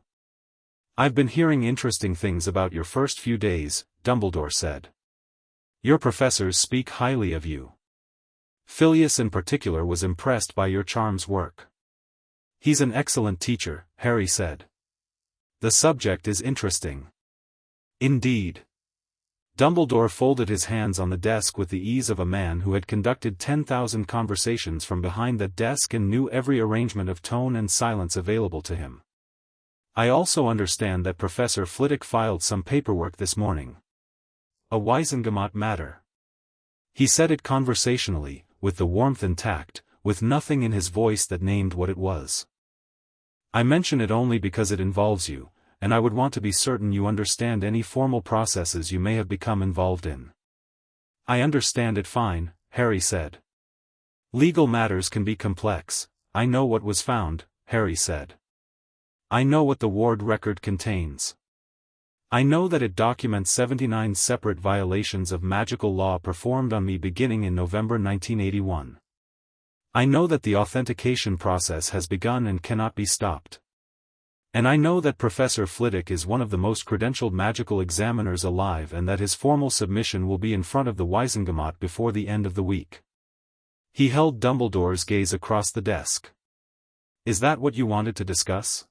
"I've been hearing interesting things about your first few days," Dumbledore said. "Your professors speak highly of you. Phileas in particular was impressed by your charms work." "He's an excellent teacher," Harry said. "The subject is interesting." "Indeed." Dumbledore folded his hands on the desk with the ease of a man who had conducted 10,000 conversations from behind that desk and knew every arrangement of tone and silence available to him. "I also understand that Professor Flitwick filed some paperwork this morning. A Wizengamot matter." He said it conversationally, with the warmth and tact, with nothing in his voice that named what it was. "I mention it only because it involves you, and I would want to be certain you understand any formal processes you may have become involved in." "I understand it fine," Harry said. "Legal matters can be complex. I know what was found," Harry said. "I know what the ward record contains. I know that it documents 79 separate violations of magical law performed on me beginning in November 1981. I know that the authentication process has begun and cannot be stopped. And I know that Professor Flitwick is one of the most credentialed magical examiners alive and that his formal submission will be in front of the Wizengamot before the end of the week." He held Dumbledore's gaze across the desk. "Is that what you wanted to discuss?"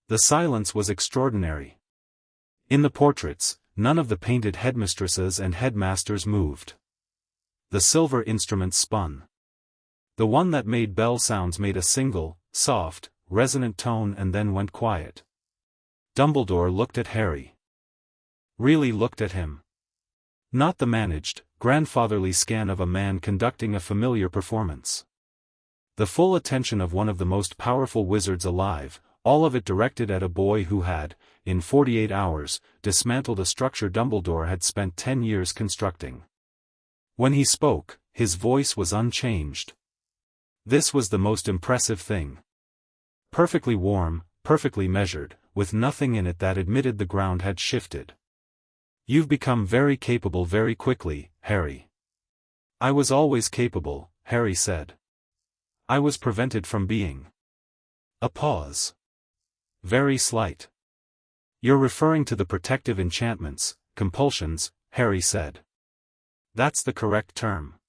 The silence was extraordinary. In the portraits, none of the painted headmistresses and headmasters moved. The silver instruments spun. The one that made bell sounds made a single, soft, resonant tone and then went quiet. Dumbledore looked at Harry. Really looked at him. Not the managed, grandfatherly scan of a man conducting a familiar performance. The full attention of one of the most powerful wizards alive, all of it directed at a boy who had, in 48 hours, dismantled a structure Dumbledore had spent 10 years constructing. When he spoke, his voice was unchanged. This was the most impressive thing. Perfectly warm, perfectly measured, with nothing in it that admitted the ground had shifted. "You've become very capable very quickly, Harry." "I was always capable," Harry said. "I was prevented from being." A pause. "Very slight." "You're referring to the protective enchantments, compulsions," Harry said. "That's the correct term.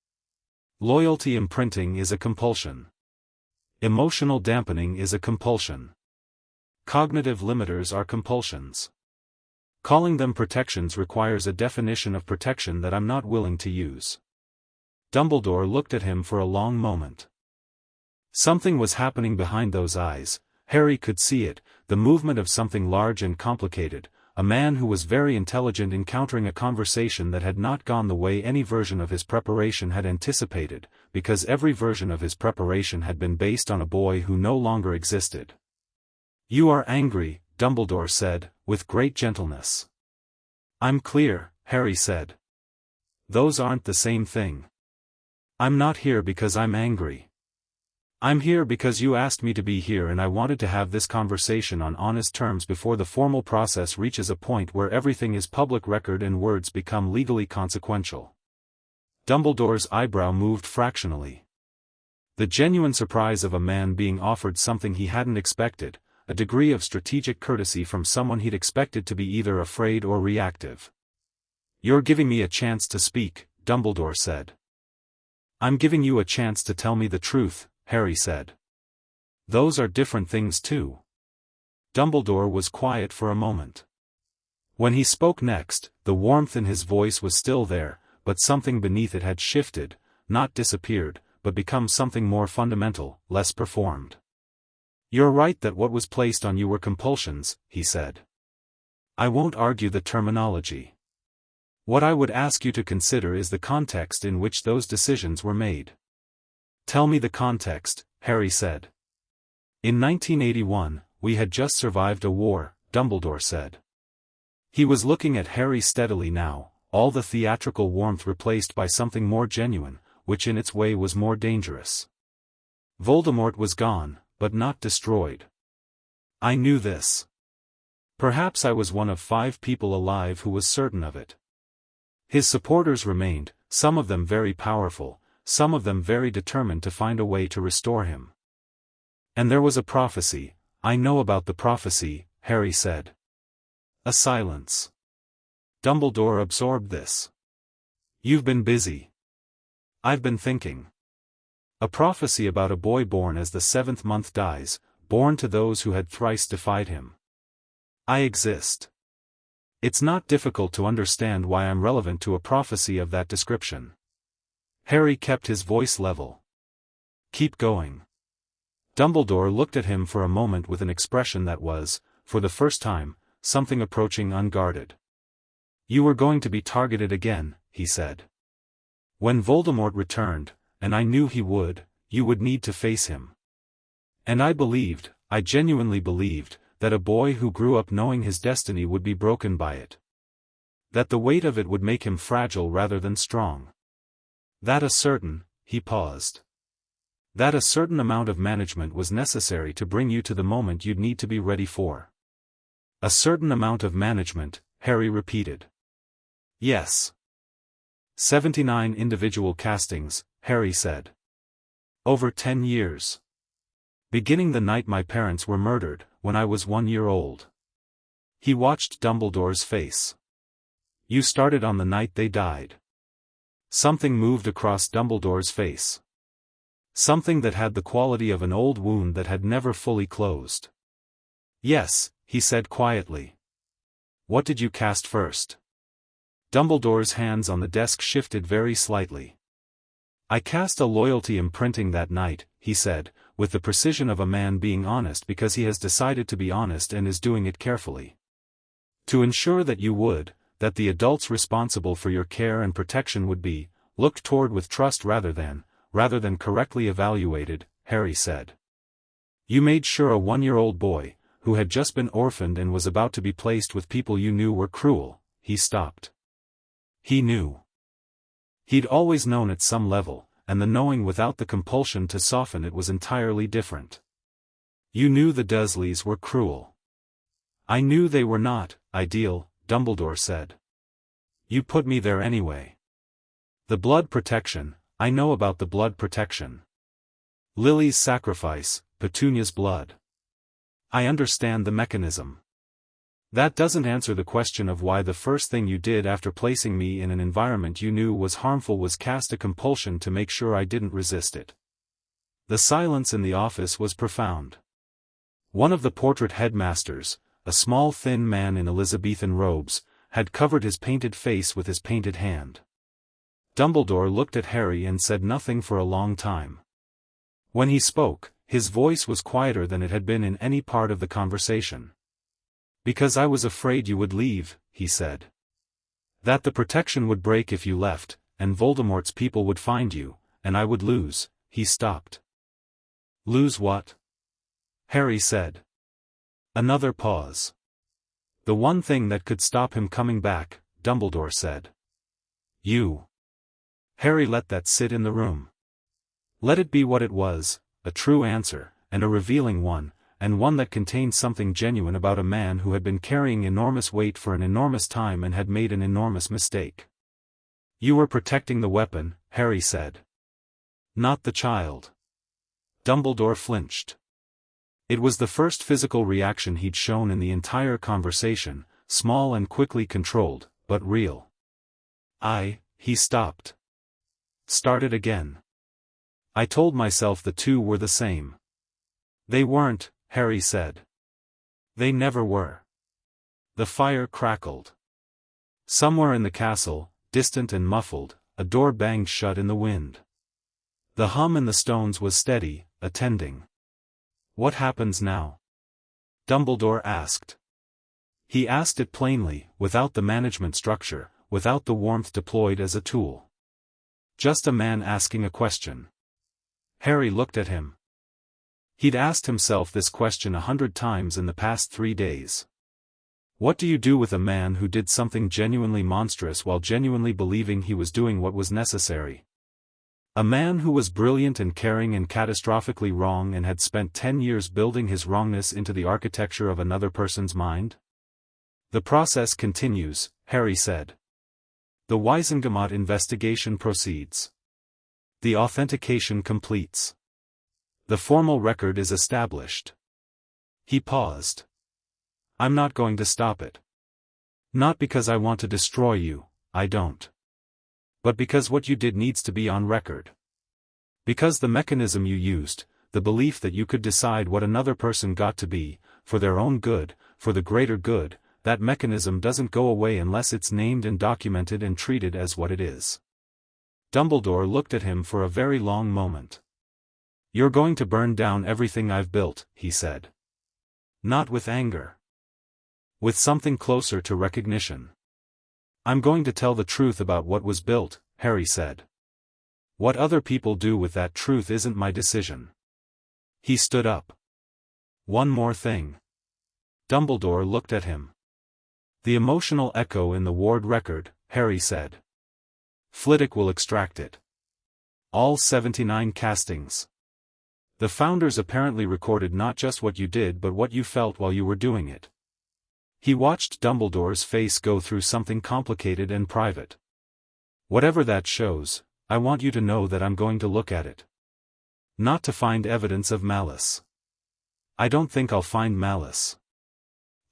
Loyalty imprinting is a compulsion. Emotional dampening is a compulsion. Cognitive limiters are compulsions. Calling them protections requires a definition of protection that I'm not willing to use." Dumbledore looked at him for a long moment. Something was happening behind those eyes. Harry could see it, the movement of something large and complicated, a man who was very intelligent encountering a conversation that had not gone the way any version of his preparation had anticipated, because every version of his preparation had been based on a boy who no longer existed. "You are angry," Dumbledore said, with great gentleness. "I'm clear," Harry said. "Those aren't the same thing. I'm not here because I'm angry. I'm here because you asked me to be here and I wanted to have this conversation on honest terms before the formal process reaches a point where everything is public record and words become legally consequential. Dumbledore's eyebrow moved fractionally. The genuine surprise of a man being offered something he hadn't expected, a degree of strategic courtesy from someone he'd expected to be either afraid or reactive. "You're giving me a chance to speak," Dumbledore said. "I'm giving you a chance to tell me the truth," Harry said. "Those are different things too." Dumbledore was quiet for a moment. When he spoke next, the warmth in his voice was still there, but something beneath it had shifted, not disappeared, but become something more fundamental, less performed. "You're right that what was placed on you were compulsions," he said. "I won't argue the terminology. What I would ask you to consider is the context in which those decisions were made." "Tell me the context," Harry said. "In 1981, we had just survived a war," Dumbledore said. He was looking at Harry steadily now, all the theatrical warmth replaced by something more genuine, which in its way was more dangerous. "Voldemort was gone, but not destroyed. I knew this. Perhaps I was one of 5 people alive who was certain of it. His supporters remained, some of them very powerful, some of them very determined to find a way to restore him. And there was a prophecy. I know about the prophecy," Harry said. A silence. Dumbledore absorbed this. "You've been busy." "I've been thinking. A prophecy about a boy born as the 7th month dies, born to those who had thrice defied him. I exist. It's not difficult to understand why I'm relevant to a prophecy of that description." Harry kept his voice level. "Keep going." Dumbledore looked at him for a moment with an expression that was, for the first time, something approaching unguarded. "You were going to be targeted again," he said. "When Voldemort returned, and I knew he would, you would need to face him. And I genuinely believed, that a boy who grew up knowing his destiny would be broken by it. That the weight of it would make him fragile rather than strong. That he paused. That a certain amount of management was necessary to bring you to the moment you'd need to be ready for." "A certain amount of management," Harry repeated. "Yes. 79 individual castings," Harry said. "Over 10 years. Beginning the night my parents were murdered, when I was 1 year old." He watched Dumbledore's face. "You started on the night they died." Something moved across Dumbledore's face. Something that had the quality of an old wound that had never fully closed. "Yes," he said quietly. "What did you cast first?" Dumbledore's hands on the desk shifted very slightly. "I cast a loyalty imprinting that night," he said, with the precision of a man being honest because he has decided to be honest and is doing it carefully. "To ensure that you would, that the adults responsible for your care and protection would be, looked toward with trust rather than correctly evaluated," Harry said. "You made sure a 1-year-old boy, who had just been orphaned and was about to be placed with people you knew were cruel." He stopped. He knew. He'd always known at some level, and the knowing without the compulsion to soften it was entirely different. "You knew the Dursleys were cruel." "I knew they were not ideal," Dumbledore said. "You put me there anyway. The blood protection, I know about the blood protection. Lily's sacrifice, Petunia's blood. I understand the mechanism. That doesn't answer the question of why the first thing you did after placing me in an environment you knew was harmful was cast a compulsion to make sure I didn't resist it." The silence in the office was profound. One of the portrait headmasters, a small thin man in Elizabethan robes, had covered his painted face with his painted hand. Dumbledore looked at Harry and said nothing for a long time. When he spoke, his voice was quieter than it had been in any part of the conversation. "Because I was afraid you would leave," he said. "That the protection would break if you left, and Voldemort's people would find you, and I would lose." He stopped. "Lose what?" Harry said. Another pause. "The one thing that could stop him coming back," Dumbledore said. "You." Harry let that sit in the room. Let it be what it was, a true answer, and a revealing one, and one that contained something genuine about a man who had been carrying enormous weight for an enormous time and had made an enormous mistake. "You were protecting the weapon," Harry said. "Not the child." Dumbledore flinched. It was the first physical reaction he'd shown in the entire conversation, small and quickly controlled, but real. He stopped. Started again. "I told myself the two were the same." "They weren't," Harry said. "They never were." The fire crackled. Somewhere in the castle, distant and muffled, a door banged shut in the wind. The hum in the stones was steady, attending. "What happens now?" Dumbledore asked. He asked it plainly, without the management structure, without the warmth deployed as a tool. Just a man asking a question. Harry looked at him. He'd asked himself this question 100 times in the past 3 days. What do you do with a man who did something genuinely monstrous while genuinely believing he was doing what was necessary? A man who was brilliant and caring and catastrophically wrong and had spent 10 years building his wrongness into the architecture of another person's mind? "The process continues," Harry said. "The Wisengamot investigation proceeds. The authentication completes. The formal record is established." He paused. "I'm not going to stop it. Not because I want to destroy you, I don't. But because what you did needs to be on record. Because the mechanism you used, the belief that you could decide what another person got to be, for their own good, for the greater good, that mechanism doesn't go away unless it's named and documented and treated as what it is." Dumbledore looked at him for a very long moment. "You're going to burn down everything I've built," he said. Not with anger. With something closer to recognition. "I'm going to tell the truth about what was built," Harry said. "What other people do with that truth isn't my decision." He stood up. "One more thing." Dumbledore looked at him. "The emotional echo in the ward record," Harry said. "Flitwick will extract it. All 79 castings. The founders apparently recorded not just what you did but what you felt while you were doing it." He watched Dumbledore's face go through something complicated and private. "Whatever that shows, I want you to know that I'm going to look at it. Not to find evidence of malice. I don't think I'll find malice.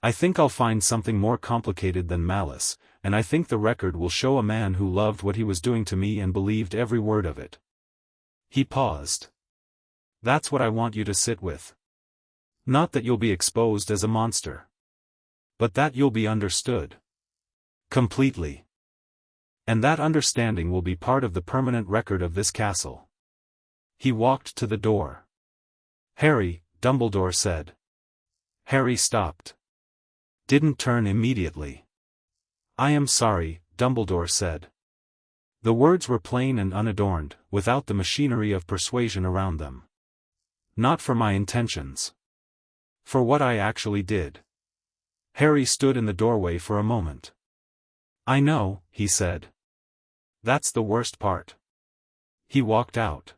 I think I'll find something more complicated than malice, and I think the record will show a man who loved what he was doing to me and believed every word of it." He paused. "That's what I want you to sit with. Not that you'll be exposed as a monster. But that you'll be understood. Completely. And that understanding will be part of the permanent record of this castle." He walked to the door. "Harry," Dumbledore said. Harry stopped. Didn't turn immediately. "I am sorry," Dumbledore said. The words were plain and unadorned, without the machinery of persuasion around them. "Not for my intentions. For what I actually did." Harry stood in the doorway for a moment. "I know," he said. "That's the worst part." He walked out.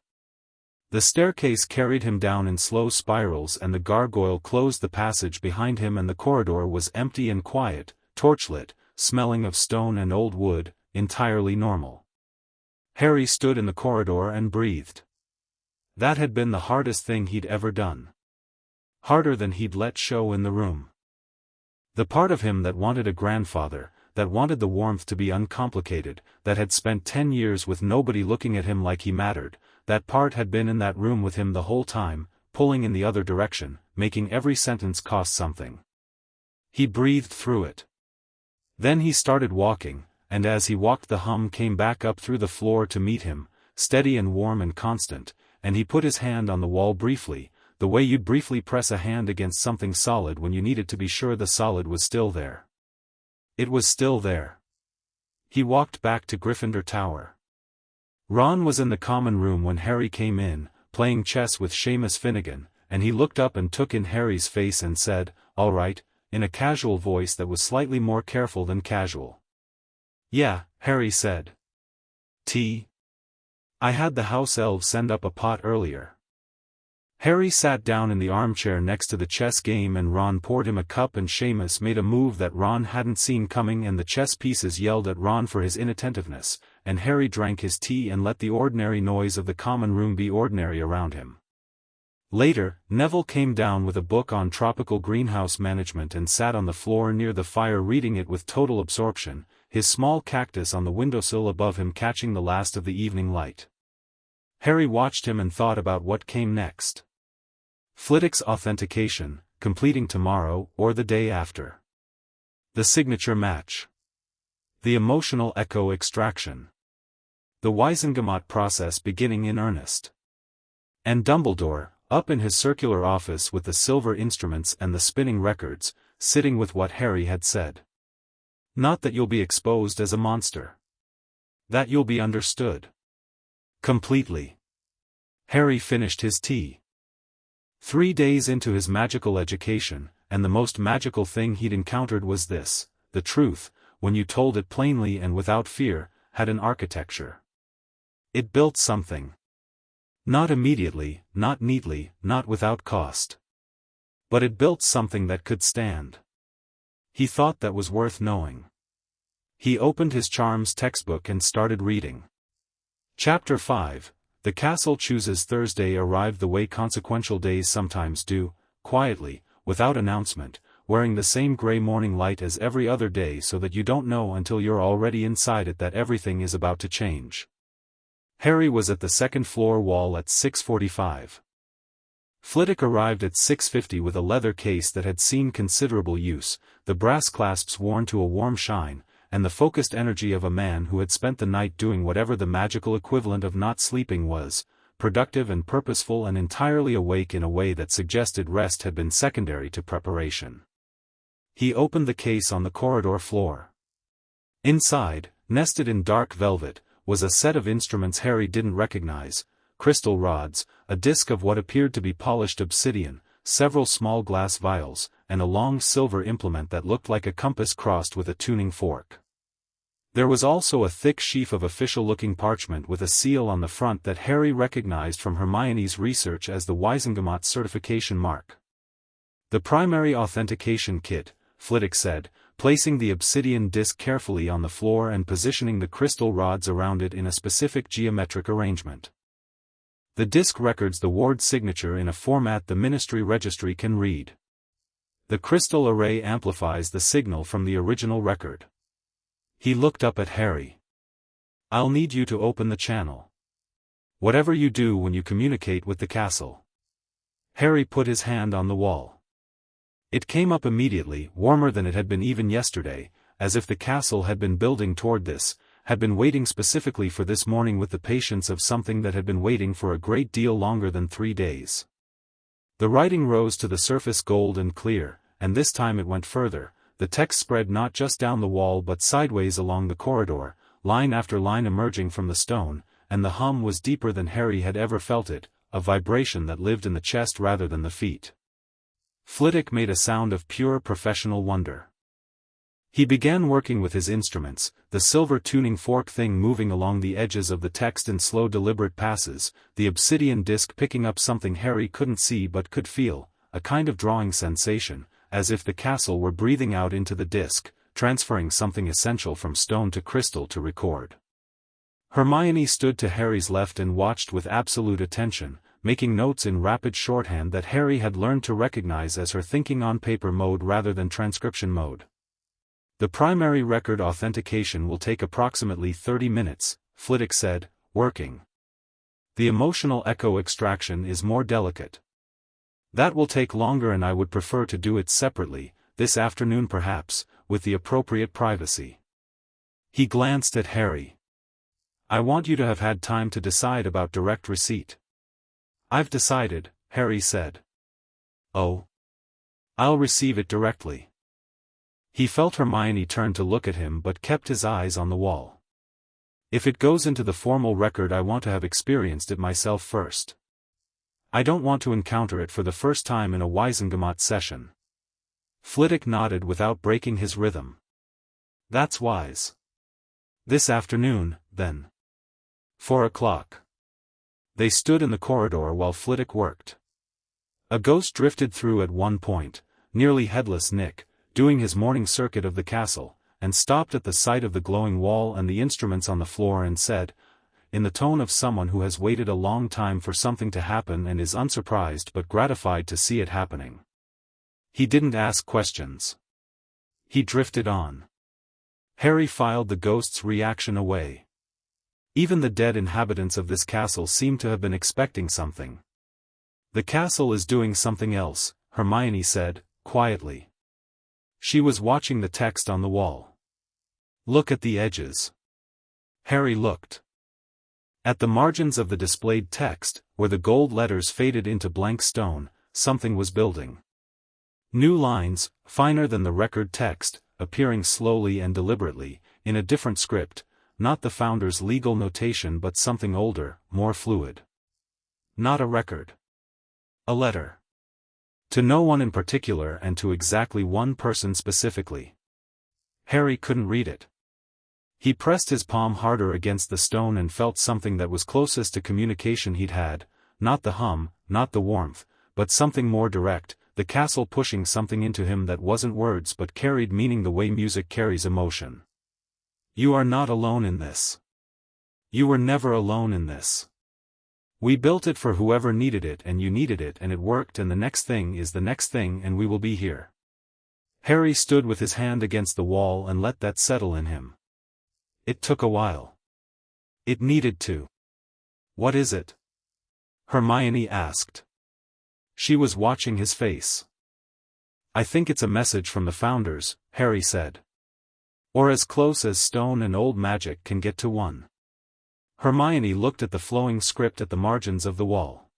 The staircase carried him down in slow spirals and the gargoyle closed the passage behind him and the corridor was empty and quiet, torchlit, smelling of stone and old wood, entirely normal. Harry stood in the corridor and breathed. That had been the hardest thing he'd ever done. Harder than he'd let show in the room. The part of him that wanted a grandfather, that wanted the warmth to be uncomplicated, that had spent 10 years with nobody looking at him like he mattered, that part had been in that room with him the whole time, pulling in the other direction, making every sentence cost something. He breathed through it. Then he started walking, and as he walked the hum came back up through the floor to meet him, steady and warm and constant, and he put his hand on the wall briefly, the way you'd briefly press a hand against something solid when you needed to be sure the solid was still there. It was still there. He walked back to Gryffindor Tower. Ron was in the common room when Harry came in, playing chess with Seamus Finnegan, and he looked up and took in Harry's face and said, "All right," in a casual voice that was slightly more careful than casual. "Yeah," Harry said. "Tea? I had the house elves send up a pot earlier." Harry sat down in the armchair next to the chess game and Ron poured him a cup and Seamus made a move that Ron hadn't seen coming and the chess pieces yelled at Ron for his inattentiveness, and Harry drank his tea and let the ordinary noise of the common room be ordinary around him. Later, Neville came down with a book on tropical greenhouse management and sat on the floor near the fire reading it with total absorption, his small cactus on the windowsill above him catching the last of the evening light. Harry watched him and thought about what came next. Flitwick's authentication, completing tomorrow or the day after. The signature match. The emotional echo extraction. The Wizengamot process beginning in earnest. And Dumbledore, up in his circular office with the silver instruments and the spinning records, sitting with what Harry had said. Not that you'll be exposed as a monster. That you'll be understood. Completely. Harry finished his tea. 3 days into his magical education, and the most magical thing he'd encountered was this: the truth, when you told it plainly and without fear, had an architecture. It built something. Not immediately, not neatly, not without cost. But it built something that could stand. He thought that was worth knowing. He opened his charms textbook and started reading. Chapter 5. The castle chooses Thursday arrived the way consequential days sometimes do, quietly, without announcement, wearing the same grey morning light as every other day so that you don't know until you're already inside it that everything is about to change. Harry was at the second floor wall at 6:45. Flitwick arrived at 6:50 with a leather case that had seen considerable use, the brass clasps worn to a warm shine, and the focused energy of a man who had spent the night doing whatever the magical equivalent of not sleeping was, productive and purposeful and entirely awake in a way that suggested rest had been secondary to preparation. He opened the case on the corridor floor. Inside, nested in dark velvet, was a set of instruments Harry didn't recognize: crystal rods, a disc of what appeared to be polished obsidian, several small glass vials, and a long silver implement that looked like a compass crossed with a tuning fork. There was also a thick sheaf of official-looking parchment with a seal on the front that Harry recognized from Hermione's research as the Wizengamot certification mark. The primary authentication kit, Flitwick said, placing the obsidian disc carefully on the floor and positioning the crystal rods around it in a specific geometric arrangement. The disc records the ward's signature in a format the Ministry Registry can read. The crystal array amplifies the signal from the original record. He looked up at Harry. I'll need you to open the channel. Whatever you do when you communicate with the castle. Harry put his hand on the wall. It came up immediately, warmer than it had been even yesterday, as if the castle had been building toward this, had been waiting specifically for this morning with the patience of something that had been waiting for a great deal longer than 3 days. The writing rose to the surface gold and clear, and this time it went further. The text spread not just down the wall but sideways along the corridor, line after line emerging from the stone, and the hum was deeper than Harry had ever felt it, a vibration that lived in the chest rather than the feet. Flitwick made a sound of pure professional wonder. He began working with his instruments, the silver tuning fork thing moving along the edges of the text in slow deliberate passes, the obsidian disc picking up something Harry couldn't see but could feel, a kind of drawing sensation, as if the castle were breathing out into the disc, transferring something essential from stone to crystal to record. Hermione stood to Harry's left and watched with absolute attention, making notes in rapid shorthand that Harry had learned to recognize as her thinking on paper mode rather than transcription mode. The primary record authentication will take approximately 30 minutes, Flitwick said, working. The emotional echo extraction is more delicate. That will take longer and I would prefer to do it separately, this afternoon perhaps, with the appropriate privacy. He glanced at Harry. I want you to have had time to decide about direct receipt. I've decided, Harry said. Oh. I'll receive it directly. He felt Hermione turn to look at him but kept his eyes on the wall. If it goes into the formal record I want to have experienced it myself first. I don't want to encounter it for the first time in a Wizengamot session. Flitwick nodded without breaking his rhythm. That's wise. This afternoon, then. 4 o'clock. They stood in the corridor while Flitwick worked. A ghost drifted through at one point, nearly headless Nick, doing his morning circuit of the castle, and stopped at the sight of the glowing wall and the instruments on the floor and said, in the tone of someone who has waited a long time for something to happen and is unsurprised but gratified to see it happening. He didn't ask questions. He drifted on. Harry filed the ghost's reaction away. Even the dead inhabitants of this castle seem to have been expecting something. The castle is doing something else, Hermione said, quietly. She was watching the text on the wall. Look at the edges. Harry looked. At the margins of the displayed text, where the gold letters faded into blank stone, something was building. New lines, finer than the record text, appearing slowly and deliberately, in a different script, not the founder's legal notation but something older, more fluid. Not a record. A letter. To no one in particular and to exactly one person specifically. Harry couldn't read it. He pressed his palm harder against the stone and felt something that was closest to communication he'd had, not the hum, not the warmth, but something more direct, the castle pushing something into him that wasn't words but carried meaning the way music carries emotion. You are not alone in this. You were never alone in this. We built it for whoever needed it and you needed it and it worked and the next thing is the next thing and we will be here. Harry stood with his hand against the wall and let that settle in him. It took a while. It needed to. What is it? Hermione asked. She was watching his face. I think it's a message from the founders, Harry said. Or as close as stone and old magic can get to one. Hermione looked at the flowing script at the margins of the wall.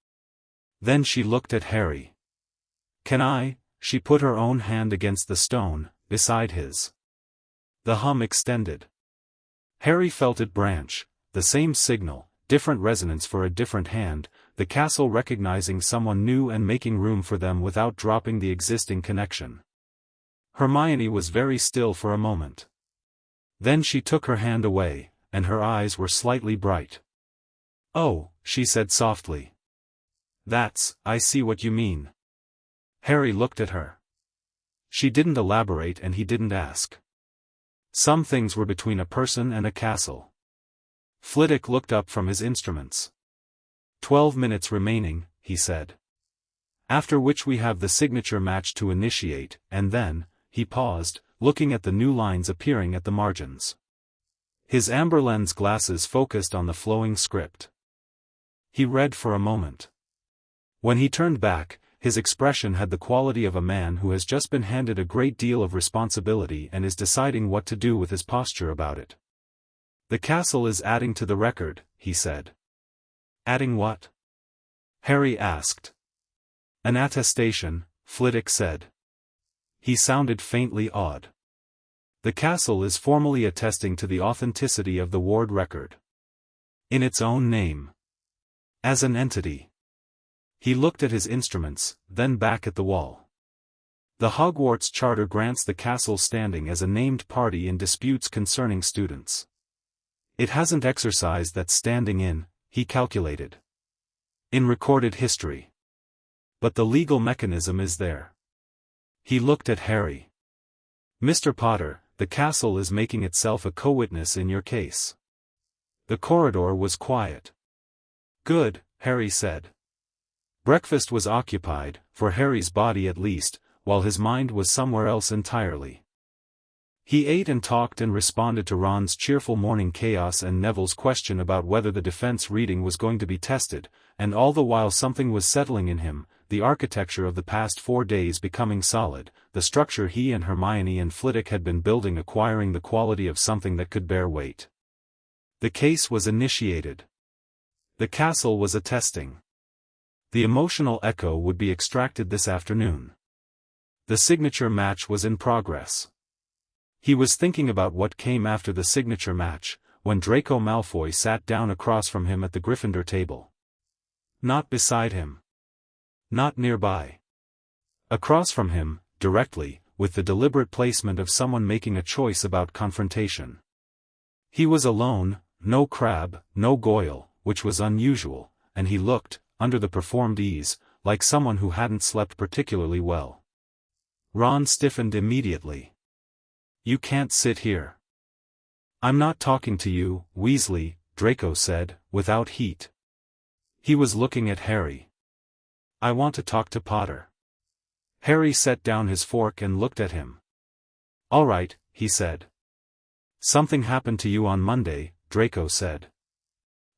Then she looked at Harry. Can I? She put her own hand against the stone, beside his. The hum extended. Harry felt it branch, the same signal, different resonance for a different hand, the castle recognizing someone new and making room for them without dropping the existing connection. Hermione was very still for a moment. Then she took her hand away, and her eyes were slightly bright. Oh, she said softly. I see what you mean. Harry looked at her. She didn't elaborate and he didn't ask. Some things were between a person and a castle. Flitwick looked up from his instruments. 12 minutes remaining, he said. After which we have the signature match to initiate, and then, he paused, looking at the new lines appearing at the margins. His amber lens glasses focused on the flowing script. He read for a moment. When he turned back, his expression had the quality of a man who has just been handed a great deal of responsibility and is deciding what to do with his posture about it. The castle is adding to the record, he said. Adding what? Harry asked. An attestation, Flitwick said. He sounded faintly awed. The castle is formally attesting to the authenticity of the ward record. In its own name. As an entity. He looked at his instruments, then back at the wall. The Hogwarts Charter grants the castle standing as a named party in disputes concerning students. It hasn't exercised that standing in, he calculated. In recorded history. But the legal mechanism is there. He looked at Harry. Mr. Potter, the castle is making itself a co-witness in your case. The corridor was quiet. Good, Harry said. Breakfast was occupied, for Harry's body at least, while his mind was somewhere else entirely. He ate and talked and responded to Ron's cheerful morning chaos and Neville's question about whether the defense reading was going to be tested, and all the while something was settling in him, the architecture of the past 4 days becoming solid, the structure he and Hermione and Flitwick had been building acquiring the quality of something that could bear weight. The case was initiated. The castle was attesting. The emotional echo would be extracted this afternoon. The signature match was in progress. He was thinking about what came after the signature match, when Draco Malfoy sat down across from him at the Gryffindor table. Not beside him. Not nearby. Across from him, directly, with the deliberate placement of someone making a choice about confrontation. He was alone, no Crabbe, no Goyle, which was unusual, and he looked, under the performed ease, like someone who hadn't slept particularly well. Ron stiffened immediately. "You can't sit here." "I'm not talking to you, Weasley," Draco said, without heat. He was looking at Harry. "I want to talk to Potter." Harry set down his fork and looked at him. "All right," he said. "Something happened to you on Monday," Draco said.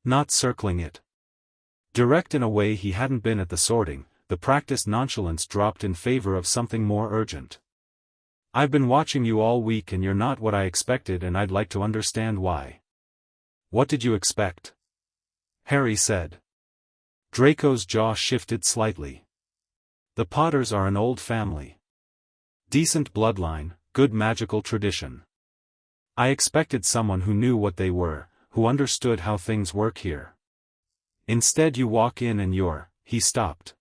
Not circling it. Direct in a way he hadn't been at the sorting, the practiced nonchalance dropped in favor of something more urgent. "I've been watching you all week and you're not what I expected and I'd like to understand why." "What did you expect?" Harry said. Draco's jaw shifted slightly. "The Potters are an old family. Decent bloodline, good magical tradition. I expected someone who knew what they were, who understood how things work here. Instead you walk in and he stopped.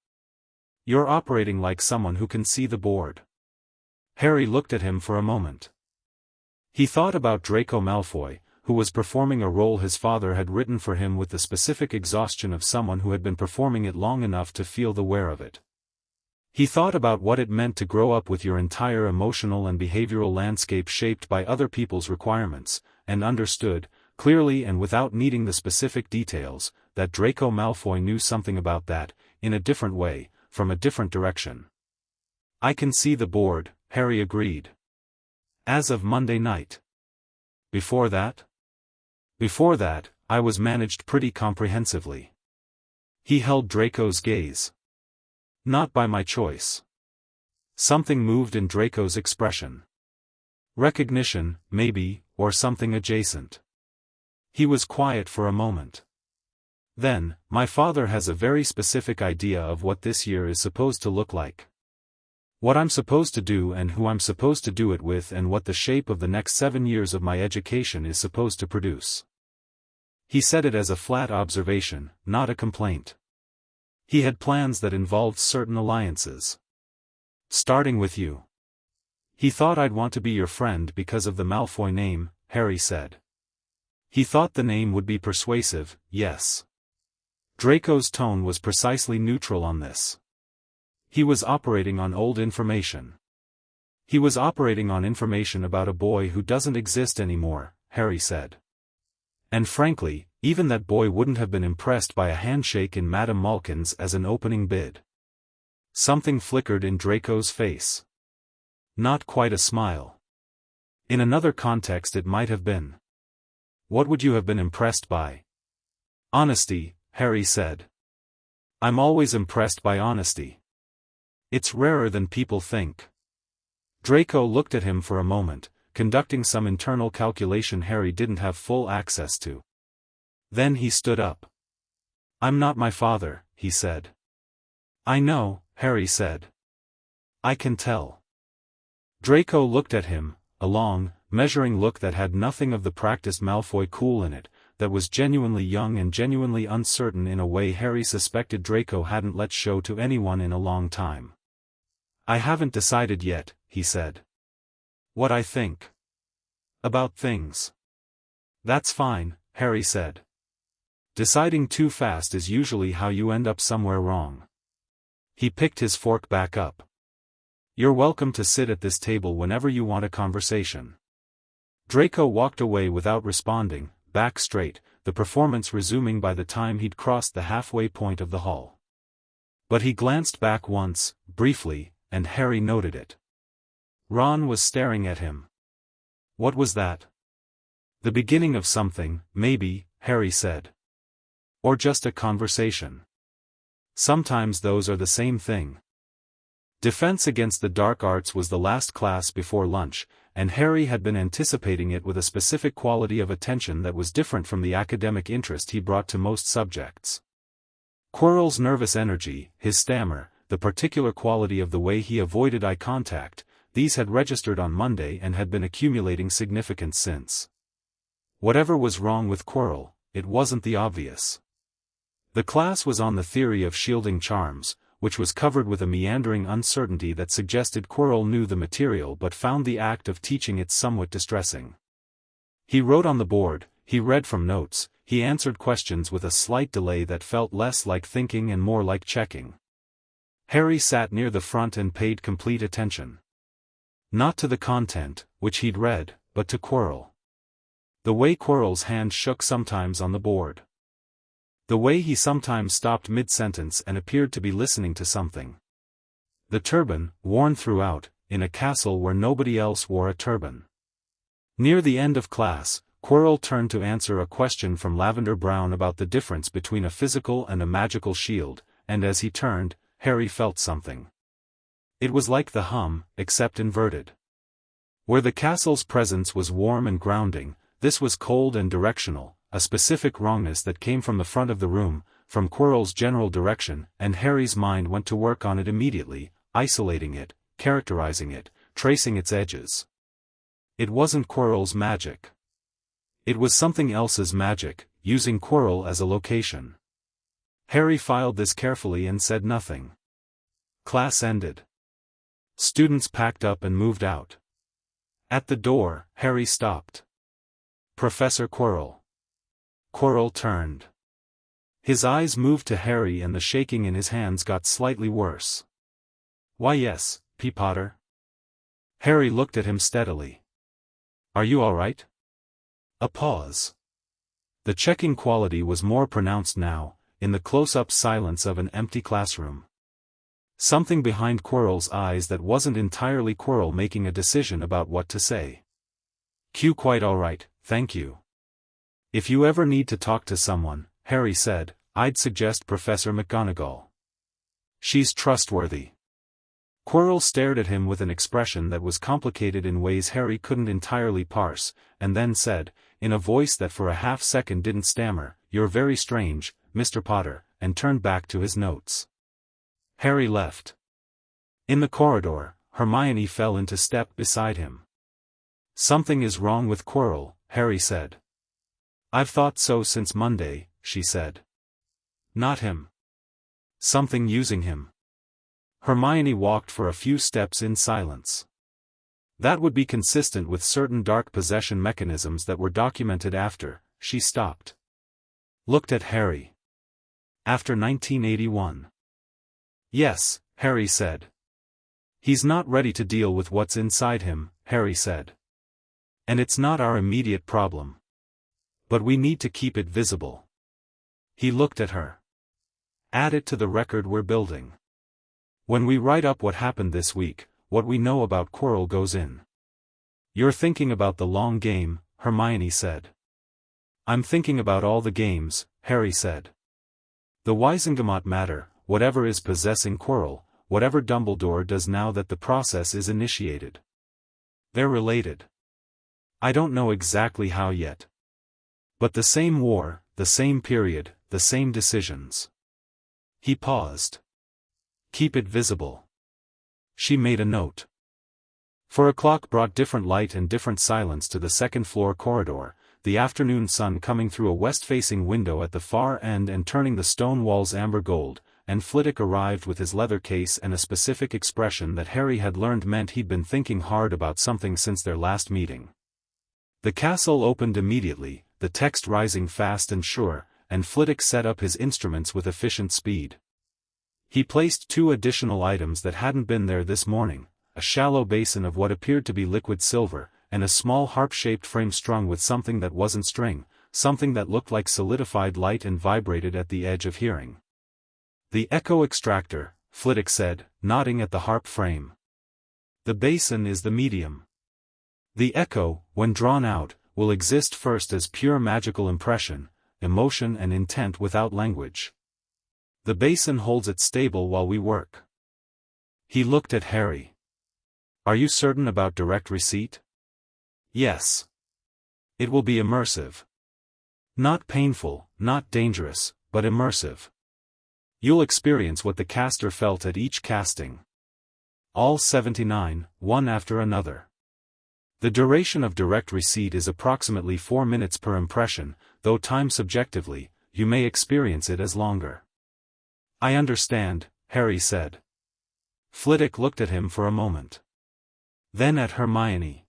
"You're operating like someone who can see the board." Harry looked at him for a moment. He thought about Draco Malfoy, who was performing a role his father had written for him with the specific exhaustion of someone who had been performing it long enough to feel the wear of it. He thought about what it meant to grow up with your entire emotional and behavioral landscape shaped by other people's requirements, and understood, clearly and without needing the specific details, that Draco Malfoy knew something about that, in a different way, from a different direction. "I can see the board," Harry agreed. "As of Monday night. Before that?" "Before that, I was managed pretty comprehensively." He held Draco's gaze. "Not by my choice." Something moved in Draco's expression. Recognition, maybe, or something adjacent. He was quiet for a moment. Then, "My father has a very specific idea of what this year is supposed to look like. What I'm supposed to do and who I'm supposed to do it with and what the shape of the next 7 years of my education is supposed to produce." He said it as a flat observation, not a complaint. He had plans that involved certain alliances. "Starting with you. He thought I'd want to be your friend because of the Malfoy name," Harry said. He thought the name would be persuasive, yes. Draco's tone was precisely neutral on this. He was operating on old information. He was operating on information about a boy who doesn't exist anymore, Harry said. And frankly, even that boy wouldn't have been impressed by a handshake in Madame Malkin's as an opening bid. Something flickered in Draco's face. Not quite a smile. In another context it might have been. "What would you have been impressed by?" "Honesty," Harry said. "I'm always impressed by honesty. It's rarer than people think." Draco looked at him for a moment, conducting some internal calculation Harry didn't have full access to. Then he stood up. "I'm not my father," he said. "I know," Harry said. "I can tell." Draco looked at him, a long, measuring look that had nothing of the practiced Malfoy cool in it, that was genuinely young and genuinely uncertain in a way Harry suspected Draco hadn't let show to anyone in a long time. "I haven't decided yet," he said. "What I think about things." "That's fine," Harry said. "Deciding too fast is usually how you end up somewhere wrong." He picked his fork back up. "You're welcome to sit at this table whenever you want a conversation." Draco walked away without responding, back straight, the performance resuming by the time he'd crossed the halfway point of the hall. But he glanced back once, briefly, and Harry noted it. Ron was staring at him. What was that? The beginning of something, maybe, Harry said. Or just a conversation. Sometimes those are the same thing. Defense Against the Dark Arts was the last class before lunch, and Harry had been anticipating it with a specific quality of attention that was different from the academic interest he brought to most subjects. Quirrell's nervous energy, his stammer, the particular quality of the way he avoided eye contact, these had registered on Monday and had been accumulating significance since. Whatever was wrong with Quirrell, it wasn't the obvious. The class was on the theory of shielding charms, which was covered with a meandering uncertainty that suggested Quirrell knew the material but found the act of teaching it somewhat distressing. He wrote on the board, he read from notes, he answered questions with a slight delay that felt less like thinking and more like checking. Harry sat near the front and paid complete attention. Not to the content, which he'd read, but to Quirrell. The way Quirrell's hand shook sometimes on the board. The way he sometimes stopped mid-sentence and appeared to be listening to something. The turban, worn throughout, in a castle where nobody else wore a turban. Near the end of class, Quirrell turned to answer a question from Lavender Brown about the difference between a physical and a magical shield, and as he turned, Harry felt something. It was like the hum, except inverted. Where the castle's presence was warm and grounding, this was cold and directional, a specific wrongness that came from the front of the room, from Quirrell's general direction, and Harry's mind went to work on it immediately, isolating it, characterizing it, tracing its edges. It wasn't Quirrell's magic. It was something else's magic, using Quirrell as a location. Harry filed this carefully and said nothing. Class ended. Students packed up and moved out. At the door, Harry stopped. Professor Quirrell. Quirrell turned. His eyes moved to Harry and the shaking in his hands got slightly worse. Why yes, P. Potter. Harry looked at him steadily. Are you all right? A pause. The checking quality was more pronounced now, in the close-up silence of an empty classroom. Something behind Quirrell's eyes that wasn't entirely Quirrell making a decision about what to say. Q. Quite all right, thank you. If you ever need to talk to someone, Harry said, I'd suggest Professor McGonagall. She's trustworthy. Quirrell stared at him with an expression that was complicated in ways Harry couldn't entirely parse, and then said, in a voice that for a half-second didn't stammer, You're very strange, Mr. Potter, and turned back to his notes. Harry left. In the corridor, Hermione fell into step beside him. Something is wrong with Quirrell, Harry said. I've thought so since Monday, she said. Not him. Something using him. Hermione walked for a few steps in silence. That would be consistent with certain dark possession mechanisms that were documented after, she stopped. Looked at Harry. After 1981. Yes, Harry said. He's not ready to deal with what's inside him, Harry said. And it's not our immediate problem. But we need to keep it visible. He looked at her. Add it to the record we're building. When we write up what happened this week, what we know about Quirrell goes in. You're thinking about the long game, Hermione said. I'm thinking about all the games, Harry said. The Wisengamot matter, whatever is possessing Quirrell, whatever Dumbledore does now that the process is initiated. They're related. I don't know exactly how yet. But the same war, the same period, the same decisions. He paused. Keep it visible. She made a note. 4 o'clock brought different light and different silence to the second-floor corridor, the afternoon sun coming through a west-facing window at the far end and turning the stone walls amber gold, and Flitwick arrived with his leather case and a specific expression that Harry had learned meant he'd been thinking hard about something since their last meeting. The castle opened immediately, the text rising fast and sure, and Flitwick set up his instruments with efficient speed. He placed 2 additional items that hadn't been there this morning, a shallow basin of what appeared to be liquid silver, and a small harp-shaped frame strung with something that wasn't string, something that looked like solidified light and vibrated at the edge of hearing. The echo extractor, Flitwick said, nodding at the harp frame. The basin is the medium. The echo, when drawn out, will exist first as pure magical impression, emotion and intent without language. The basin holds it stable while we work. He looked at Harry. Are you certain about direct receipt? Yes. It will be immersive. Not painful, not dangerous, but immersive. You'll experience what the caster felt at each casting. All 79, one after another. The duration of direct receipt is approximately 4 minutes per impression, though timed subjectively, you may experience it as longer. I understand, Harry said. Flitwick looked at him for a moment. Then at Hermione.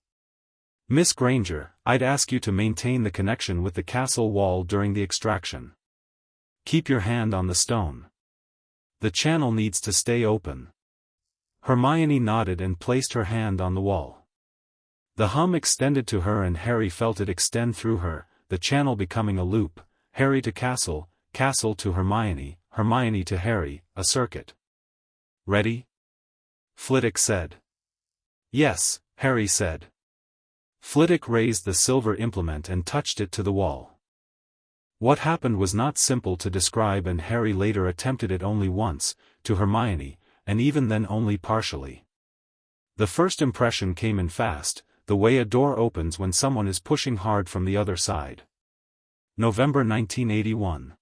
Miss Granger, I'd ask you to maintain the connection with the castle wall during the extraction. Keep your hand on the stone. The channel needs to stay open. Hermione nodded and placed her hand on the wall. The hum extended to her and Harry felt it extend through her, the channel becoming a loop, Harry to Castle, Castle to Hermione, Hermione to Harry, a circuit. Ready? Flitwick said. Yes, Harry said. Flitwick raised the silver implement and touched it to the wall. What happened was not simple to describe and Harry later attempted it only once, to Hermione, and even then only partially. The first impression came in fast, the way a door opens when someone is pushing hard from the other side. November 1981.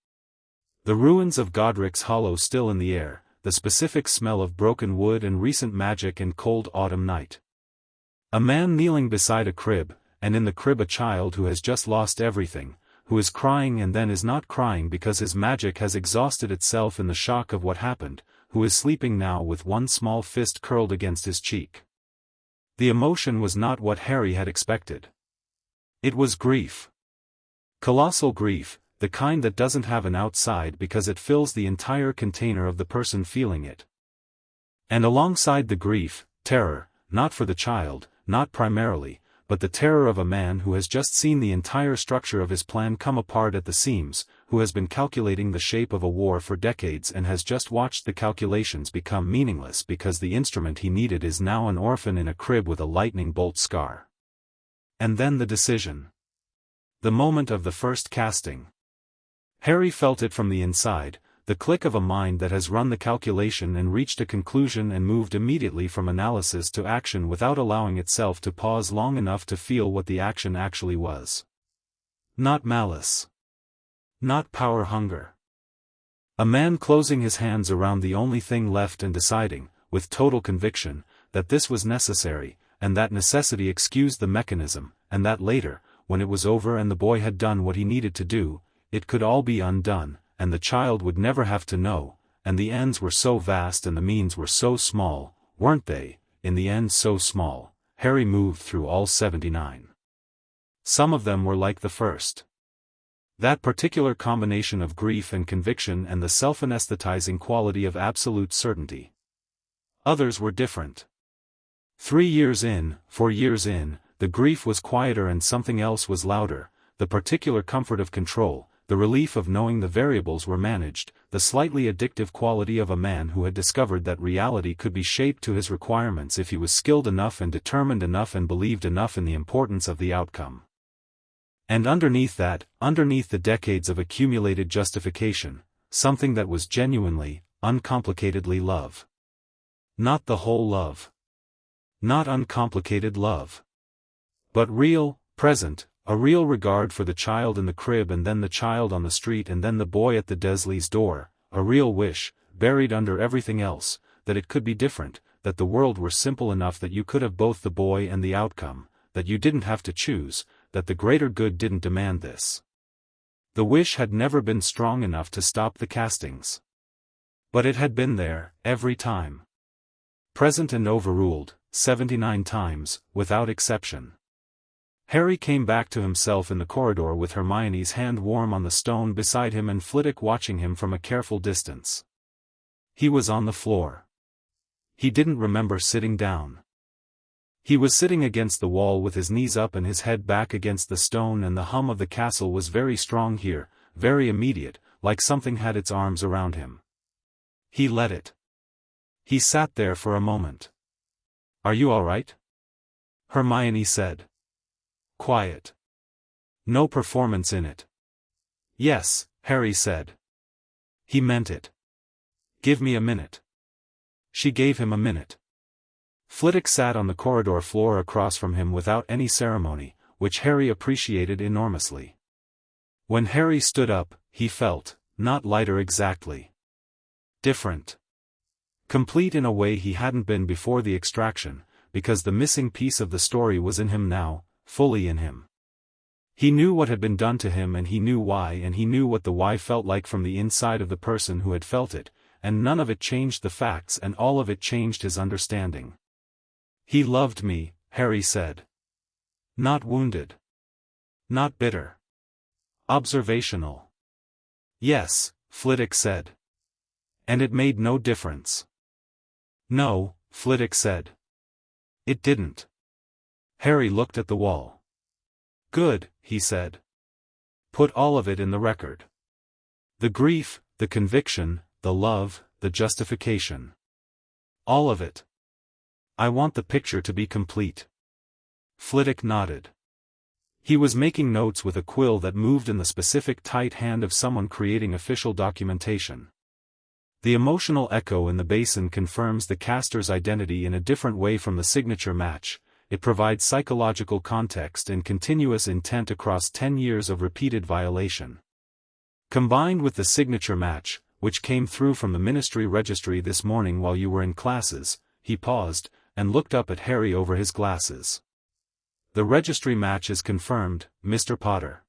The ruins of Godric's Hollow still in the air, the specific smell of broken wood and recent magic and cold autumn night. A man kneeling beside a crib, and in the crib a child who has just lost everything, who is crying and then is not crying because his magic has exhausted itself in the shock of what happened, who is sleeping now with one small fist curled against his cheek. The emotion was not what Harry had expected. It was grief. Colossal grief, the kind that doesn't have an outside because it fills the entire container of the person feeling it. And alongside the grief, terror, not for the child, not primarily, but the terror of a man who has just seen the entire structure of his plan come apart at the seams, who has been calculating the shape of a war for decades and has just watched the calculations become meaningless because the instrument he needed is now an orphan in a crib with a lightning bolt scar. And then the decision. The moment of the first casting. Harry felt it from the inside, the click of a mind that has run the calculation and reached a conclusion and moved immediately from analysis to action without allowing itself to pause long enough to feel what the action actually was. Not malice. Not power hunger. A man closing his hands around the only thing left and deciding, with total conviction, that this was necessary, and that necessity excused the mechanism, and that later, when it was over and the boy had done what he needed to do, it could all be undone, and the child would never have to know, and the ends were so vast and the means were so small, weren't they, in the end so small. Harry moved through all 79. Some of them were like the first. That particular combination of grief and conviction and the self-anesthetizing quality of absolute certainty. Others were different. 3 years in, 4 years in, the grief was quieter and something else was louder, the particular comfort of control, the relief of knowing the variables were managed, the slightly addictive quality of a man who had discovered that reality could be shaped to his requirements if he was skilled enough and determined enough and believed enough in the importance of the outcome. And underneath that, underneath the decades of accumulated justification, something that was genuinely, uncomplicatedly love. Not the whole love. Not uncomplicated love. But real, present, a real regard for the child in the crib and then the child on the street and then the boy at the Dursleys' door, a real wish, buried under everything else, that it could be different, that the world were simple enough that you could have both the boy and the outcome, that you didn't have to choose, that the greater good didn't demand this. The wish had never been strong enough to stop the castings. But it had been there, every time. Present and overruled, 79 times, without exception. Harry came back to himself in the corridor with Hermione's hand warm on the stone beside him and Flitwick watching him from a careful distance. He was on the floor. He didn't remember sitting down. He was sitting against the wall with his knees up and his head back against the stone, and the hum of the castle was very strong here, very immediate, like something had its arms around him. He let it. He sat there for a moment. "Are you all right?" Hermione said. Quiet. No performance in it. "Yes," Harry said. He meant it. "Give me a minute." She gave him a minute. Flitwick sat on the corridor floor across from him without any ceremony, which Harry appreciated enormously. When Harry stood up, he felt, not lighter exactly. Different. Complete in a way he hadn't been before the extraction, because the missing piece of the story was in him now, fully in him. He knew what had been done to him and he knew why, and he knew what the why felt like from the inside of the person who had felt it, and none of it changed the facts and all of it changed his understanding. "He loved me," Harry said. Not wounded. Not bitter. Observational. "Yes," Flitwick said. And it made no difference. No, Flitwick said. It didn't. Harry looked at the wall. Good, he said. Put all of it in the record. The grief, the conviction, the love, the justification. All of it. I want the picture to be complete. Flitwick nodded. He was making notes with a quill that moved in the specific tight hand of someone creating official documentation. The emotional echo in the basin confirms the caster's identity in a different way from the signature match. It provides psychological context and continuous intent across 10 years of repeated violation. Combined with the signature match, which came through from the ministry registry this morning while you were in classes, he paused, and looked up at Harry over his glasses. The registry match is confirmed, Mr. Potter.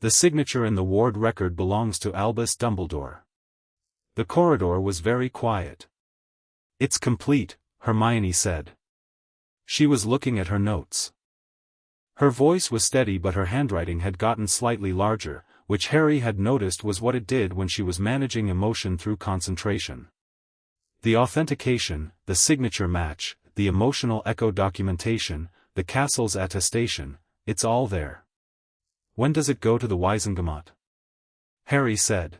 The signature in the ward record belongs to Albus Dumbledore. The corridor was very quiet. It's complete, Hermione said. She was looking at her notes. Her voice was steady but her handwriting had gotten slightly larger, which Harry had noticed was what it did when she was managing emotion through concentration. The authentication, the signature match, the emotional echo documentation, the castle's attestation, it's all there. When does it go to the Wisengamot? Harry said.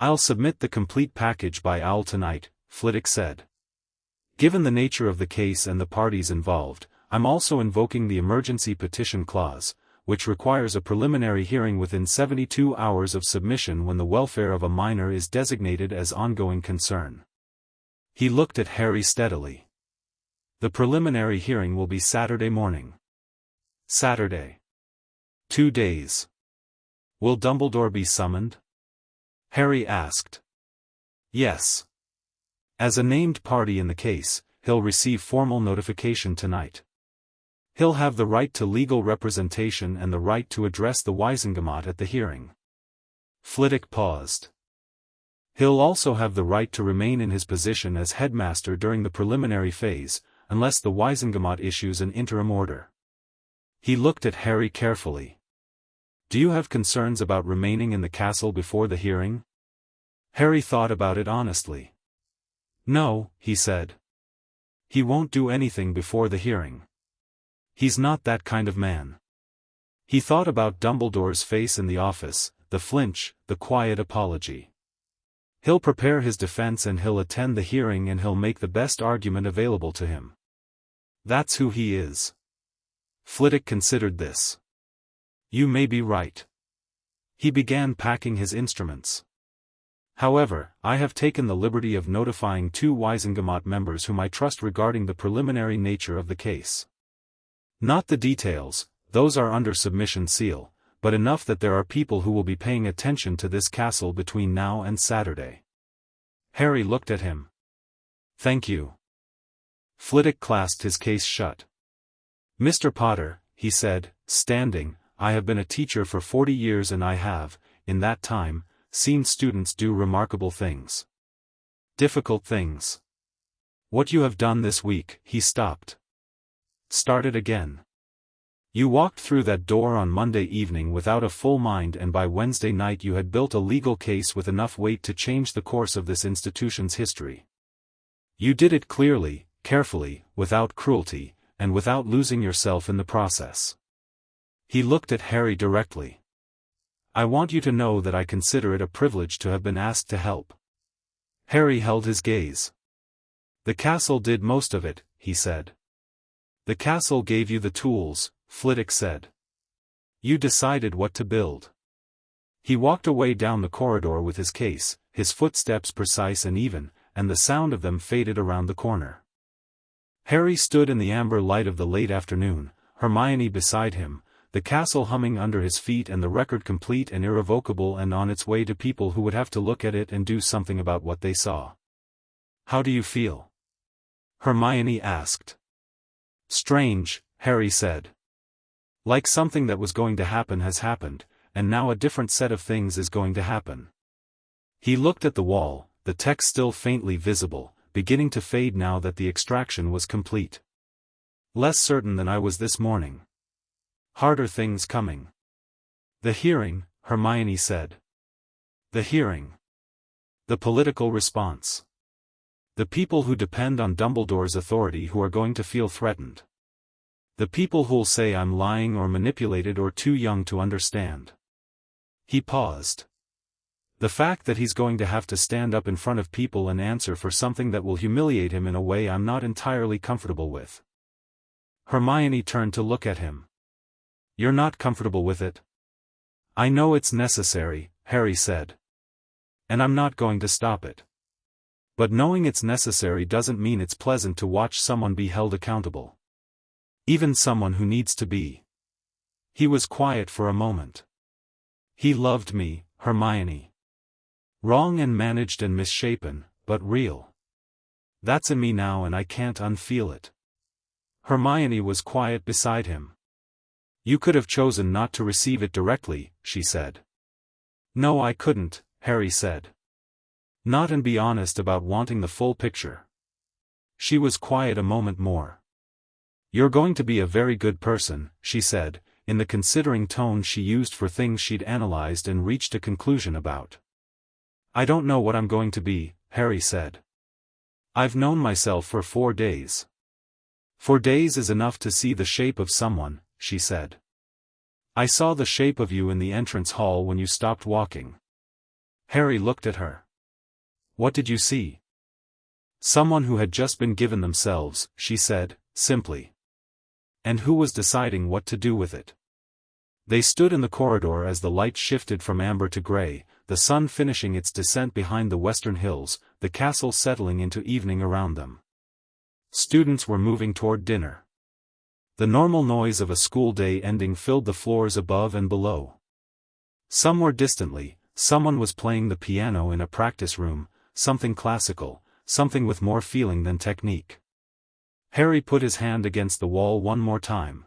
I'll submit the complete package by Owl tonight, Flitwick said. Given the nature of the case and the parties involved, I'm also invoking the emergency petition clause, which requires a preliminary hearing within 72 hours of submission when the welfare of a minor is designated as ongoing concern. He looked at Harry steadily. The preliminary hearing will be Saturday morning. Saturday. 2 days. Will Dumbledore be summoned? Harry asked. Yes. As a named party in the case, he'll receive formal notification tonight. He'll have the right to legal representation and the right to address the Wisengamot at the hearing. Flitwick paused. He'll also have the right to remain in his position as headmaster during the preliminary phase, unless the Wisengamot issues an interim order. He looked at Harry carefully. Do you have concerns about remaining in the castle before the hearing? Harry thought about it honestly. No, he said. He won't do anything before the hearing. He's not that kind of man. He thought about Dumbledore's face in the office, the flinch, the quiet apology. He'll prepare his defense and he'll attend the hearing and he'll make the best argument available to him. That's who he is. Flitwick considered this. You may be right. He began packing his instruments. However, I have taken the liberty of notifying 2 Wisengamot members whom I trust regarding the preliminary nature of the case. Not the details, those are under submission seal, but enough that there are people who will be paying attention to this castle between now and Saturday. Harry looked at him. Thank you. Flitwick clasped his case shut. Mr. Potter, he said, standing, I have been a teacher for 40 years and I have, in that time, seen students do remarkable things. Difficult things. What you have done this week, he stopped. Started again. You walked through that door on Monday evening without a full mind and by Wednesday night you had built a legal case with enough weight to change the course of this institution's history. You did it clearly, carefully, without cruelty, and without losing yourself in the process. He looked at Harry directly. I want you to know that I consider it a privilege to have been asked to help. Harry held his gaze. The castle did most of it, he said. The castle gave you the tools, Flitwick said. You decided what to build. He walked away down the corridor with his case, his footsteps precise and even, and the sound of them faded around the corner. Harry stood in the amber light of the late afternoon, Hermione beside him, the castle humming under his feet and the record complete and irrevocable and on its way to people who would have to look at it and do something about what they saw. How do you feel? Hermione asked. Strange, Harry said. Like something that was going to happen has happened, and now a different set of things is going to happen. He looked at the wall, the text still faintly visible, beginning to fade now that the extraction was complete. Less certain than I was this morning. Harder things coming. The hearing, Hermione said. The hearing. The political response. The people who depend on Dumbledore's authority who are going to feel threatened. The people who'll say I'm lying or manipulated or too young to understand. He paused. The fact that he's going to have to stand up in front of people and answer for something that will humiliate him in a way I'm not entirely comfortable with. Hermione turned to look at him. You're not comfortable with it? I know it's necessary, Harry said. And I'm not going to stop it. But knowing it's necessary doesn't mean it's pleasant to watch someone be held accountable. Even someone who needs to be. He was quiet for a moment. He loved me, Hermione. Wrong and managed and misshapen, but real. That's in me now and I can't unfeel it. Hermione was quiet beside him. You could have chosen not to receive it directly, she said. No, I couldn't, Harry said. Not and be honest about wanting the full picture. She was quiet a moment more. You're going to be a very good person, she said, in the considering tone she used for things she'd analyzed and reached a conclusion about. I don't know what I'm going to be, Harry said. I've known myself for 4 days. 4 days is enough to see the shape of someone, she said. I saw the shape of you in the entrance hall when you stopped walking. Harry looked at her. What did you see? Someone who had just been given themselves, she said, simply. And who was deciding what to do with it. They stood in the corridor as the light shifted from amber to gray, the sun finishing its descent behind the western hills, the castle settling into evening around them. Students were moving toward dinner. The normal noise of a school day ending filled the floors above and below. Somewhere distantly, someone was playing the piano in a practice room, something classical, something with more feeling than technique. Harry put his hand against the wall one more time.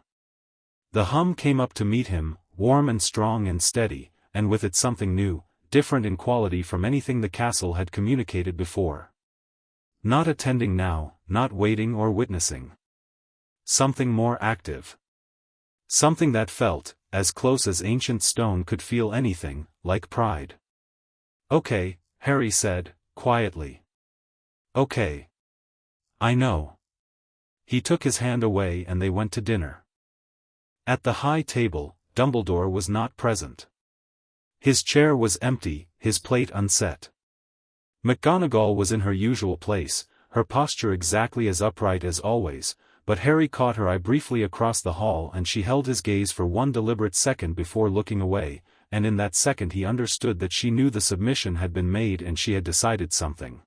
The hum came up to meet him, warm and strong and steady, and with it something new, different in quality from anything the castle had communicated before. Not attending now, not waiting or witnessing. Something more active. Something that felt, as close as ancient stone could feel anything, like pride. Okay, Harry said, quietly. Okay. I know. He took his hand away and they went to dinner. At the high table, Dumbledore was not present. His chair was empty, his plate unset. McGonagall was in her usual place, her posture exactly as upright as always, but Harry caught her eye briefly across the hall and she held his gaze for one deliberate second before looking away, and in that second he understood that she knew the submission had been made and she had decided something.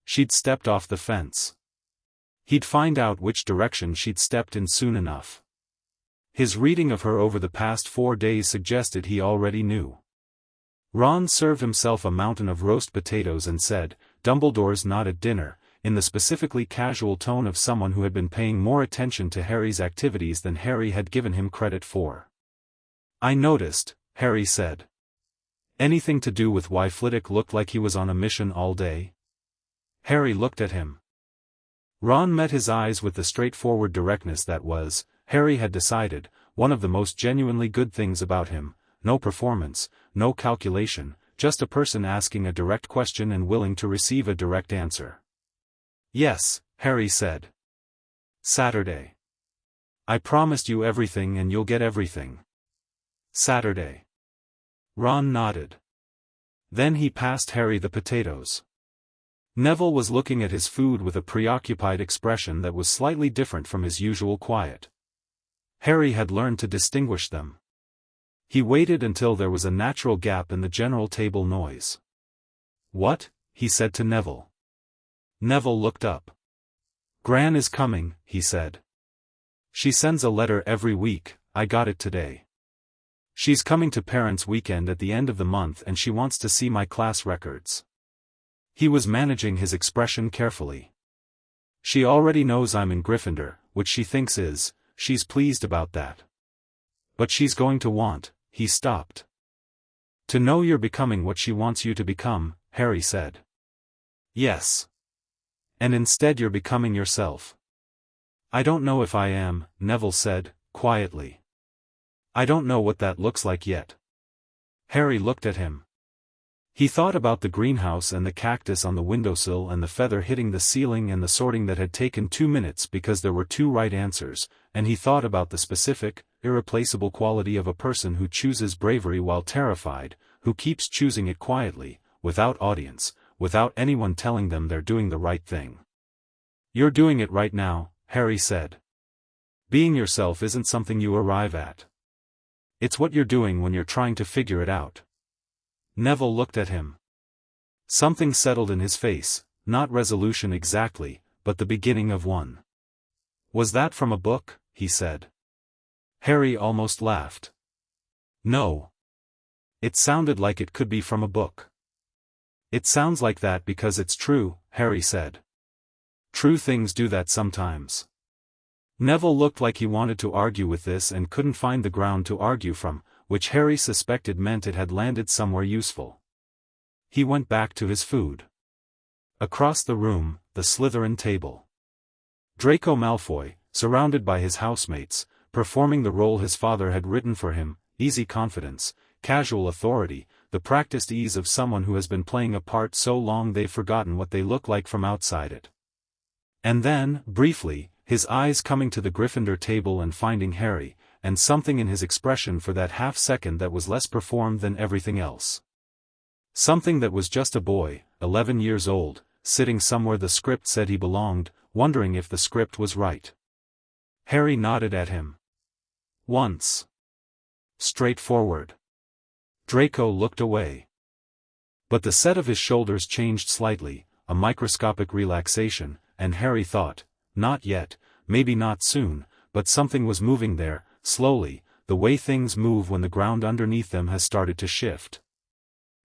She'd stepped off the fence. He'd find out which direction she'd stepped in soon enough. His reading of her over the past 4 days suggested he already knew. Ron served himself a mountain of roast potatoes and said, "Dumbledore's not at dinner," in the specifically casual tone of someone who had been paying more attention to Harry's activities than Harry had given him credit for. "I noticed," Harry said. "Anything to do with why Flitwick looked like he was on a mission all day?" Harry looked at him. Ron met his eyes with the straightforward directness that was, Harry had decided, one of the most genuinely good things about him: no performance, no calculation, just a person asking a direct question and willing to receive a direct answer. "Yes," Harry said. "Saturday. I promised you everything and you'll get everything. Saturday." Ron nodded. Then he passed Harry the potatoes. Neville was looking at his food with a preoccupied expression that was slightly different from his usual quiet. Harry had learned to distinguish them. He waited until there was a natural gap in the general table noise. "What?" he said to Neville. Neville looked up. "Gran is coming," he said. "She sends a letter every week, I got it today. She's coming to Parents' Weekend at the end of the month and she wants to see my class records." He was managing his expression carefully. "She already knows I'm in Gryffindor, which she thinks is, she's pleased about that. But she's going to want," he stopped. "To know you're becoming what she wants you to become," Harry said. "Yes. And instead you're becoming yourself." "I don't know if I am," Neville said, quietly. "I don't know what that looks like yet." Harry looked at him. He thought about the greenhouse and the cactus on the windowsill and the feather hitting the ceiling and the sorting that had taken 2 minutes because there were 2 right answers, and he thought about the specific, irreplaceable quality of a person who chooses bravery while terrified, who keeps choosing it quietly, without audience, without anyone telling them they're doing the right thing. "You're doing it right now," Harry said. "Being yourself isn't something you arrive at. It's what you're doing when you're trying to figure it out." Neville looked at him. Something settled in his face, not resolution exactly, but the beginning of one. "Was that from a book?" he said. Harry almost laughed. "No. It sounded like it could be from a book." "It sounds like that because it's true," Harry said. "True things do that sometimes." Neville looked like he wanted to argue with this and couldn't find the ground to argue from, which Harry suspected meant it had landed somewhere useful. He went back to his food. Across the room, the Slytherin table. Draco Malfoy, surrounded by his housemates, performing the role his father had written for him, easy confidence, casual authority, the practiced ease of someone who has been playing a part so long they've forgotten what they look like from outside it. And then, briefly, his eyes coming to the Gryffindor table and finding Harry, and something in his expression for that half-second that was less performed than everything else. Something that was just a boy, 11 years old, sitting somewhere the script said he belonged, wondering if the script was right. Harry nodded at him. Once. Straightforward. Draco looked away. But the set of his shoulders changed slightly, a microscopic relaxation, and Harry thought, not yet, maybe not soon, but something was moving there, slowly, the way things move when the ground underneath them has started to shift.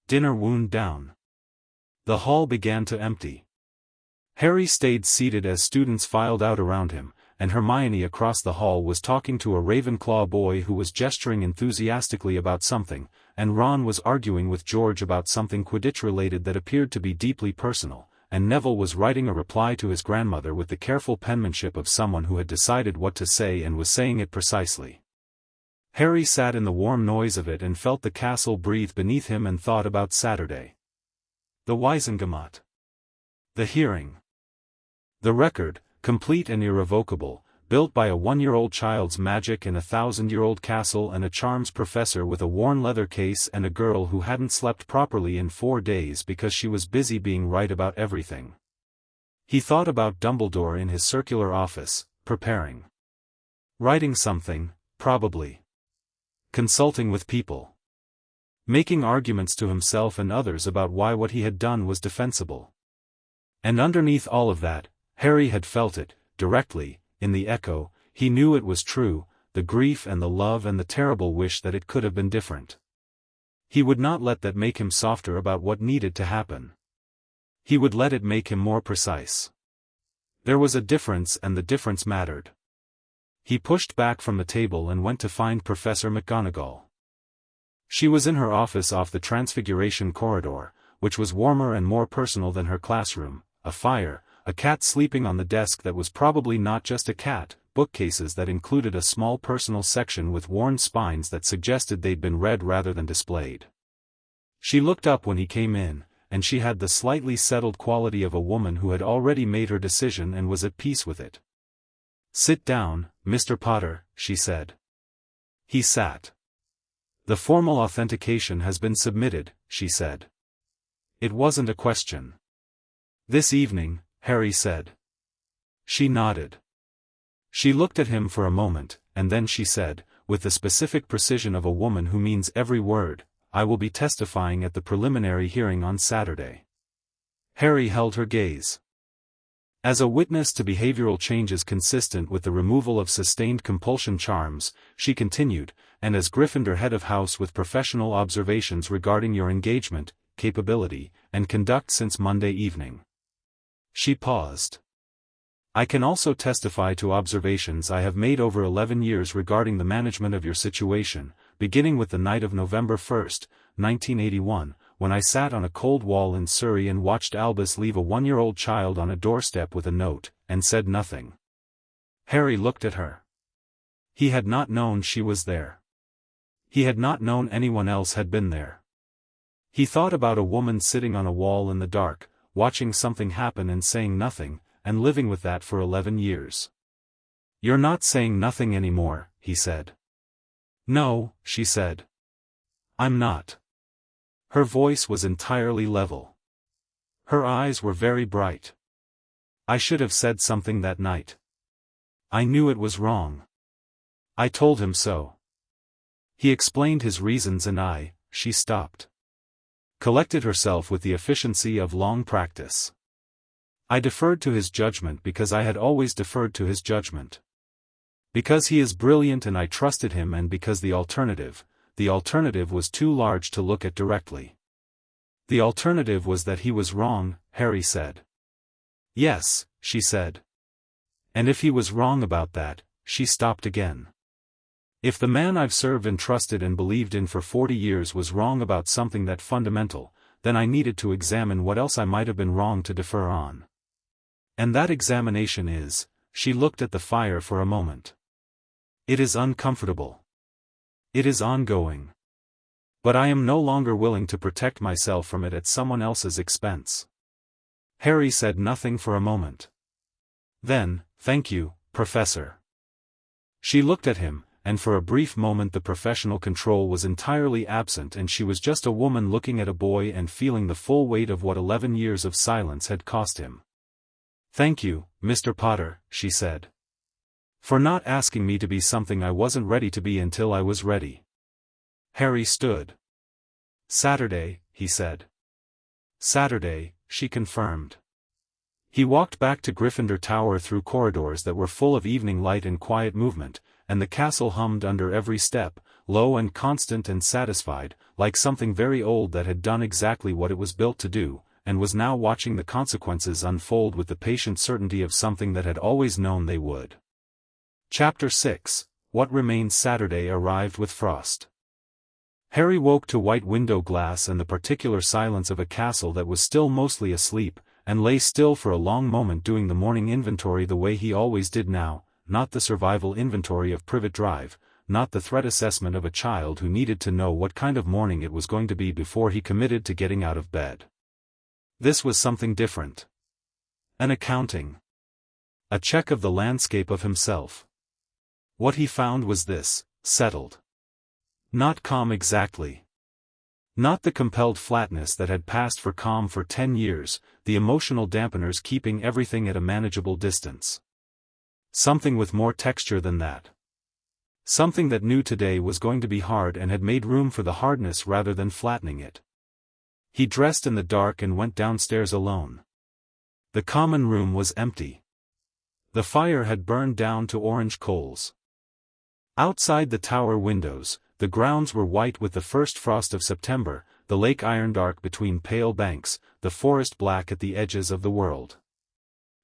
Dinner wound down. The hall began to empty. Harry stayed seated as students filed out around him, and Hermione across the hall was talking to a Ravenclaw boy who was gesturing enthusiastically about something, and Ron was arguing with George about something Quidditch-related that appeared to be deeply personal, and Neville was writing a reply to his grandmother with the careful penmanship of someone who had decided what to say and was saying it precisely. Harry sat in the warm noise of it and felt the castle breathe beneath him and thought about Saturday. The Wisengamot. The hearing. The record, complete and irrevocable, built by a 1-year-old child's magic in a 1,000-year-old castle and a charms professor with a worn leather case and a girl who hadn't slept properly in 4 days because she was busy being right about everything. He thought about Dumbledore in his circular office, preparing. Writing something, probably. Consulting with people. Making arguments to himself and others about why what he had done was defensible. And underneath all of that, Harry had felt it, directly, in the echo, he knew it was true, the grief and the love and the terrible wish that it could have been different. He would not let that make him softer about what needed to happen. He would let it make him more precise. There was a difference and the difference mattered. He pushed back from the table and went to find Professor McGonagall. She was in her office off the Transfiguration corridor, which was warmer and more personal than her classroom, a fire, a cat sleeping on the desk that was probably not just a cat, bookcases that included a small personal section with worn spines that suggested they'd been read rather than displayed. She looked up when he came in, and she had the slightly settled quality of a woman who had already made her decision and was at peace with it. "Sit down, Mr. Potter," she said. He sat. "The formal authentication has been submitted," she said. It wasn't a question. "This evening," Harry said. She nodded. She looked at him for a moment, and then she said, with the specific precision of a woman who means every word, "I will be testifying at the preliminary hearing on Saturday." Harry held her gaze. As a witness to behavioral changes consistent with the removal of sustained compulsion charms, she continued, and as Gryffindor head of house with professional observations regarding your engagement, capability, and conduct since Monday evening. She paused. "I can also testify to observations I have made over 11 years regarding the management of your situation, beginning with the night of November 1, 1981, when I sat on a cold wall in Surrey and watched Albus leave a 1-year-old child on a doorstep with a note, and said nothing." Harry looked at her. He had not known she was there. He had not known anyone else had been there. He thought about a woman sitting on a wall in the dark, watching something happen and saying nothing, and living with that for 11 years. "You're not saying nothing anymore," he said. "No," she said. "I'm not." Her voice was entirely level. Her eyes were very bright. "I should have said something that night. I knew it was wrong. I told him so." He explained his reasons and she stopped. Collected herself with the efficiency of long practice. "I deferred to his judgment because I had always deferred to his judgment. Because he is brilliant and I trusted him, and because the alternative was too large to look at directly." "The alternative was that he was wrong," Harry said. "Yes," she said. "And if he was wrong about that," she stopped again. "If the man I've served and trusted and believed in for 40 years was wrong about something that fundamental, then I needed to examine what else I might have been wrong to defer on. And that examination is," she looked at the fire for a moment. "It is uncomfortable. It is ongoing. But I am no longer willing to protect myself from it at someone else's expense." Harry said nothing for a moment. Then, "Thank you, Professor." She looked at him, and for a brief moment the professional control was entirely absent, and she was just a woman looking at a boy and feeling the full weight of what 11 years of silence had cost him. "Thank you, Mr. Potter," she said. "For not asking me to be something I wasn't ready to be until I was ready." Harry stood. "Saturday," he said. "Saturday," she confirmed. He walked back to Gryffindor Tower through corridors that were full of evening light and quiet movement, and the castle hummed under every step, low and constant and satisfied, like something very old that had done exactly what it was built to do, and was now watching the consequences unfold with the patient certainty of something that had always known they would. Chapter 6, What Remains. Saturday arrived with frost. Harry woke to white window glass and the particular silence of a castle that was still mostly asleep, and lay still for a long moment doing the morning inventory the way he always did now, not the survival inventory of Privet Drive, not the threat assessment of a child who needed to know what kind of morning it was going to be before he committed to getting out of bed. This was something different. An accounting. A check of the landscape of himself. What he found was this: settled. Not calm exactly. Not the compelled flatness that had passed for calm for 10 years, the emotional dampeners keeping everything at a manageable distance. Something with more texture than that. Something that knew today was going to be hard and had made room for the hardness rather than flattening it. He dressed in the dark and went downstairs alone. The common room was empty. The fire had burned down to orange coals. Outside the tower windows, the grounds were white with the first frost of September, the lake iron dark between pale banks, the forest black at the edges of the world.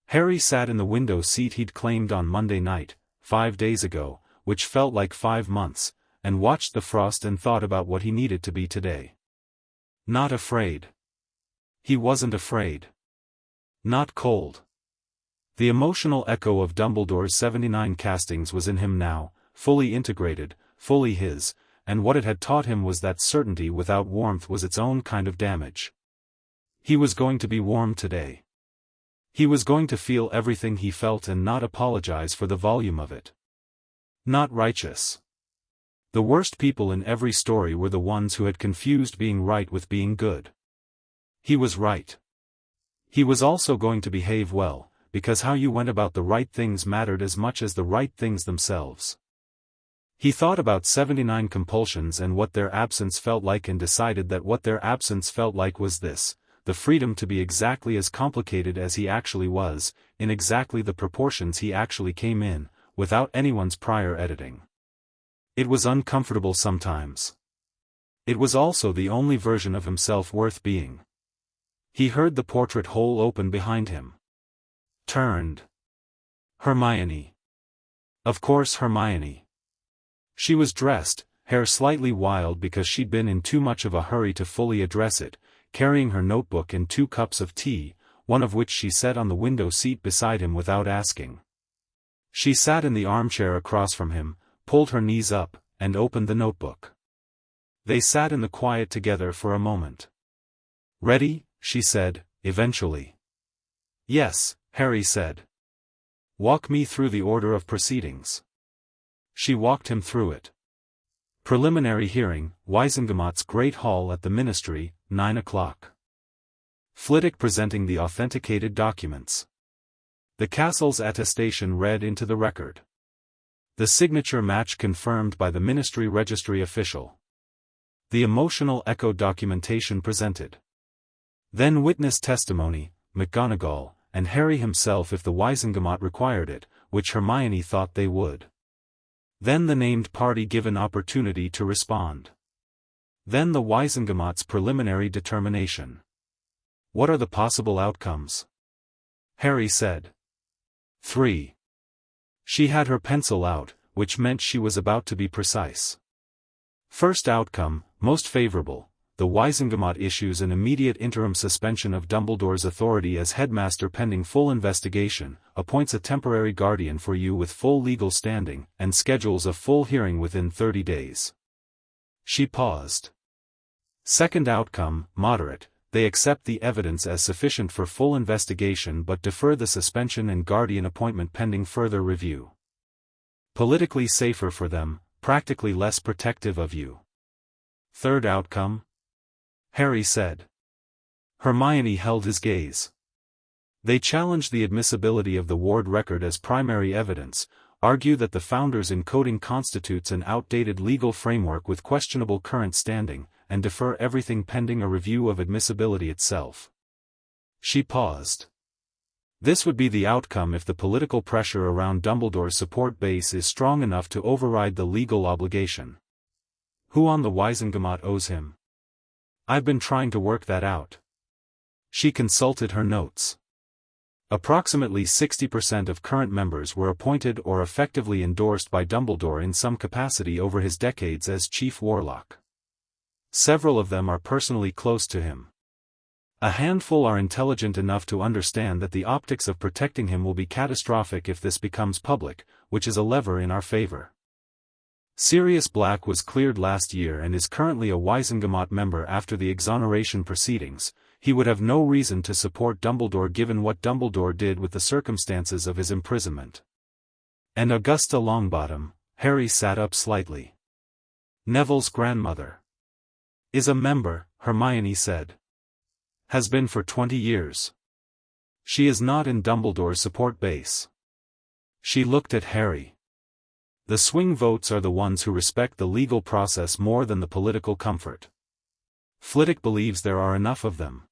Harry sat in the window seat he'd claimed on Monday night, 5 days ago, which felt like 5 months, and watched the frost and thought about what he needed to be today. Not afraid. He wasn't afraid. Not cold. The emotional echo of Dumbledore's 79 castings was in him now, fully integrated, fully his, and what it had taught him was that certainty without warmth was its own kind of damage. He was going to be warm today. He was going to feel everything he felt and not apologize for the volume of it. Not righteous. The worst people in every story were the ones who had confused being right with being good. He was right. He was also going to behave well, because how you went about the right things mattered as much as the right things themselves. He thought about 79 compulsions and what their absence felt like, and decided that what their absence felt like was this: the freedom to be exactly as complicated as he actually was, in exactly the proportions he actually came in, without anyone's prior editing. It was uncomfortable sometimes. It was also the only version of himself worth being. He heard the portrait hole open behind him. Turned. Hermione. Of course, Hermione. She was dressed, hair slightly wild because she'd been in too much of a hurry to fully address it, carrying her notebook and 2 cups of tea, one of which she set on the window seat beside him without asking. She sat in the armchair across from him, pulled her knees up, and opened the notebook. They sat in the quiet together for a moment. "Ready?" she said, eventually. "Yes," Harry said. "Walk me through the order of proceedings." She walked him through it. Preliminary hearing, Wisengamot's Great Hall at the Ministry, 9 o'clock. Flitwick presenting the authenticated documents. The castle's attestation read into the record. The signature match confirmed by the Ministry registry official. The emotional echo documentation presented. Then witness testimony, McGonagall, and Harry himself if the Wisengamot required it, which Hermione thought they would. Then the named party given opportunity to respond. Then the Wisengamot's preliminary determination. "What are the possible outcomes?" Harry said. 3. She had her pencil out, which meant she was about to be precise. First outcome, most favorable. The Wisengamot issues an immediate interim suspension of Dumbledore's authority as headmaster pending full investigation, appoints a temporary guardian for you with full legal standing, and schedules a full hearing within 30 days. She paused. Second outcome, moderate. They accept the evidence as sufficient for full investigation but defer the suspension and guardian appointment pending further review. Politically safer for them, practically less protective of you. Third outcome? Harry said. Hermione held his gaze. They challenge the admissibility of the ward record as primary evidence, argue that the founder's encoding constitutes an outdated legal framework with questionable current standing, and defer everything pending a review of admissibility itself. She paused. This would be the outcome if the political pressure around Dumbledore's support base is strong enough to override the legal obligation. Who on the Wisengamot owes him? I've been trying to work that out. She consulted her notes. Approximately 60% of current members were appointed or effectively endorsed by Dumbledore in some capacity over his decades as Chief Warlock. Several of them are personally close to him. A handful are intelligent enough to understand that the optics of protecting him will be catastrophic if this becomes public, which is a lever in our favor. Sirius Black was cleared last year and is currently a Wisengamot member after the exoneration proceedings. He would have no reason to support Dumbledore given what Dumbledore did with the circumstances of his imprisonment. And Augusta Longbottom, Harry sat up slightly. Neville's grandmother. Is a member, Hermione said. Has been for 20 years. She is not in Dumbledore's support base. She looked at Harry. The swing votes are the ones who respect the legal process more than the political comfort. Flitwick believes there are enough of them.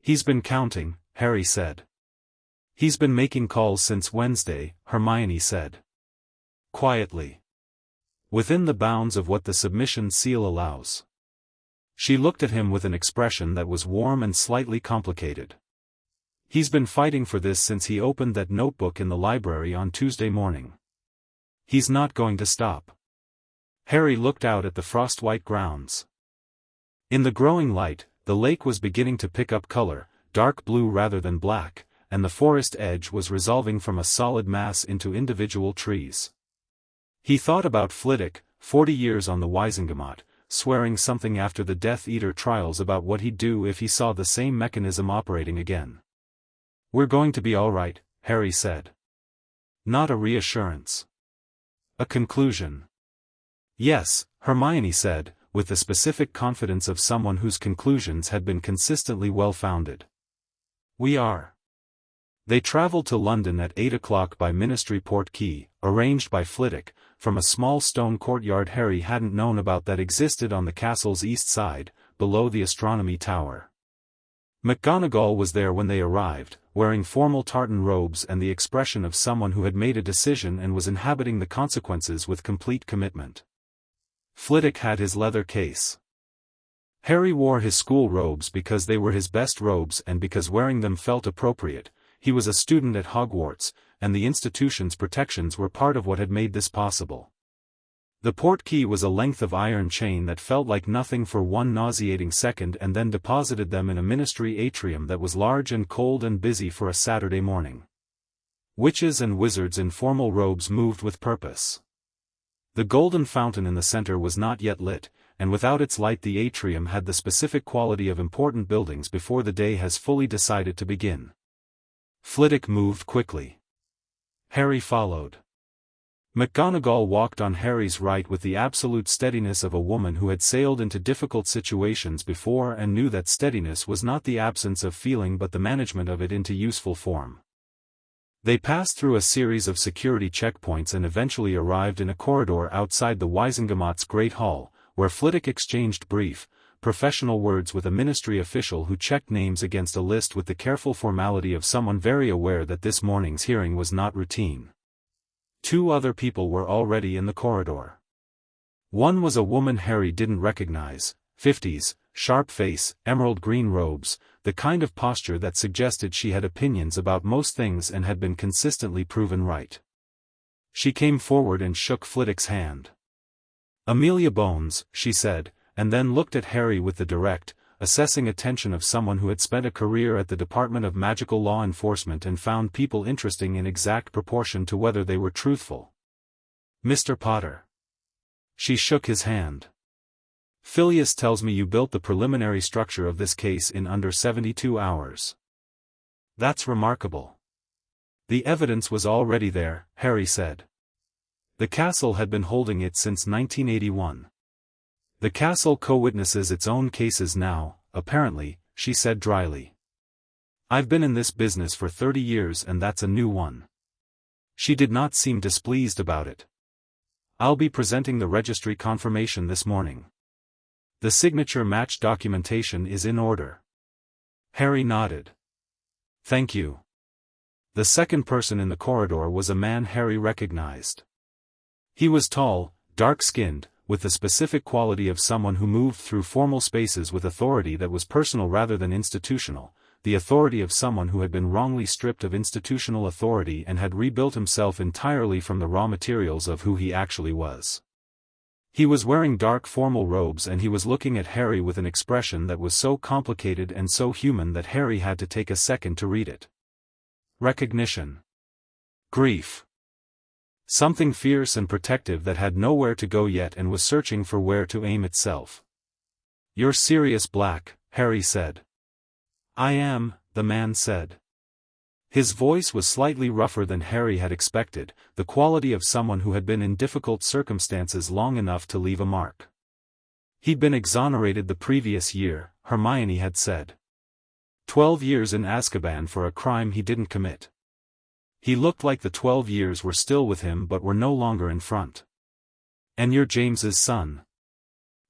He's been counting, Harry said. He's been making calls since Wednesday, Hermione said. Quietly. Within the bounds of what the submission seal allows. She looked at him with an expression that was warm and slightly complicated. He's been fighting for this since he opened that notebook in the library on Tuesday morning. He's not going to stop. Harry looked out at the frost-white grounds. In the growing light, the lake was beginning to pick up color, dark blue rather than black, and the forest edge was resolving from a solid mass into individual trees. He thought about Flitwick, 40 years on the Wisengamot, swearing something after the Death Eater trials about what he'd do if he saw the same mechanism operating again. We're going to be all right, Harry said. Not a reassurance. A conclusion. Yes, Hermione said, with the specific confidence of someone whose conclusions had been consistently well-founded. We are. They travelled to London at 8 o'clock by Ministry Portkey, arranged by Flitwick, from a small stone courtyard Harry hadn't known about that existed on the castle's east side, below the astronomy tower. McGonagall was there when they arrived, wearing formal tartan robes and the expression of someone who had made a decision and was inhabiting the consequences with complete commitment. Flitwick had his leather case. Harry wore his school robes because they were his best robes and because wearing them felt appropriate. He was a student at Hogwarts, and the institution's protections were part of what had made this possible. The portkey was a length of iron chain that felt like nothing for one nauseating second and then deposited them in a ministry atrium that was large and cold and busy for a Saturday morning. Witches and wizards in formal robes moved with purpose. The golden fountain in the center was not yet lit, and without its light the atrium had the specific quality of important buildings before the day has fully decided to begin. Flitwick moved quickly. Harry followed. McGonagall walked on Harry's right with the absolute steadiness of a woman who had sailed into difficult situations before and knew that steadiness was not the absence of feeling but the management of it into useful form. They passed through a series of security checkpoints and eventually arrived in a corridor outside the Wisengamot's Great Hall, where Flitwick exchanged brief, professional words with a ministry official who checked names against a list with the careful formality of someone very aware that this morning's hearing was not routine. 2 other people were already in the corridor. One was a woman Harry didn't recognize, 50s, sharp face, emerald green robes, the kind of posture that suggested she had opinions about most things and had been consistently proven right. She came forward and shook Flitwick's hand. "Amelia Bones," she said, and then looked at Harry with the direct, assessing attention of someone who had spent a career at the Department of Magical Law Enforcement and found people interesting in exact proportion to whether they were truthful. "Mr. Potter." She shook his hand. "Phileas tells me you built the preliminary structure of this case in under 72 hours. That's remarkable." "The evidence was already there," Harry said. "The castle had been holding it since 1981. The castle co-witnesses its own cases now, apparently," she said dryly. "I've been in this business for 30 years and that's a new one." She did not seem displeased about it. "I'll be presenting the registry confirmation this morning. The signature match documentation is in order." Harry nodded. "Thank you." The second person in the corridor was a man Harry recognized. He was tall, dark-skinned, with the specific quality of someone who moved through formal spaces with authority that was personal rather than institutional, the authority of someone who had been wrongly stripped of institutional authority and had rebuilt himself entirely from the raw materials of who he actually was. He was wearing dark formal robes and he was looking at Harry with an expression that was so complicated and so human that Harry had to take a second to read it. Recognition. Grief. Something fierce and protective that had nowhere to go yet and was searching for where to aim itself. "You're Sirius Black," Harry said. "I am," the man said. His voice was slightly rougher than Harry had expected, the quality of someone who had been in difficult circumstances long enough to leave a mark. He'd been exonerated the previous year, Hermione had said. 12 years in Azkaban for a crime he didn't commit. He looked like the 12 years were still with him but were no longer in front. "And you're James's son."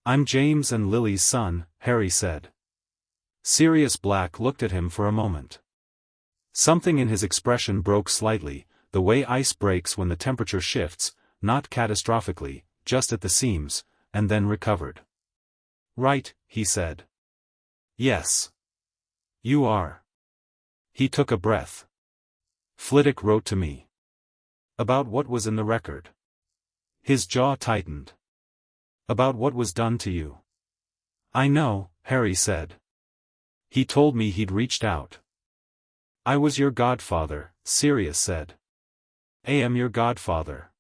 "I'm James and Lily's son," Harry said. Sirius Black looked at him for a moment. Something in his expression broke slightly, the way ice breaks when the temperature shifts, not catastrophically, just at the seams, and then recovered. "Right," he said. "Yes. You are." He took a breath. "Flitwick wrote to me." "About what was in the record?" His jaw tightened. "About what was done to you." "I know," Harry said. "He told me he'd reached out." "I was your godfather," Sirius said. "I am your godfather.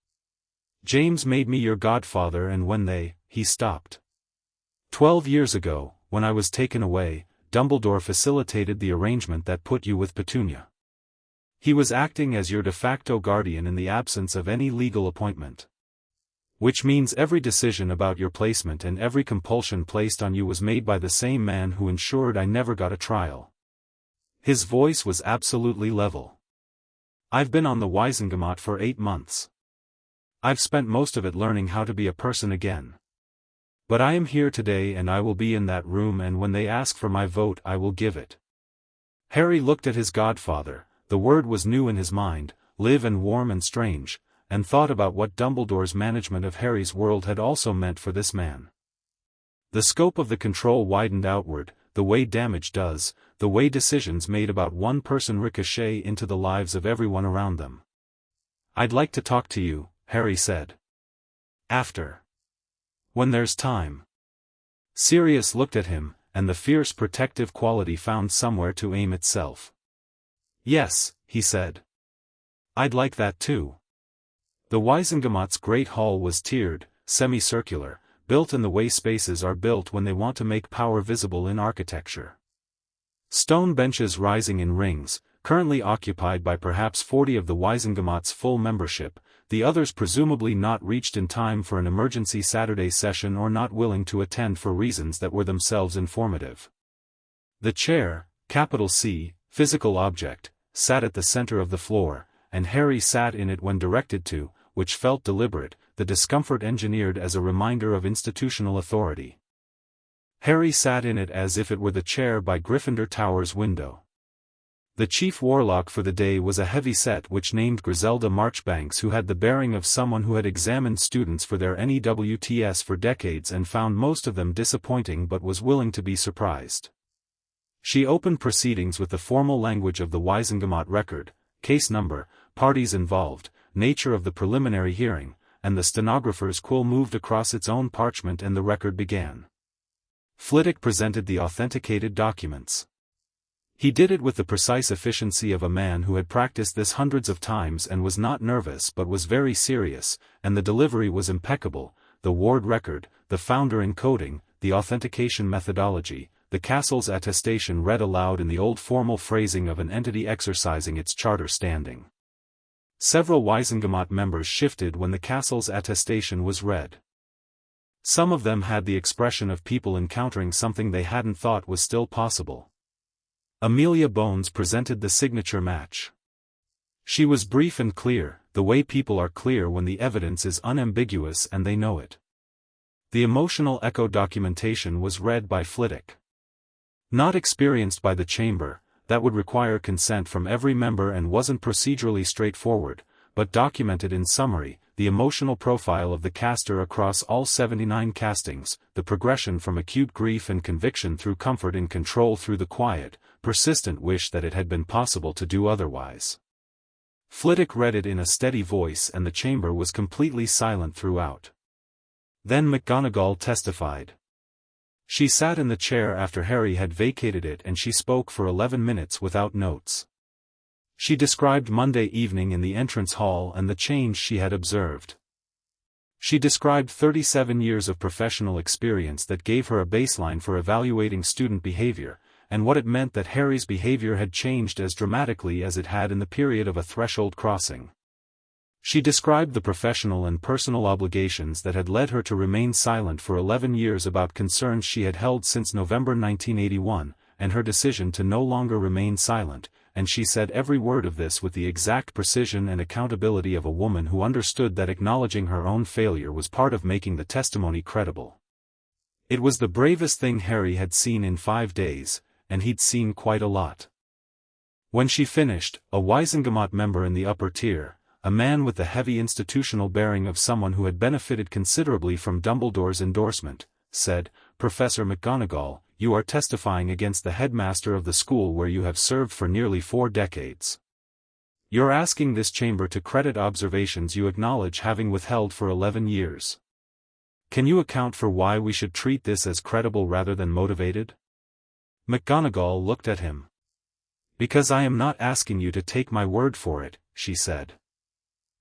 James made me your godfather and when he stopped. 12 years ago, when I was taken away, Dumbledore facilitated the arrangement that put you with Petunia. He was acting as your de facto guardian in the absence of any legal appointment. Which means every decision about your placement and every compulsion placed on you was made by the same man who ensured I never got a trial." His voice was absolutely level. "I've been on the Wisengamot for 8 months. I've spent most of it learning how to be a person again. But I am here today and I will be in that room and when they ask for my vote I will give it." Harry looked at his godfather. The word was new in his mind, live and warm and strange, and thought about what Dumbledore's management of Harry's world had also meant for this man. The scope of the control widened outward, the way damage does, the way decisions made about one person ricochet into the lives of everyone around them. "I'd like to talk to you," Harry said. "After. When there's time." Sirius looked at him, and the fierce protective quality found somewhere to aim itself. "Yes," he said. "I'd like that too." The Wisengamot's Great Hall was tiered, semicircular, built in the way spaces are built when they want to make power visible in architecture. Stone benches rising in rings, currently occupied by perhaps 40 of the Waisengemot's full membership, the others presumably not reached in time for an emergency Saturday session or not willing to attend for reasons that were themselves informative. The chair, capital C, physical object, sat at the center of the floor, and Harry sat in it when directed to, which felt deliberate, the discomfort engineered as a reminder of institutional authority. Harry sat in it as if it were the chair by Gryffindor Tower's window. The chief warlock for the day was a heavy-set witch named Griselda Marchbanks, who had the bearing of someone who had examined students for their NEWTS for decades and found most of them disappointing but was willing to be surprised. She opened proceedings with the formal language of the Waisengemot record, case number, parties involved, nature of the preliminary hearing, and the stenographer's quill moved across its own parchment and the record began. Flitwick presented the authenticated documents. He did it with the precise efficiency of a man who had practiced this hundreds of times and was not nervous but was very serious, and the delivery was impeccable, the ward record, the founder encoding, the authentication methodology, the castle's attestation read aloud in the old formal phrasing of an entity exercising its charter standing. Several Waisengemot members shifted when the castle's attestation was read. Some of them had the expression of people encountering something they hadn't thought was still possible. Amelia Bones presented the signature match. She was brief and clear, the way people are clear when the evidence is unambiguous and they know it. The emotional echo documentation was read by Flitwick. Not experienced by the chamber, that would require consent from every member and wasn't procedurally straightforward, but documented in summary, the emotional profile of the caster across all 79 castings, the progression from acute grief and conviction through comfort and control through the quiet, persistent wish that it had been possible to do otherwise. Flitwick read it in a steady voice and the chamber was completely silent throughout. Then McGonagall testified. She sat in the chair after Harry had vacated it and she spoke for 11 minutes without notes. She described Monday evening in the entrance hall and the change she had observed. She described 37 years of professional experience that gave her a baseline for evaluating student behavior, and what it meant that Harry's behavior had changed as dramatically as it had in the period of a threshold crossing. She described the professional and personal obligations that had led her to remain silent for 11 years about concerns she had held since November 1981, and her decision to no longer remain silent, and she said every word of this with the exact precision and accountability of a woman who understood that acknowledging her own failure was part of making the testimony credible. It was the bravest thing Harry had seen in 5 days, and he'd seen quite a lot. When she finished, a Waisengemot member in the upper tier, a man with the heavy institutional bearing of someone who had benefited considerably from Dumbledore's endorsement, said, "Professor McGonagall, you are testifying against the headmaster of the school where you have served for nearly 4 decades. You're asking this chamber to credit observations you acknowledge having withheld for 11 years. Can you account for why we should treat this as credible rather than motivated?" McGonagall looked at him. "Because I am not asking you to take my word for it," she said.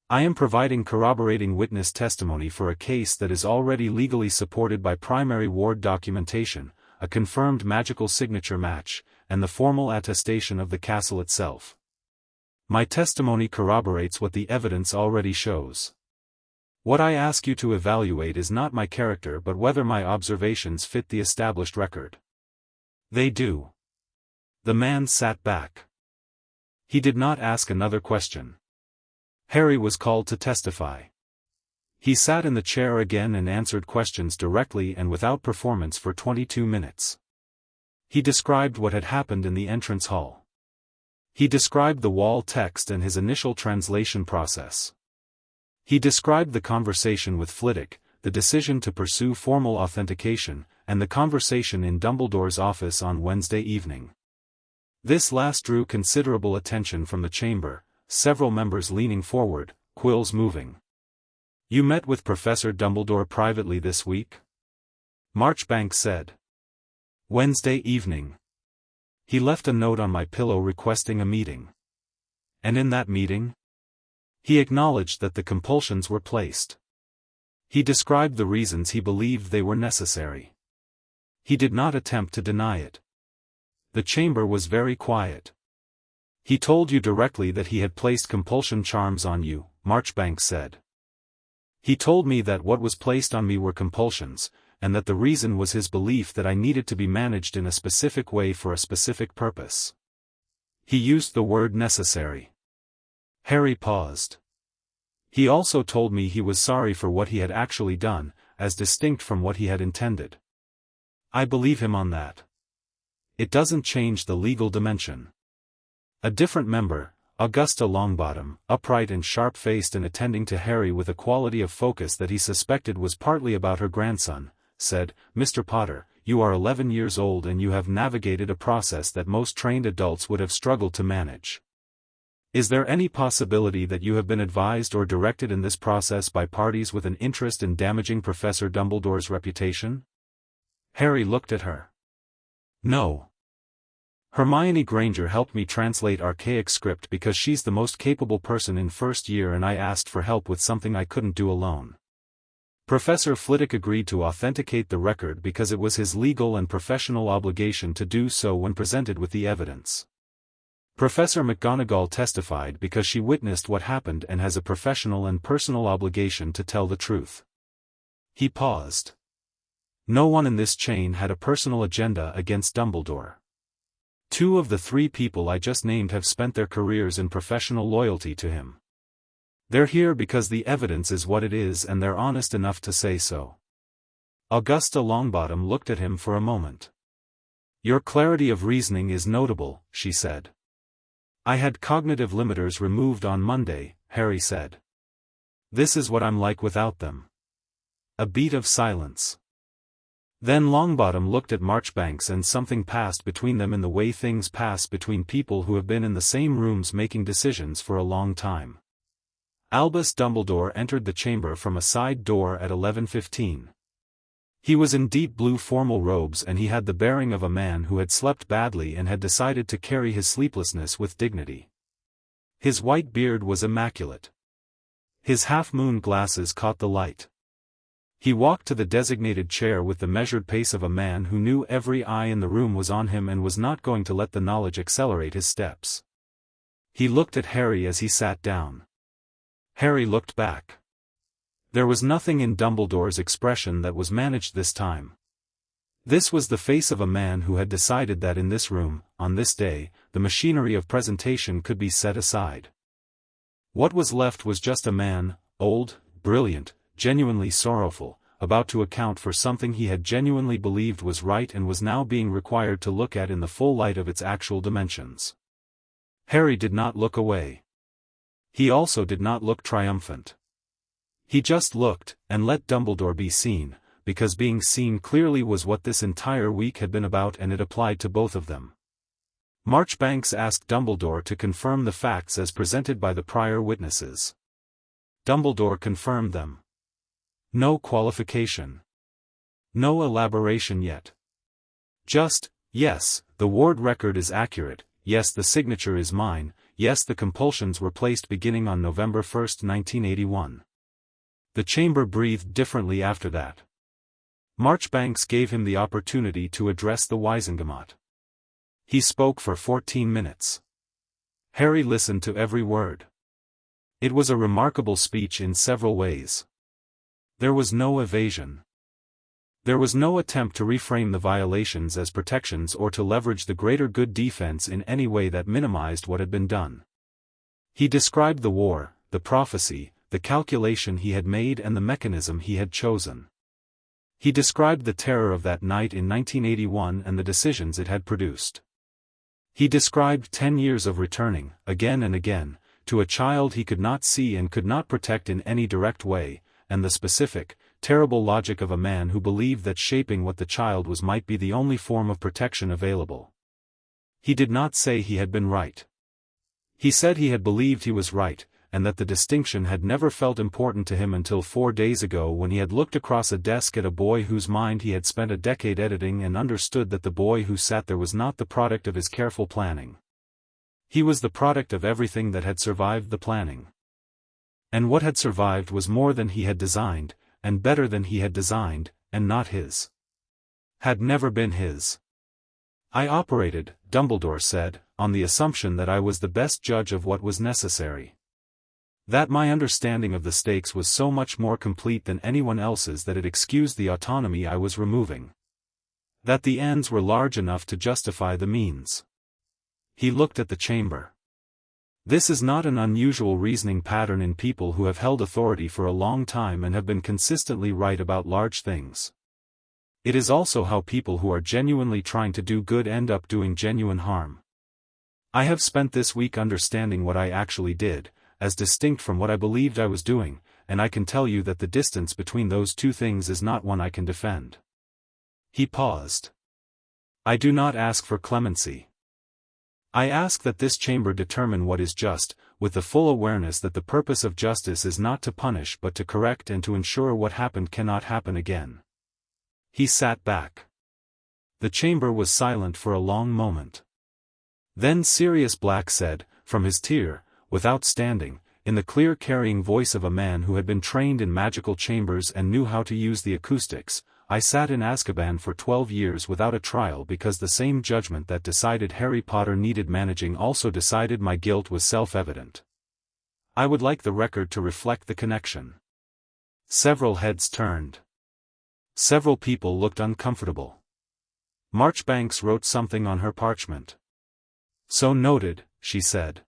"I am providing corroborating witness testimony for a case that is already legally supported by primary ward documentation, a confirmed magical signature match, and the formal attestation of the castle itself. My testimony corroborates what the evidence already shows. What I ask you to evaluate is not my character but whether my observations fit the established record." "They do." The man sat back. He did not ask another question. Harry was called to testify. He sat in the chair again and answered questions directly and without performance for 22 minutes. He described what had happened in the entrance hall. He described the wall text and his initial translation process. He described the conversation with Flitwick, the decision to pursue formal authentication, and the conversation in Dumbledore's office on Wednesday evening. This last drew considerable attention from the chamber, several members leaning forward, quills moving. "You met with Professor Dumbledore privately this week?" Marchbanks said. "Wednesday evening. He left a note on my pillow requesting a meeting." "And in that meeting?" "He acknowledged that the compulsions were placed. He described the reasons he believed they were necessary. He did not attempt to deny it. The chamber was very quiet. He told you directly that he had placed compulsion charms on you, Marchbanks said. He told me that what was placed on me were compulsions, and that the reason was his belief that I needed to be managed in a specific way for a specific purpose. He used the word necessary. Harry paused. He also told me he was sorry for what he had actually done, as distinct from what he had intended. I believe him on that. It doesn't change the legal dimension. A different member, Augusta Longbottom, upright and sharp-faced and attending to Harry with a quality of focus that he suspected was partly about her grandson, said, "Mr. Potter, you are 11 years old and you have navigated a process that most trained adults would have struggled to manage. Is there any possibility that you have been advised or directed in this process by parties with an interest in damaging Professor Dumbledore's reputation?" Harry looked at her. "No. Hermione Granger helped me translate archaic script because she's the most capable person in first year and I asked for help with something I couldn't do alone. Professor Flitwick agreed to authenticate the record because it was his legal and professional obligation to do so when presented with the evidence. Professor McGonagall testified because she witnessed what happened and has a professional and personal obligation to tell the truth." He paused. No one in this chain had a personal agenda against Dumbledore. 2 of the 3 people I just named have spent their careers in professional loyalty to him. They're here because the evidence is what it is and they're honest enough to say so. Augusta Longbottom looked at him for a moment. "Your clarity of reasoning is notable," she said. "I had cognitive limiters removed on Monday," Harry said. "This is what I'm like without them." A beat of silence. Then Longbottom looked at Marchbanks and something passed between them in the way things pass between people who have been in the same rooms making decisions for a long time. Albus Dumbledore entered the chamber from a side door at 11:15. He was in deep blue formal robes and he had the bearing of a man who had slept badly and had decided to carry his sleeplessness with dignity. His white beard was immaculate. His half-moon glasses caught the light. He walked to the designated chair with the measured pace of a man who knew every eye in the room was on him and was not going to let the knowledge accelerate his steps. He looked at Harry as he sat down. Harry looked back. There was nothing in Dumbledore's expression that was managed this time. This was the face of a man who had decided that in this room, on this day, the machinery of presentation could be set aside. What was left was just a man, old, brilliant, genuinely sorrowful, about to account for something he had genuinely believed was right and was now being required to look at in the full light of its actual dimensions. Harry did not look away. He also did not look triumphant. He just looked, and let Dumbledore be seen, because being seen clearly was what this entire week had been about and it applied to both of them. Marchbanks asked Dumbledore to confirm the facts as presented by the prior witnesses. Dumbledore confirmed them. No qualification. No elaboration yet. Just, yes, the ward record is accurate, yes the signature is mine, yes the compulsions were placed beginning on November 1, 1981. The chamber breathed differently after that. Marchbanks gave him the opportunity to address the Wizengamot. He spoke for 14 minutes. Harry listened to every word. It was a remarkable speech in several ways. There was no evasion. There was no attempt to reframe the violations as protections or to leverage the greater good defense in any way that minimized what had been done. He described the war, the prophecy, the calculation he had made and the mechanism he had chosen. He described the terror of that night in 1981 and the decisions it had produced. He described 10 years of returning, again and again, to a child he could not see and could not protect in any direct way, and the specific, terrible logic of a man who believed that shaping what the child was might be the only form of protection available. He did not say he had been right. He said he had believed he was right, and that the distinction had never felt important to him until 4 days ago when he had looked across a desk at a boy whose mind he had spent a decade editing and understood that the boy who sat there was not the product of his careful planning. He was the product of everything that had survived the planning. And what had survived was more than he had designed, and better than he had designed, and not his. Had never been his. I operated, Dumbledore said, on the assumption that I was the best judge of what was necessary. That my understanding of the stakes was so much more complete than anyone else's that it excused the autonomy I was removing. That the ends were large enough to justify the means. He looked at the chamber. This is not an unusual reasoning pattern in people who have held authority for a long time and have been consistently right about large things. It is also how people who are genuinely trying to do good end up doing genuine harm. I have spent this week understanding what I actually did, as distinct from what I believed I was doing, and I can tell you that the distance between those two things is not one I can defend. He paused. I do not ask for clemency. I ask that this chamber determine what is just, with the full awareness that the purpose of justice is not to punish but to correct and to ensure what happened cannot happen again. He sat back. The chamber was silent for a long moment. Then Sirius Black said, from his tier, without standing, in the clear carrying voice of a man who had been trained in magical chambers and knew how to use the acoustics, I sat in Azkaban for 12 years without a trial because the same judgment that decided Harry Potter needed managing also decided my guilt was self-evident. I would like the record to reflect the connection. Several heads turned. Several people looked uncomfortable. Marchbanks wrote something on her parchment. So noted, she said.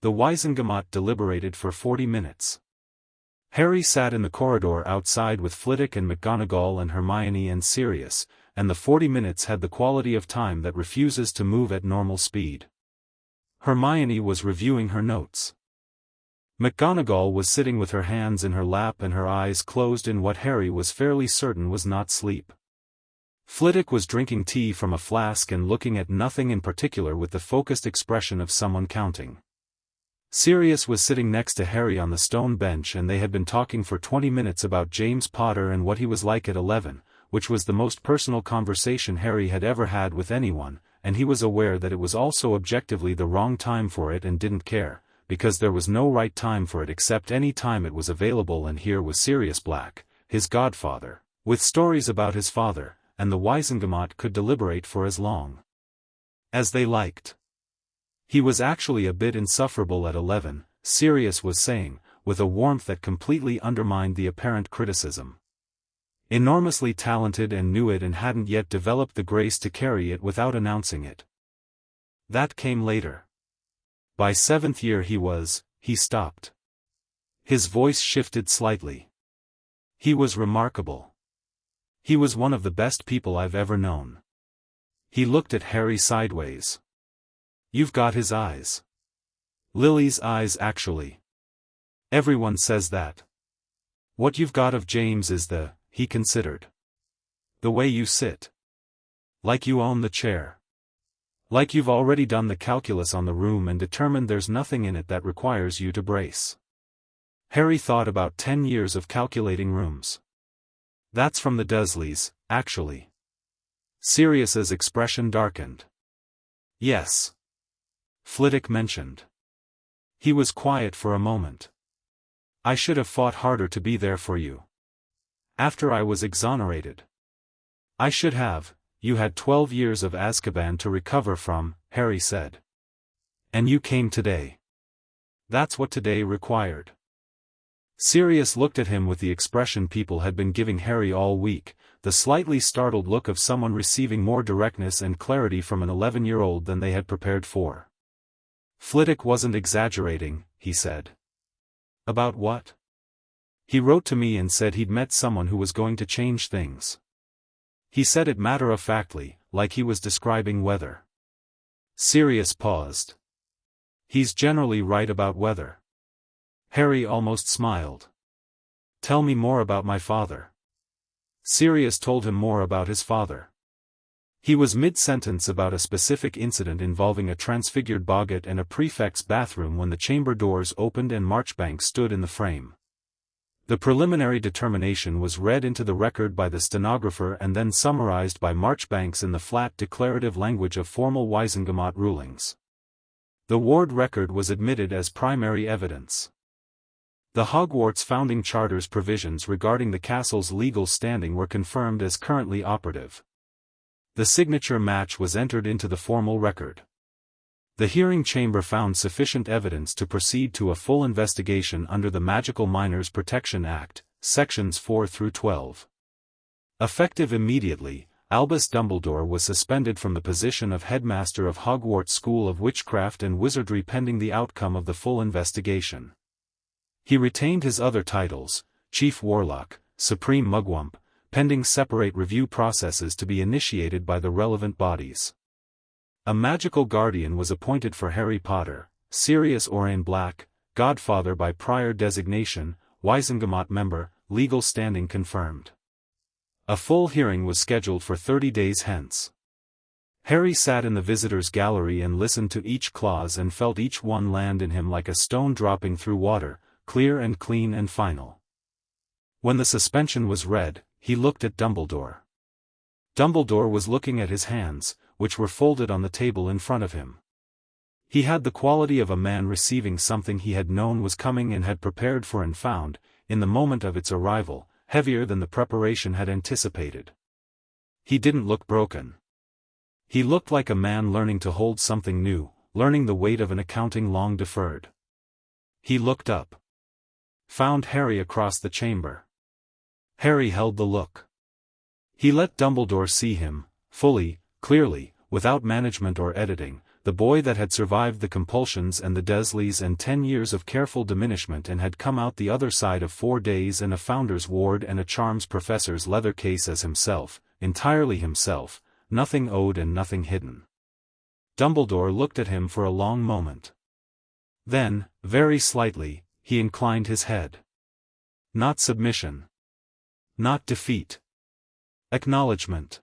The Wizengamot deliberated for 40 minutes. Harry sat in the corridor outside with Flitwick and McGonagall and Hermione and Sirius, and the 40 minutes had the quality of time that refuses to move at normal speed. Hermione was reviewing her notes. McGonagall was sitting with her hands in her lap and her eyes closed in what Harry was fairly certain was not sleep. Flitwick was drinking tea from a flask and looking at nothing in particular with the focused expression of someone counting. Sirius was sitting next to Harry on the stone bench and they had been talking for 20 minutes about James Potter and what he was like at 11, which was the most personal conversation Harry had ever had with anyone, and he was aware that it was also objectively the wrong time for it and didn't care, because there was no right time for it except any time it was available, and here was Sirius Black, his godfather, with stories about his father, and the Wizengamot could deliberate for as long as they liked. He was actually a bit insufferable at 11, Sirius was saying, with a warmth that completely undermined the apparent criticism. Enormously talented and knew it and hadn't yet developed the grace to carry it without announcing it. That came later. By 7th year he stopped. His voice shifted slightly. He was remarkable. He was one of the best people I've ever known. He looked at Harry sideways. You've got his eyes. Lily's eyes actually. Everyone says that. What you've got of James is he considered. The way you sit. Like you own the chair. Like you've already done the calculus on the room and determined there's nothing in it that requires you to brace. Harry thought about 10 years of calculating rooms. That's from the Dursleys, actually. Sirius's expression darkened. Yes. Flitwick mentioned. He was quiet for a moment. I should have fought harder to be there for you. After I was exonerated. I should have. You had 12 years of Azkaban to recover from, Harry said. And you came today. That's what today required. Sirius looked at him with the expression people had been giving Harry all week, the slightly startled look of someone receiving more directness and clarity from an 11-year-old than they had prepared for. Flitwick wasn't exaggerating, he said. About what? He wrote to me and said he'd met someone who was going to change things. He said it matter-of-factly, like he was describing weather. Sirius paused. He's generally right about weather. Harry almost smiled. Tell me more about my father. Sirius told him more about his father. He was mid-sentence about a specific incident involving a transfigured boggart and a prefect's bathroom when the chamber doors opened and Marchbanks stood in the frame. The preliminary determination was read into the record by the stenographer and then summarized by Marchbanks in the flat declarative language of formal Wizengamot rulings. The ward record was admitted as primary evidence. The Hogwarts founding charter's provisions regarding the castle's legal standing were confirmed as currently operative. The signature match was entered into the formal record. The hearing chamber found sufficient evidence to proceed to a full investigation under the Magical Minors Protection Act, Sections 4 through 12. Effective immediately, Albus Dumbledore was suspended from the position of headmaster of Hogwarts School of Witchcraft and Wizardry pending the outcome of the full investigation. He retained his other titles, Chief Warlock, Supreme Mugwump, pending separate review processes to be initiated by the relevant bodies. A magical guardian was appointed for Harry Potter, Sirius Orain Black, godfather by prior designation, Wisengamot member, legal standing confirmed. A full hearing was scheduled for 30 days hence. Harry sat in the visitors' gallery and listened to each clause and felt each one land in him like a stone dropping through water, clear and clean and final. When the suspension was read, he looked at Dumbledore. Dumbledore was looking at his hands, which were folded on the table in front of him. He had the quality of a man receiving something he had known was coming and had prepared for and found, in the moment of its arrival, heavier than the preparation had anticipated. He didn't look broken. He looked like a man learning to hold something new, learning the weight of an accounting long deferred. He looked up. Found Harry across the chamber. Harry held the look. He let Dumbledore see him, fully, clearly, without management or editing, the boy that had survived the compulsions and the Dursleys and 10 years of careful diminishment and had come out the other side of 4 days and a founder's ward and a charms professor's leather case as himself, entirely himself, nothing owed and nothing hidden. Dumbledore looked at him for a long moment. Then, very slightly, he inclined his head. Not submission. Not defeat. Acknowledgement.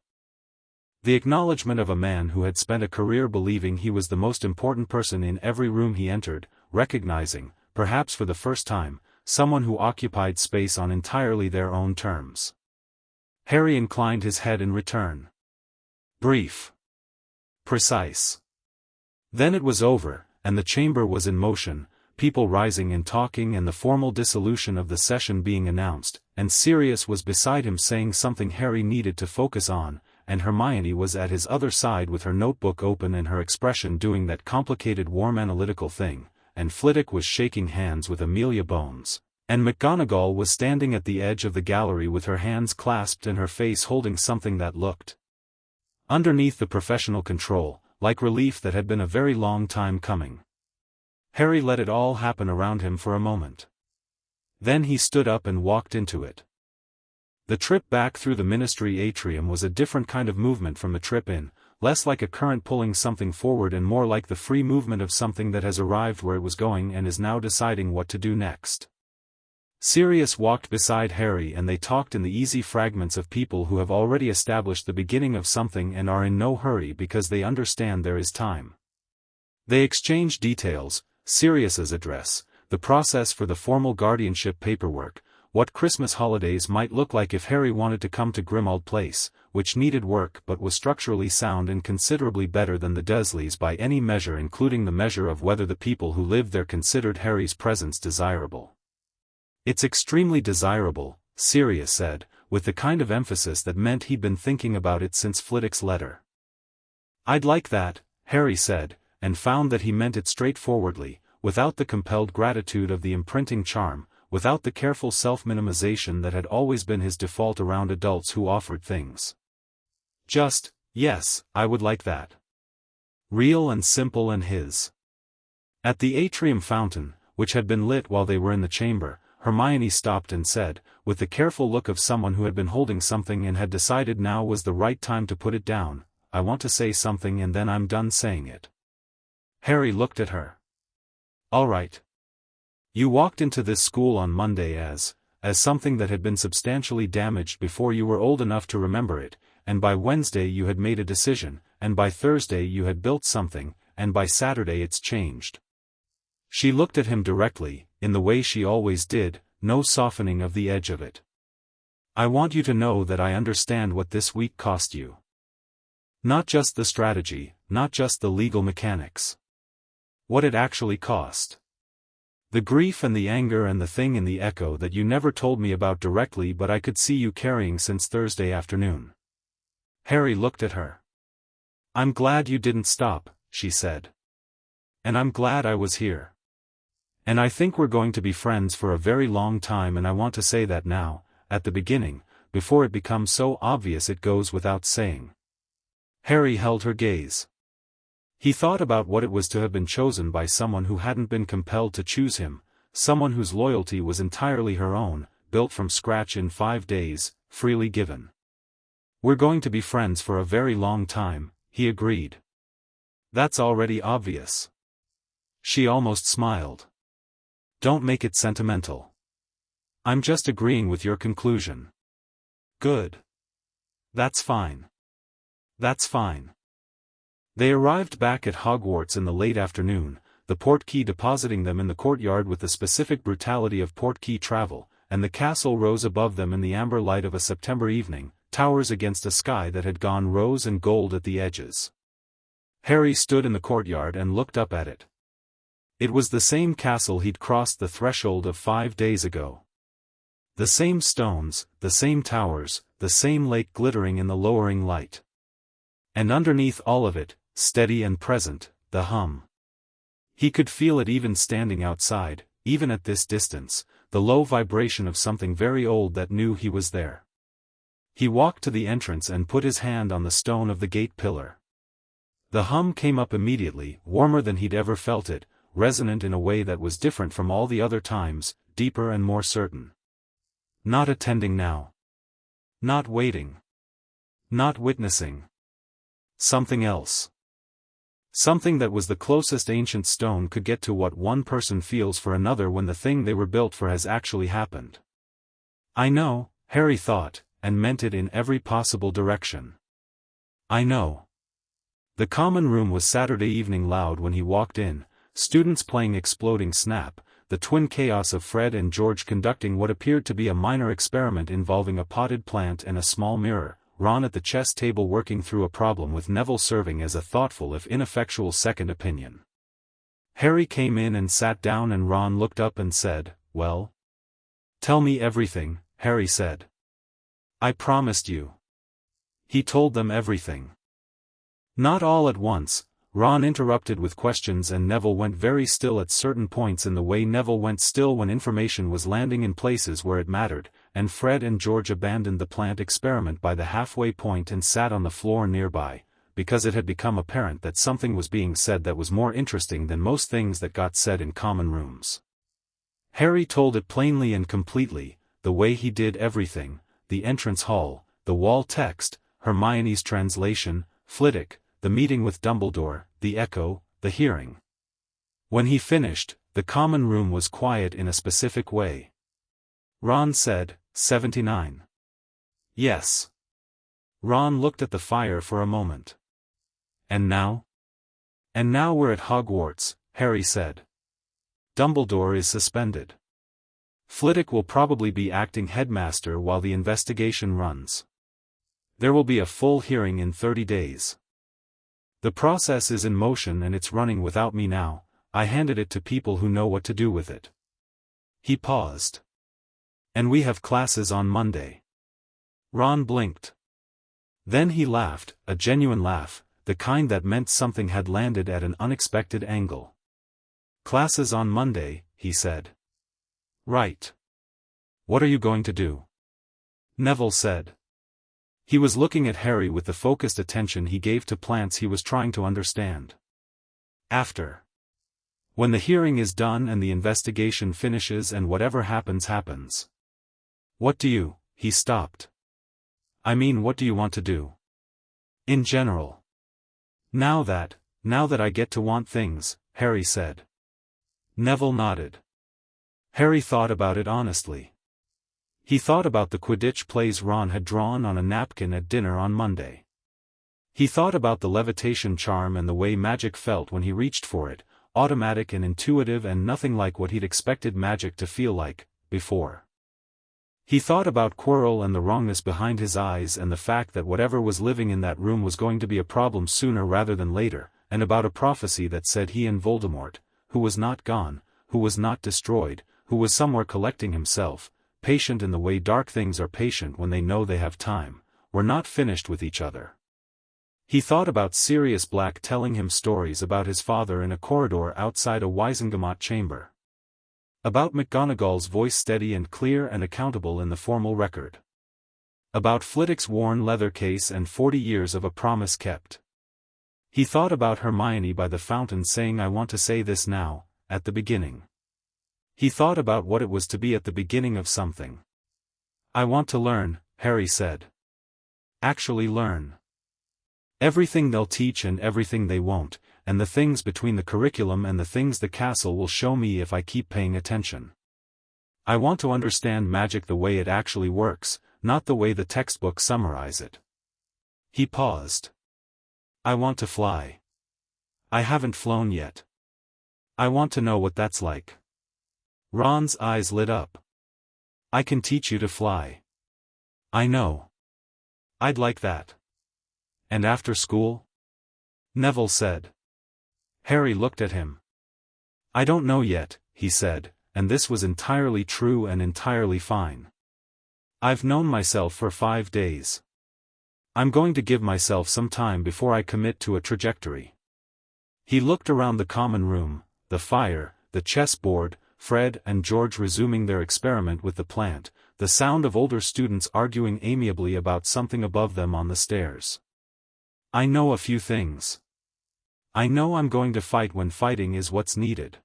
The acknowledgement of a man who had spent a career believing he was the most important person in every room he entered, recognizing, perhaps for the first time, someone who occupied space on entirely their own terms. Harry inclined his head in return. Brief. Precise. Then it was over, and the chamber was in motion, people rising and talking and the formal dissolution of the session being announced, and Sirius was beside him saying something Harry needed to focus on, and Hermione was at his other side with her notebook open and her expression doing that complicated warm analytical thing, and Flitwick was shaking hands with Amelia Bones, and McGonagall was standing at the edge of the gallery with her hands clasped and her face holding something that looked underneath the professional control, like relief that had been a very long time coming. Harry let it all happen around him for a moment. Then he stood up and walked into it. The trip back through the ministry atrium was a different kind of movement from the trip in, less like a current pulling something forward and more like the free movement of something that has arrived where it was going and is now deciding what to do next. Sirius walked beside Harry and they talked in the easy fragments of people who have already established the beginning of something and are in no hurry because they understand there is time. They exchanged details, Sirius's address, the process for the formal guardianship paperwork, what Christmas holidays might look like if Harry wanted to come to Grimmauld Place, which needed work but was structurally sound and considerably better than the Dursleys by any measure including the measure of whether the people who lived there considered Harry's presence desirable. It's extremely desirable, Sirius said, with the kind of emphasis that meant he'd been thinking about it since Flitwick's letter. I'd like that, Harry said, and found that he meant it straightforwardly, without the compelled gratitude of the imprinting charm, without the careful self-minimization that had always been his default around adults who offered things. Just, yes, I would like that. Real and simple and his. At the atrium fountain, which had been lit while they were in the chamber, Hermione stopped and said, with the careful look of someone who had been holding something and had decided now was the right time to put it down, I want to say something and then I'm done saying it. Harry looked at her. All right. You walked into this school on Monday as something that had been substantially damaged before you were old enough to remember it, and by Wednesday you had made a decision, and by Thursday you had built something, and by Saturday it's changed. She looked at him directly, in the way she always did, no softening of the edge of it. I want you to know that I understand what this week cost you. Not just the strategy, not just the legal mechanics. What it actually cost. The grief and the anger and the thing in the echo that you never told me about directly but I could see you carrying since Thursday afternoon. Harry looked at her. I'm glad you didn't stop, she said. And I'm glad I was here. And I think we're going to be friends for a very long time, and I want to say that now, at the beginning, before it becomes so obvious it goes without saying. Harry held her gaze. He thought about what it was to have been chosen by someone who hadn't been compelled to choose him, someone whose loyalty was entirely her own, built from scratch in 5 days, freely given. We're going to be friends for a very long time, he agreed. That's already obvious. She almost smiled. Don't make it sentimental. I'm just agreeing with your conclusion. Good. That's fine. That's fine. They arrived back at Hogwarts in the late afternoon, the portkey depositing them in the courtyard with the specific brutality of portkey travel, and the castle rose above them in the amber light of a September evening, towers against a sky that had gone rose and gold at the edges. Harry stood in the courtyard and looked up at it. It was the same castle he'd crossed the threshold of 5 days ago. The same stones, the same towers, the same lake glittering in the lowering light. And underneath all of it, steady and present, the hum. He could feel it even standing outside, even at this distance, the low vibration of something very old that knew he was there. He walked to the entrance and put his hand on the stone of the gate pillar. The hum came up immediately, warmer than he'd ever felt it, resonant in a way that was different from all the other times, deeper and more certain. Not attending now. Not waiting. Not witnessing. Something else. Something that was the closest ancient stone could get to what one person feels for another when the thing they were built for has actually happened. I know, Harry thought, and meant it in every possible direction. I know. The common room was Saturday evening loud when he walked in, students playing Exploding Snap, the twin chaos of Fred and George conducting what appeared to be a minor experiment involving a potted plant and a small mirror, Ron at the chess table working through a problem with Neville serving as a thoughtful if ineffectual second opinion. Harry came in and sat down and Ron looked up and said, "Well? Tell me everything," Harry said. "I promised you." He told them everything. Not all at once. Ron interrupted with questions and Neville went very still at certain points in the way Neville went still when information was landing in places where it mattered, and Fred and George abandoned the plant experiment by the halfway point and sat on the floor nearby, because it had become apparent that something was being said that was more interesting than most things that got said in common rooms. Harry told it plainly and completely, the way he did everything, the entrance hall, the wall text, Hermione's translation, Flitwick, the meeting with Dumbledore, the echo, the hearing. When he finished, the common room was quiet in a specific way. Ron said, 79. Yes. Ron looked at the fire for a moment. And now? And now we're at Hogwarts, Harry said. Dumbledore is suspended. Flitwick will probably be acting headmaster while the investigation runs. There will be a full hearing in 30 days. The process is in motion and it's running without me now. I handed it to people who know what to do with it. He paused. And we have classes on Monday. Ron blinked. Then he laughed, a genuine laugh, the kind that meant something had landed at an unexpected angle. Classes on Monday, he said. Right. What are you going to do? Neville said. He was looking at Harry with the focused attention he gave to plants he was trying to understand. After. When the hearing is done and the investigation finishes and whatever happens happens. What do you, he stopped. I mean, what do you want to do? In general. Now that I get to want things, Harry said. Neville nodded. Harry thought about it honestly. He thought about the Quidditch plays Ron had drawn on a napkin at dinner on Monday. He thought about the levitation charm and the way magic felt when he reached for it, automatic and intuitive and nothing like what he'd expected magic to feel like, before. He thought about Quirrell and the wrongness behind his eyes and the fact that whatever was living in that room was going to be a problem sooner rather than later, and about a prophecy that said he and Voldemort, who was not gone, who was not destroyed, who was somewhere collecting himself, patient in the way dark things are patient when they know they have time, were not finished with each other. He thought about Sirius Black telling him stories about his father in a corridor outside a Wisengamot chamber. About McGonagall's voice steady and clear and accountable in the formal record. About Flitwick's worn leather case and 40 years of a promise kept. He thought about Hermione by the fountain saying, "I want to say this now, at the beginning." He thought about what it was to be at the beginning of something. "I want to learn," Harry said. "Actually learn. Everything they'll teach and everything they won't, and the things between the curriculum and the things the castle will show me if I keep paying attention. I want to understand magic the way it actually works, not the way the textbooks summarize it." He paused. "I want to fly. I haven't flown yet. I want to know what that's like." Ron's eyes lit up. "I can teach you to fly." "I know. I'd like that." "And after school?" Neville said. Harry looked at him. "I don't know yet," he said, and this was entirely true and entirely fine. "I've known myself for 5 days. I'm going to give myself some time before I commit to a trajectory." He looked around the common room, the fire, the chessboard, Fred and George resuming their experiment with the plant, the sound of older students arguing amiably about something above them on the stairs. "I know a few things. I know I'm going to fight when fighting is what's needed.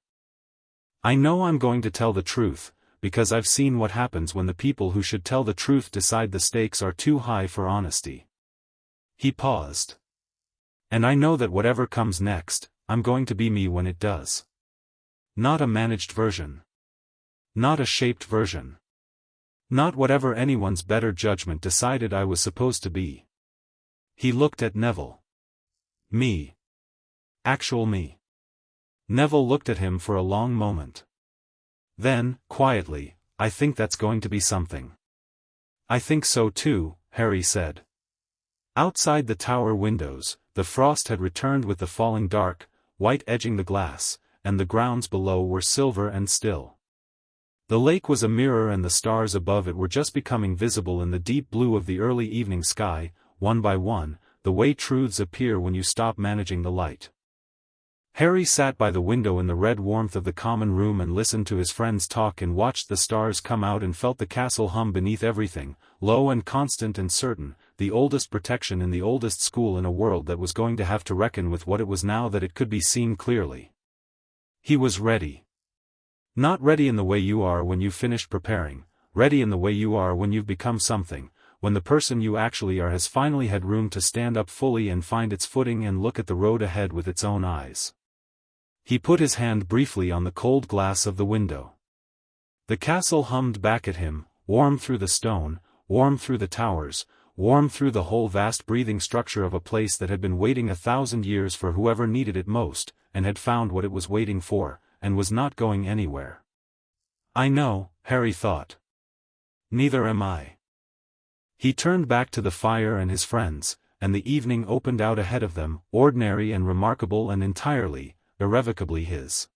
I know I'm going to tell the truth, because I've seen what happens when the people who should tell the truth decide the stakes are too high for honesty." He paused. "And I know that whatever comes next, I'm going to be me when it does. Not a managed version. Not a shaped version. Not whatever anyone's better judgment decided I was supposed to be." He looked at Neville. "Me. Actual me." Neville looked at him for a long moment. Then, quietly, "I think that's going to be something." "I think so too," Harry said. Outside the tower windows, the frost had returned with the falling dark, white edging the glass, and the grounds below were silver and still. The lake was a mirror and the stars above it were just becoming visible in the deep blue of the early evening sky, one by one, the way truths appear when you stop managing the light. Harry sat by the window in the red warmth of the common room and listened to his friends talk and watched the stars come out and felt the castle hum beneath everything, low and constant and certain, the oldest protection in the oldest school in a world that was going to have to reckon with what it was now that it could be seen clearly. He was ready. Not ready in the way you are when you've finished preparing, ready in the way you are when you've become something, when the person you actually are has finally had room to stand up fully and find its footing and look at the road ahead with its own eyes. He put his hand briefly on the cold glass of the window. The castle hummed back at him, warm through the stone, warm through the towers, warm through the whole vast breathing structure of a place that had been waiting 1,000 years for whoever needed it most, and had found what it was waiting for, and was not going anywhere. "I know," Harry thought. "Neither am I." He turned back to the fire and his friends, and the evening opened out ahead of them, ordinary and remarkable and entirely, irrevocably his.